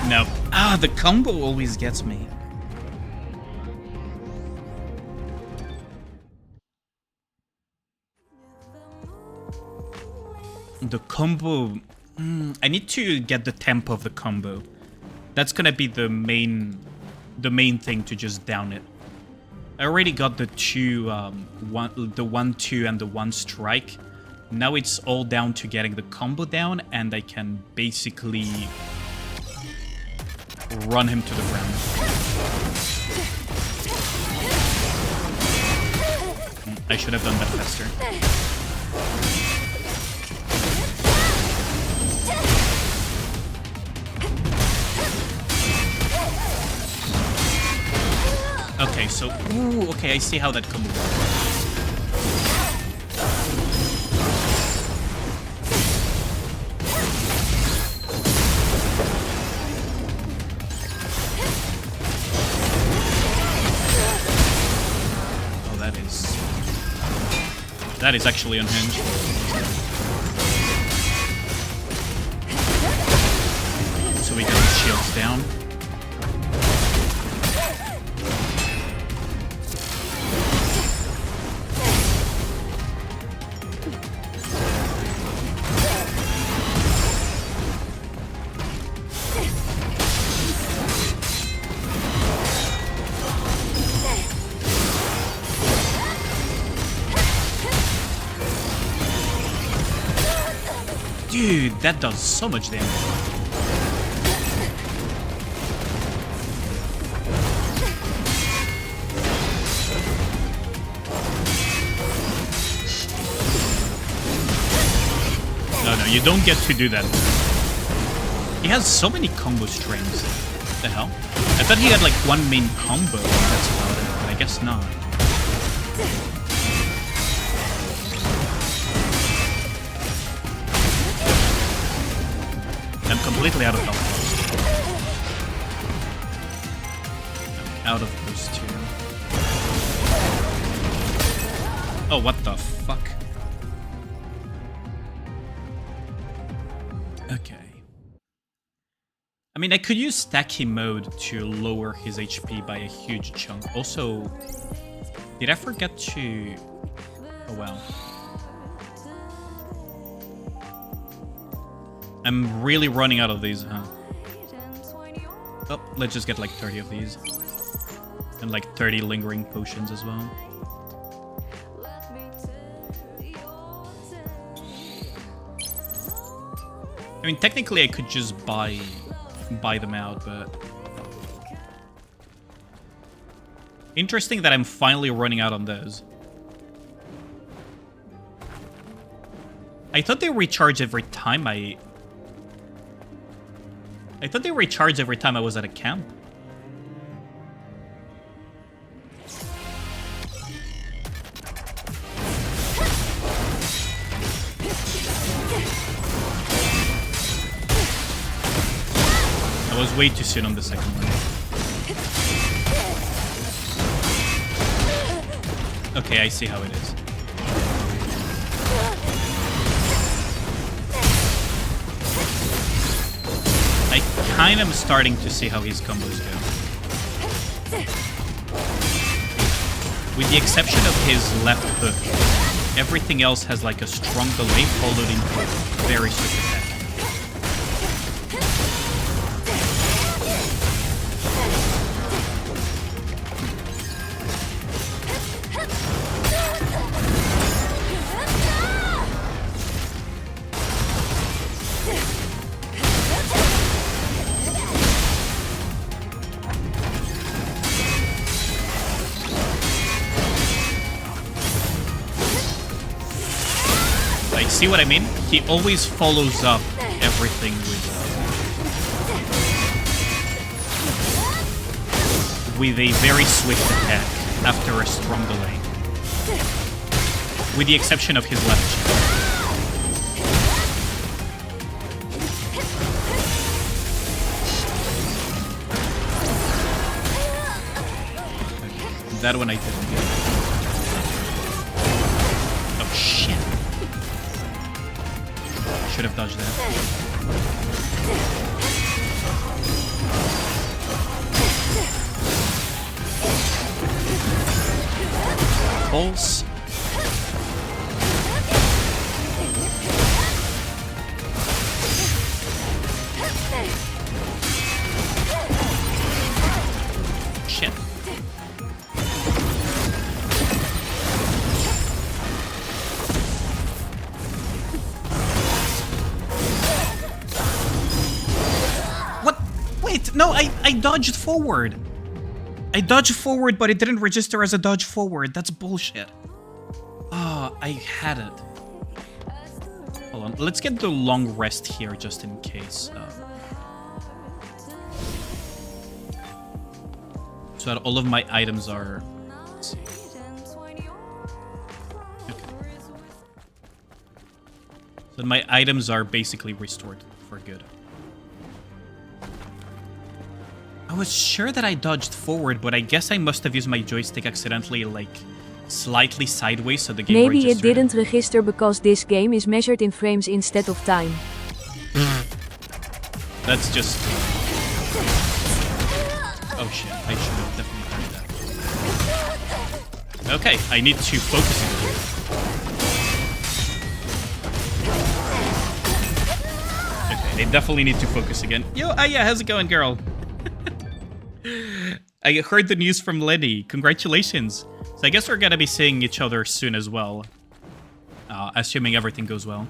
No. Ah, the combo always gets me. The combo... I need to get the tempo of the combo. That's gonna be the main thing to just down it. I already got the two, the 1-2 and the 1 strike. Now it's all down to getting the combo down, and I can basically run him to the ground. I should have done that faster. Okay, so... Ooh, okay, I see how that combo works. Oh, that is actually unhinged. So we got his shields down. Dude, that does so much damage. No, you don't get to do that. He has so many combo strings. What the hell? I thought he had like one main combo and that's about it, but I guess not. I'm completely out of health. I'm out of those two. Oh, what the fuck? Okay. I mean, I could use Tacky mode to lower his HP by a huge chunk. Also, did I forget to... Oh, well. I'm really running out of these, huh? Oh, let's just get like 30 of these. And like 30 lingering potions as well. I mean, technically I could just buy them out, but... Interesting that I'm finally running out on those. I thought they recharge every time I thought they recharged every time I was at a camp. I was way too soon on the second one. Okay, I see how it is. I kind of am starting to see how his combos go. With the exception of his left hook, everything else has like a strong delay followed into a very swift attack. See what I mean? He always follows up everything with a very swift attack after a strong delay. With the exception of his left cheek. Okay. That one I didn't get. Oh shit. Should have dodged that. Pulse. Shit. No, I dodged forward. I dodged forward, but it didn't register as a dodge forward. That's bullshit. Oh, I had it. Hold on. Let's get the long rest here just in case. So that all of my items are... Let's see. Okay. So my items are basically restored for good. I was sure that I dodged forward, but I guess I must have used my joystick accidentally, like, slightly sideways, so the game Maybe registered it didn't register because this game is measured in frames instead of time. That's just... Oh shit, I should have definitely heard that. Okay, I need to focus again. Okay, they definitely need to focus again. Yo, yeah, how's it going, girl? I heard the news from Lenny. Congratulations. So I guess we're gonna be seeing each other soon as well. Assuming everything goes well.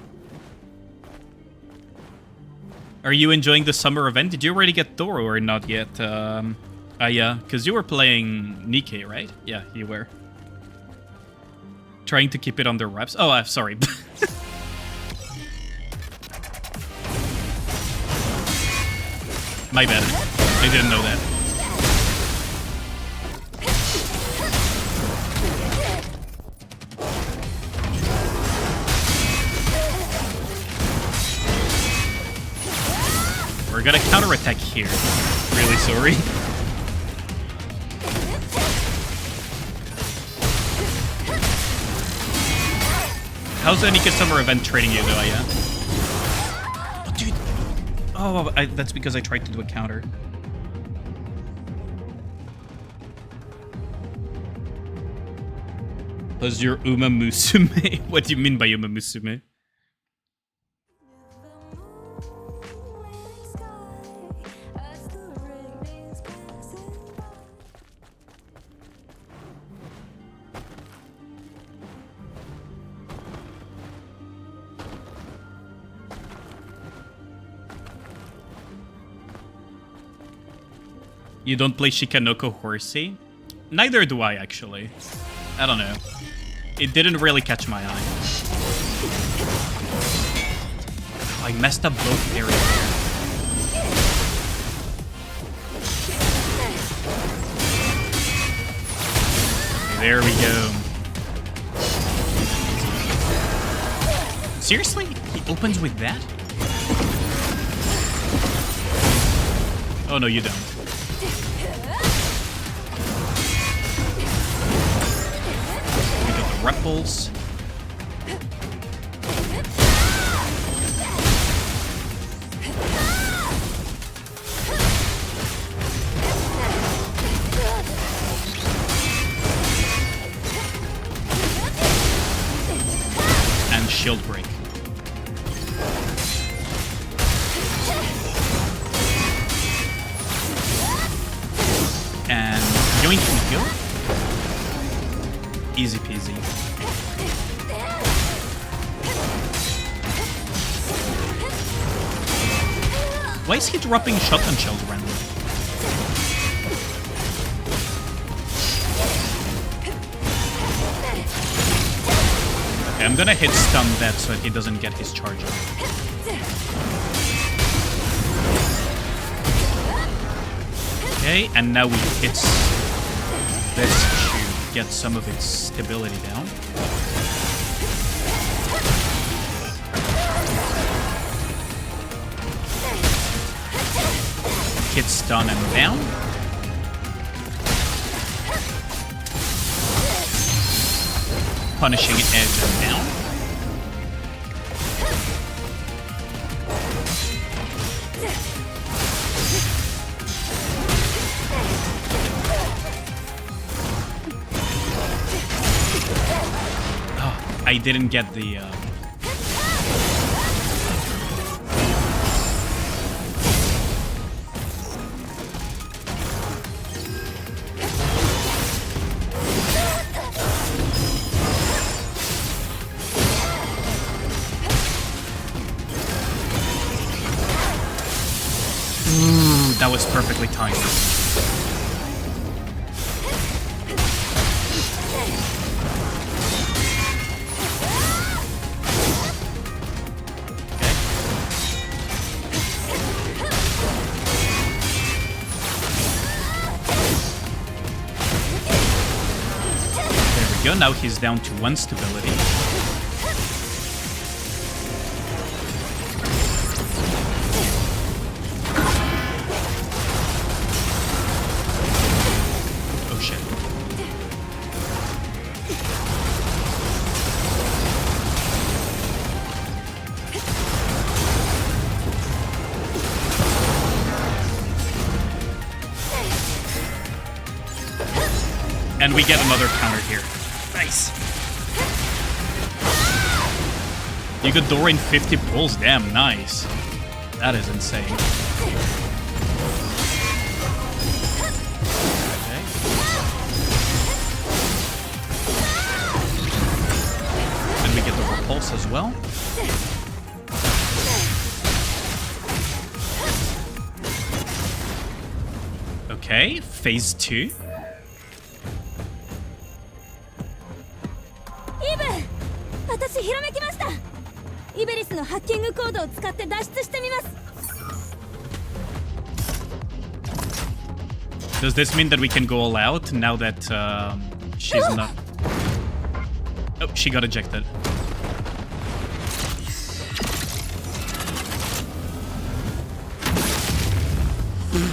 Are you enjoying the summer event? Did you already get Doro or not yet? Yeah, because you were playing Nikke, right? Yeah, you were. Trying to keep it under wraps. Oh, I'm sorry. My bad. I didn't know that. We're gonna counterattack here. Really sorry. How's the Nikke summer event treating you, though, yeah? Oh, dude. Oh, that's because I tried to do a counter. Was your Uma Musume? What do you mean by Uma Musume? You don't play Shikanoko Horsey? Neither do I, actually. I don't know. It didn't really catch my eye. Oh, I messed up both areas there. Okay, there we go. Seriously? He opens with that? Oh, no, you don't. Ripples. And shield break. And yoink and kill. Easy peasy. Why is he dropping shotgun shells randomly? Okay, I'm gonna hit stun that so that he doesn't get his charge up. Okay, and now we hit this to get some of its stability down. Hit stun and down. Punishing edge and down. Oh, I didn't get the... That was perfectly timed. There we go, now he's down to 1 stability. And we get another counter here. Nice. You got Dora in 50 pulls. Damn, nice. That is insane. Okay. And we get the repulse as well. Okay, phase 2. イブ、私ひらめきました。イベリスのハッキングコードを使って脱出してみます。 Does this mean that we can go all out now that she's not... Oh, she got ejected.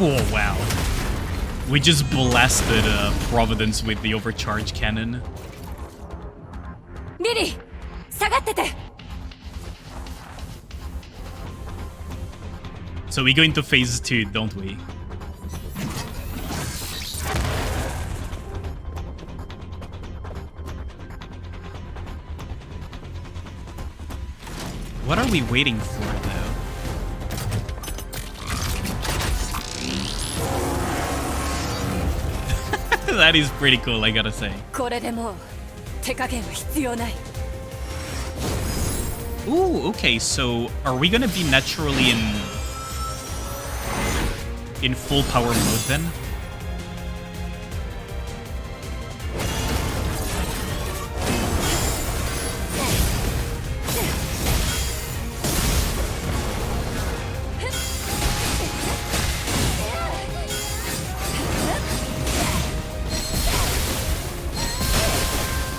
Oh, wow. We just blasted Providence with the overcharge cannon. リリー、下がってて。 So we go into phase 2, don't we? What are we waiting for, though? That is pretty cool, I gotta say. これでもう手加減は必要ない。 Ooh, okay, so are we gonna be naturally in full power mode then?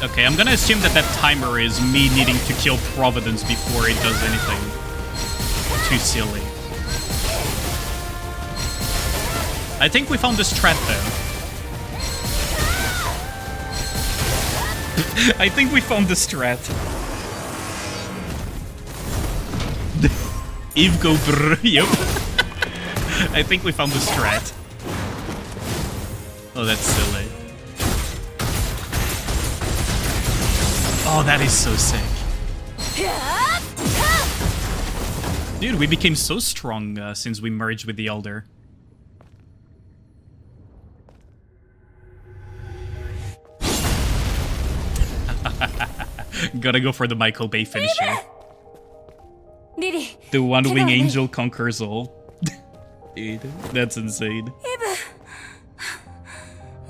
Okay, I'm gonna assume that that timer is me needing to kill Providence before it does anything too silly. I think we found the strat though. I think we found the strat. Eve go brr, yep. I think we found the strat. Oh, that's silly. Oh, that is so sick. Dude, we became so strong since we merged with the Elder. Gotta go for the Michael Bay finisher. The one-wing angel conquers all. Dude, that's insane.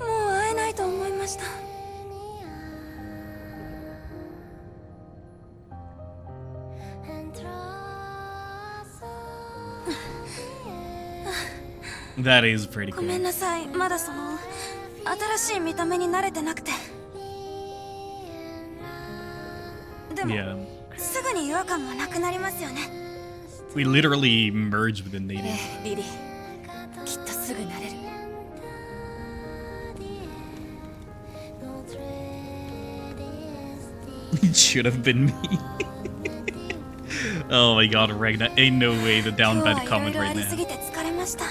もう会えないと思いました。 That is pretty ごめん cool. なさい、まだその新しい見た目に慣れてなくて。でも、 Yeah. すぐに違和感もなくなりますよね。 We literally merged with the native. リリー、きっとすぐ慣れる。 It should have been me. Oh my god, Ragnar. Ain't no way the down bad comment right 今日はいろいろありす now. ぎて疲れました。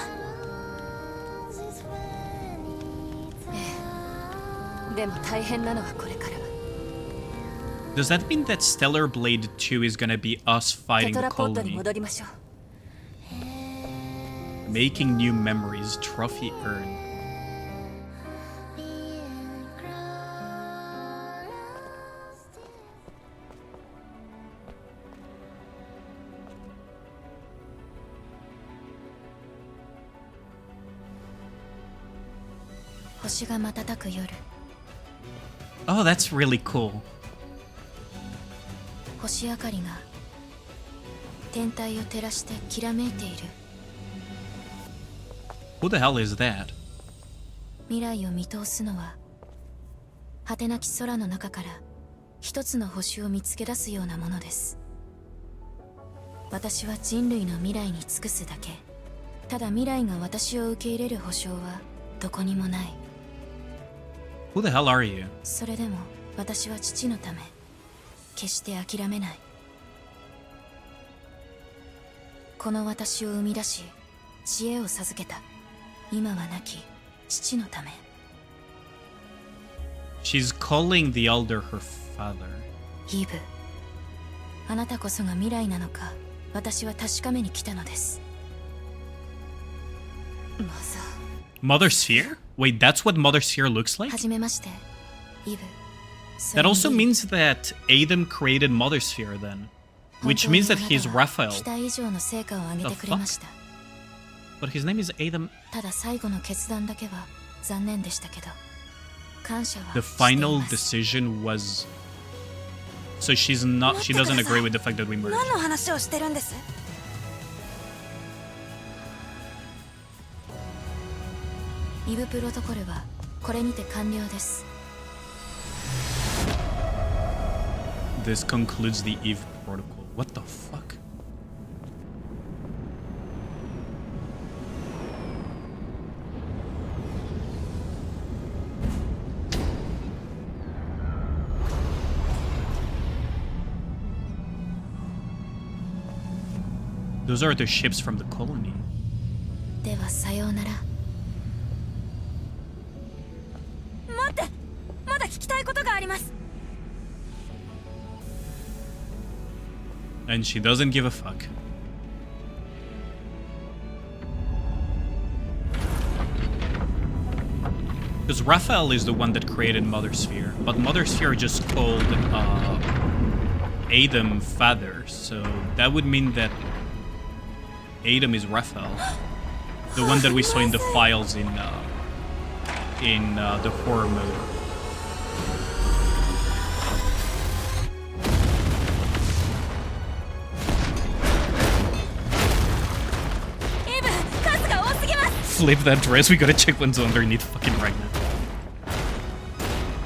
でも大変なのはこれから。 Does that mean that Stellar Blade 2 is gonna be us テ fighting ト the ラポットに colony? 戻りましょう。 Making new memories, trophy earned. Oh, that's really cool. 星明かりが天体を照らしてきらめいている。 Who the hell is that? 未来を見通すのは果てなき空の中から一つの星を見つけ出すようなものです。私は人類の未来に尽くすだけ。ただ未来が私を受け入れる保証はどこにもない。 Who the hell are you? それでも私は父のため決して諦めない。この私を生み出し知恵を授けた今は亡き父のため。 She's calling the elder her father. イブ、あなたこそが未来なのか私は確かめに来たのです。Mother Sphere? Wait, that's what Mother Sphere looks like? はじめまして、イブ。 That also means that Adam created Mother Sphere then. Which means that he's Raphael. 期待以上の成果を上げてくれました。But his name is Adam. ただ最後の決断だけは残念でしたけど、感謝は The してい final ます。 decision was. So she doesn't agree with the fact that we merged. 何の話をしてるんです？イブプロトコルはこれにて完了です。 This concludes the Eve protocol. What the fuck? Those are the ships from the colony. ではさようなら。待って、まだ聞きたいことがあります。 And she doesn't give a fuck. Because Raphael is the one that created Mother Sphere, but Mother Sphere just called Adam father, so that would mean that Adam is Raphael, the one that we saw in the files in the horror mode. Flip that dress, we gotta check what's underneath fucking right now.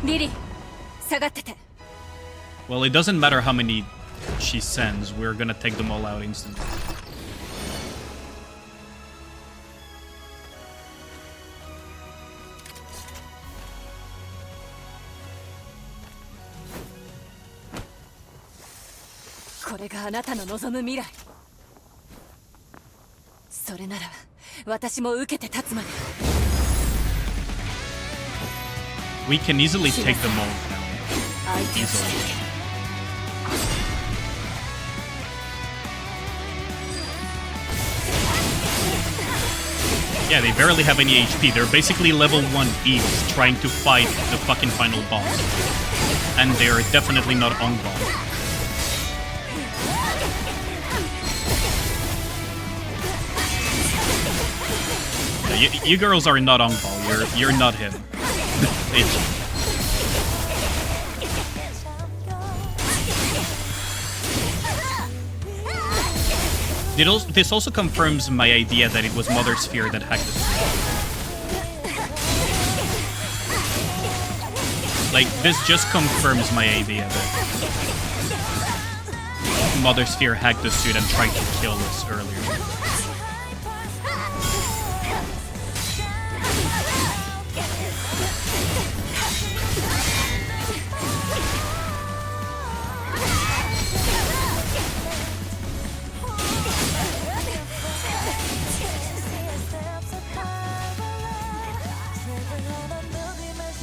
リリー、下がってて。 Well, it doesn't matter how many she sends, we're gonna take them all out instantly. We can easily take them all down. Easily. Yeah, they barely have any HP. They're basically level 1 Eves trying to fight the fucking final boss. And they're definitely not on ball. Yeah, you girls are not on ball. You're not him. This also confirms my idea that it was Mother Sphere that hacked the suit. Like, this just confirms my idea that Mother Sphere hacked the suit and tried to kill us earlier.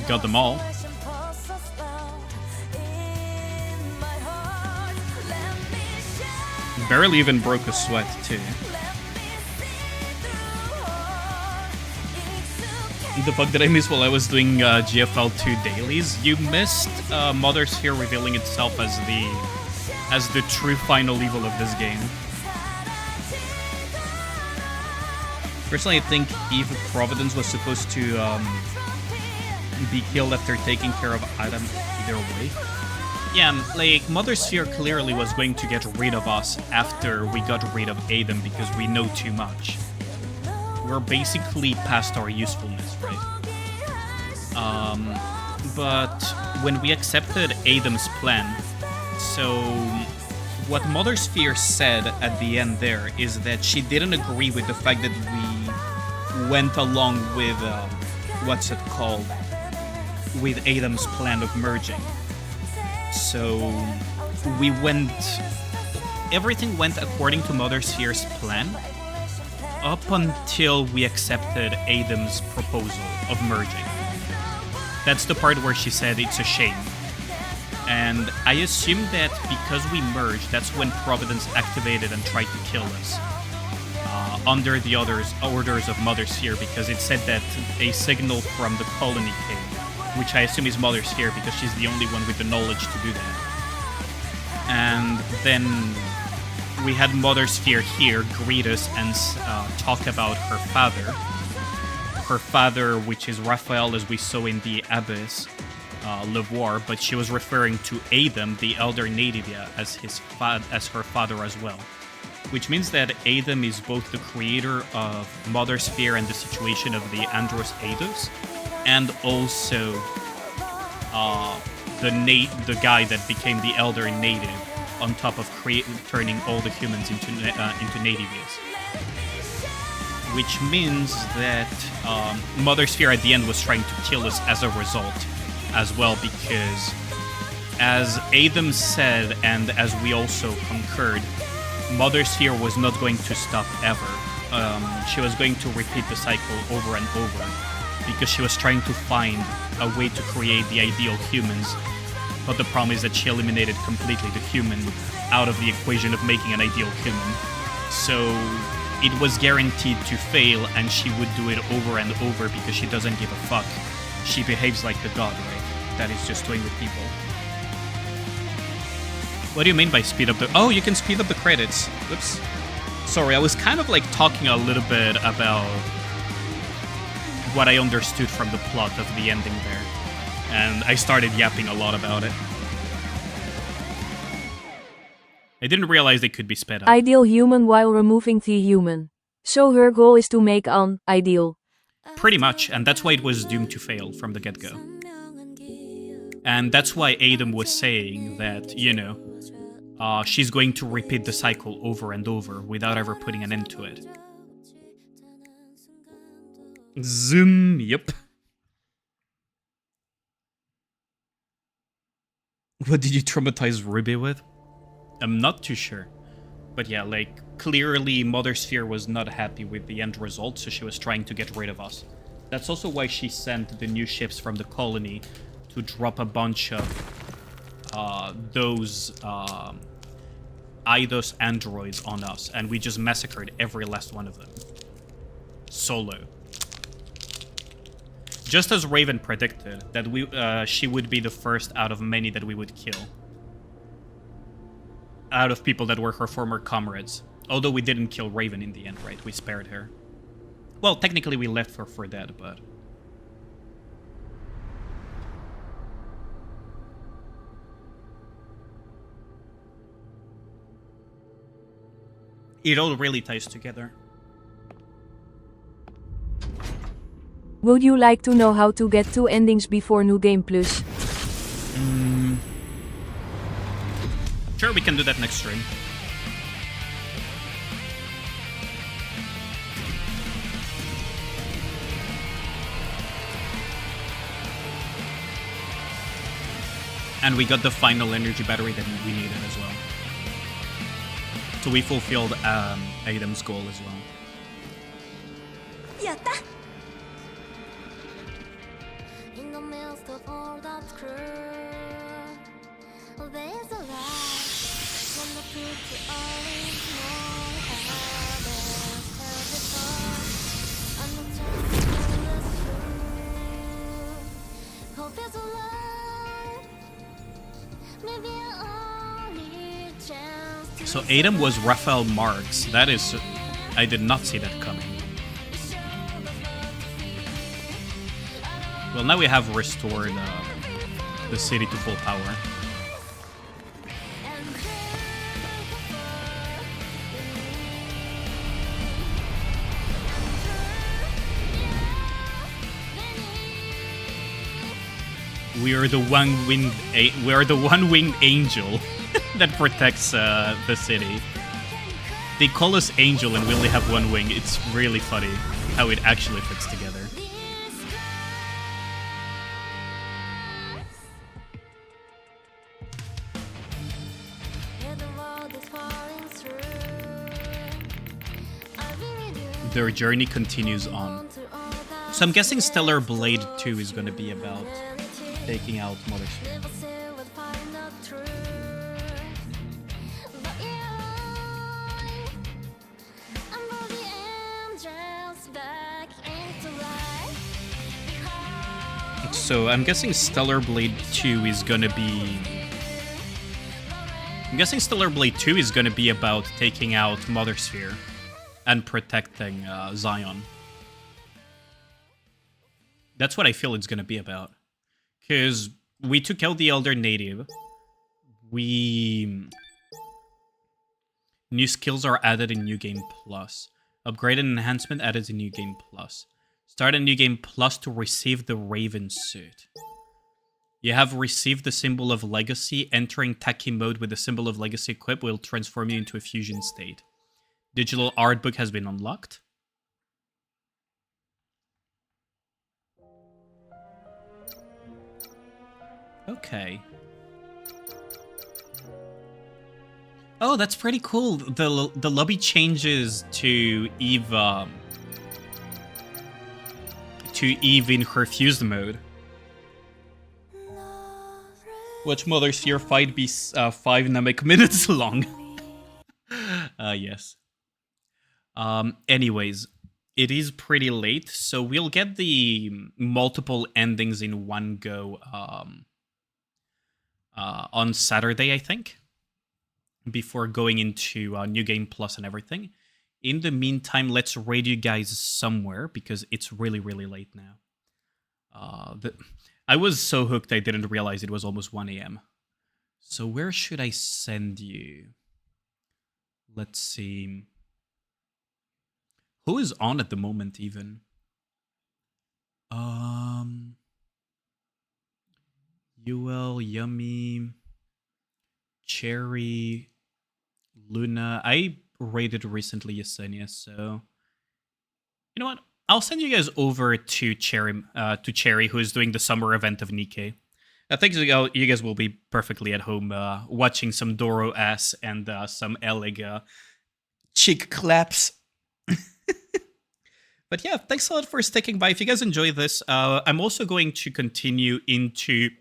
Got them all. Barely even broke a sweat, too. The bug that I missed while I was doing GFL 2 dailies, you missed Mother Sphere revealing itself as the true final evil of this game. Personally, I think Eve of Providence was supposed to be killed after taking care of Adam either way. Yeah, like, Mother Sphere clearly was going to get rid of us after we got rid of Adam because we know too much. We're basically past our usefulness, right? But when we accepted Adam's plan, so what Mother Sphere said at the end there is that she didn't agree with the fact that we went along with, what's it called? With Adam's plan of merging. So everything went according to Mother Sphere's plan up until we accepted Adam's proposal of merging. That's the part where she said it's a shame. And I assume that because we merged, that's when Providence activated and tried to kill us. Under the orders of Mother Sphere, because it said that a signal from the colony came, which I assume is Mother Sphere because she's the only one with the knowledge to do that. And then we had Mother Sphere here greet us and talk about her father. Her father, which is Raphael, as we saw in the Abyss, Le Voir, but she was referring to Adam, the Elder Nativia, as her father as well. Which means that Adam is both the creator of Mother Sphere and the situation of the Andros Eidos, and also the guy that became the Elder Native, on top of turning all the humans into Nativias. Which means that Mother Sphere at the end was trying to kill us as a result as well, because as Adam said, and as we also concurred, Mother Sphere was not going to stop ever. She was going to repeat the cycle over and over, because she was trying to find a way to create the ideal humans. But the problem is that she eliminated completely the human out of the equation of making an ideal human. So it was guaranteed to fail, and she would do it over and over because she doesn't give a fuck. She behaves like the god, right? That is just toying with people. What do you mean by speed up the... Oh, you can speed up the credits. Oops. Sorry, I was kind of like talking a little bit about what I understood from the plot of the ending there. And I started yapping a lot about it. I didn't realize they could be sped up. Ideal human while removing the human. So her goal is to make an ideal. Pretty much, and that's why it was doomed to fail from the get-go. And that's why Adam was saying that, you know, she's going to repeat the cycle over and over without ever putting an end to it. Zoom, yep. What did you traumatize Ruby with? I'm not too sure. But yeah, like, clearly Mother Sphere was not happy with the end result, so she was trying to get rid of us. That's also why she sent the new ships from the colony to drop a bunch of those Eidos androids on us, and we just massacred every last one of them. Solo. Just as Raven predicted, that she would be the first out of many that we would kill. Out of people that were her former comrades. Although we didn't kill Raven in the end, right? We spared her. Well, technically we left her for dead, but... It all really ties together. Would you like to know how to get 2 endings before New Game Plus? Sure, we can do that next stream. And we got the final energy battery that we needed as well. So we fulfilled Adam's goal as well. Yatta! So Adam was Raphael Marx. That is... I did not see that coming. Well, now we have restored the city to full power. We are the one-winged angel that protects the city. They call us angel and we only have one wing. It's really funny how it actually fits together. Their journey continues on. So I'm guessing Stellar Blade 2 is going to be about taking out Mother Sphere. So I'm guessing Stellar Blade 2 is gonna be I'm guessing Stellar Blade 2 is going to be about taking out Mother Sphere and protecting Zion. That's what I feel it's going to be about. Because we took out the Elder Native. New skills are added in New Game Plus. Upgrade and enhancement added in New Game Plus. Start a New Game Plus to receive the Raven suit. You have received the Symbol of Legacy. Entering Tachy mode with the Symbol of Legacy equipped will transform you into a fusion state. Digital art book has been unlocked. Okay. Oh, that's pretty cool. The lobby changes to Eve in her fused mode. Watch Mother Sphere fight be 5 Namek minutes long. Yes. Anyways, it is pretty late, so we'll get the multiple endings in one go on Saturday, I think, before going into New Game Plus and everything. In the meantime, let's raid you guys somewhere, because it's really, really late now. I was so hooked I didn't realize it was almost 1 a.m. So where should I send you? Let's see. Who is on at the moment, even? UL, Yummy, Cherry, Luna. I rated recently Yesenia, so you know what? I'll send you guys over to Cherry, who is doing the summer event of Nikke. I think you guys will be perfectly at home watching some Doro ass and some Eleg cheek claps. But yeah, thanks a lot for sticking by. If you guys enjoy this, I'm also going to continue into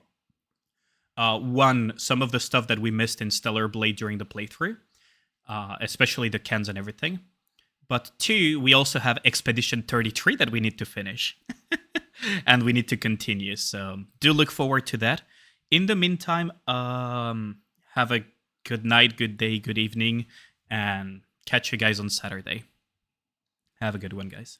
some of the stuff that we missed in Stellar Blade during the playthrough, especially the cans and everything. But 2, we also have Expedition 33 that we need to finish. And we need to continue, so do look forward to that. In the meantime, have a good night, good day, good evening, and catch you guys on Saturday. Have a good one, guys.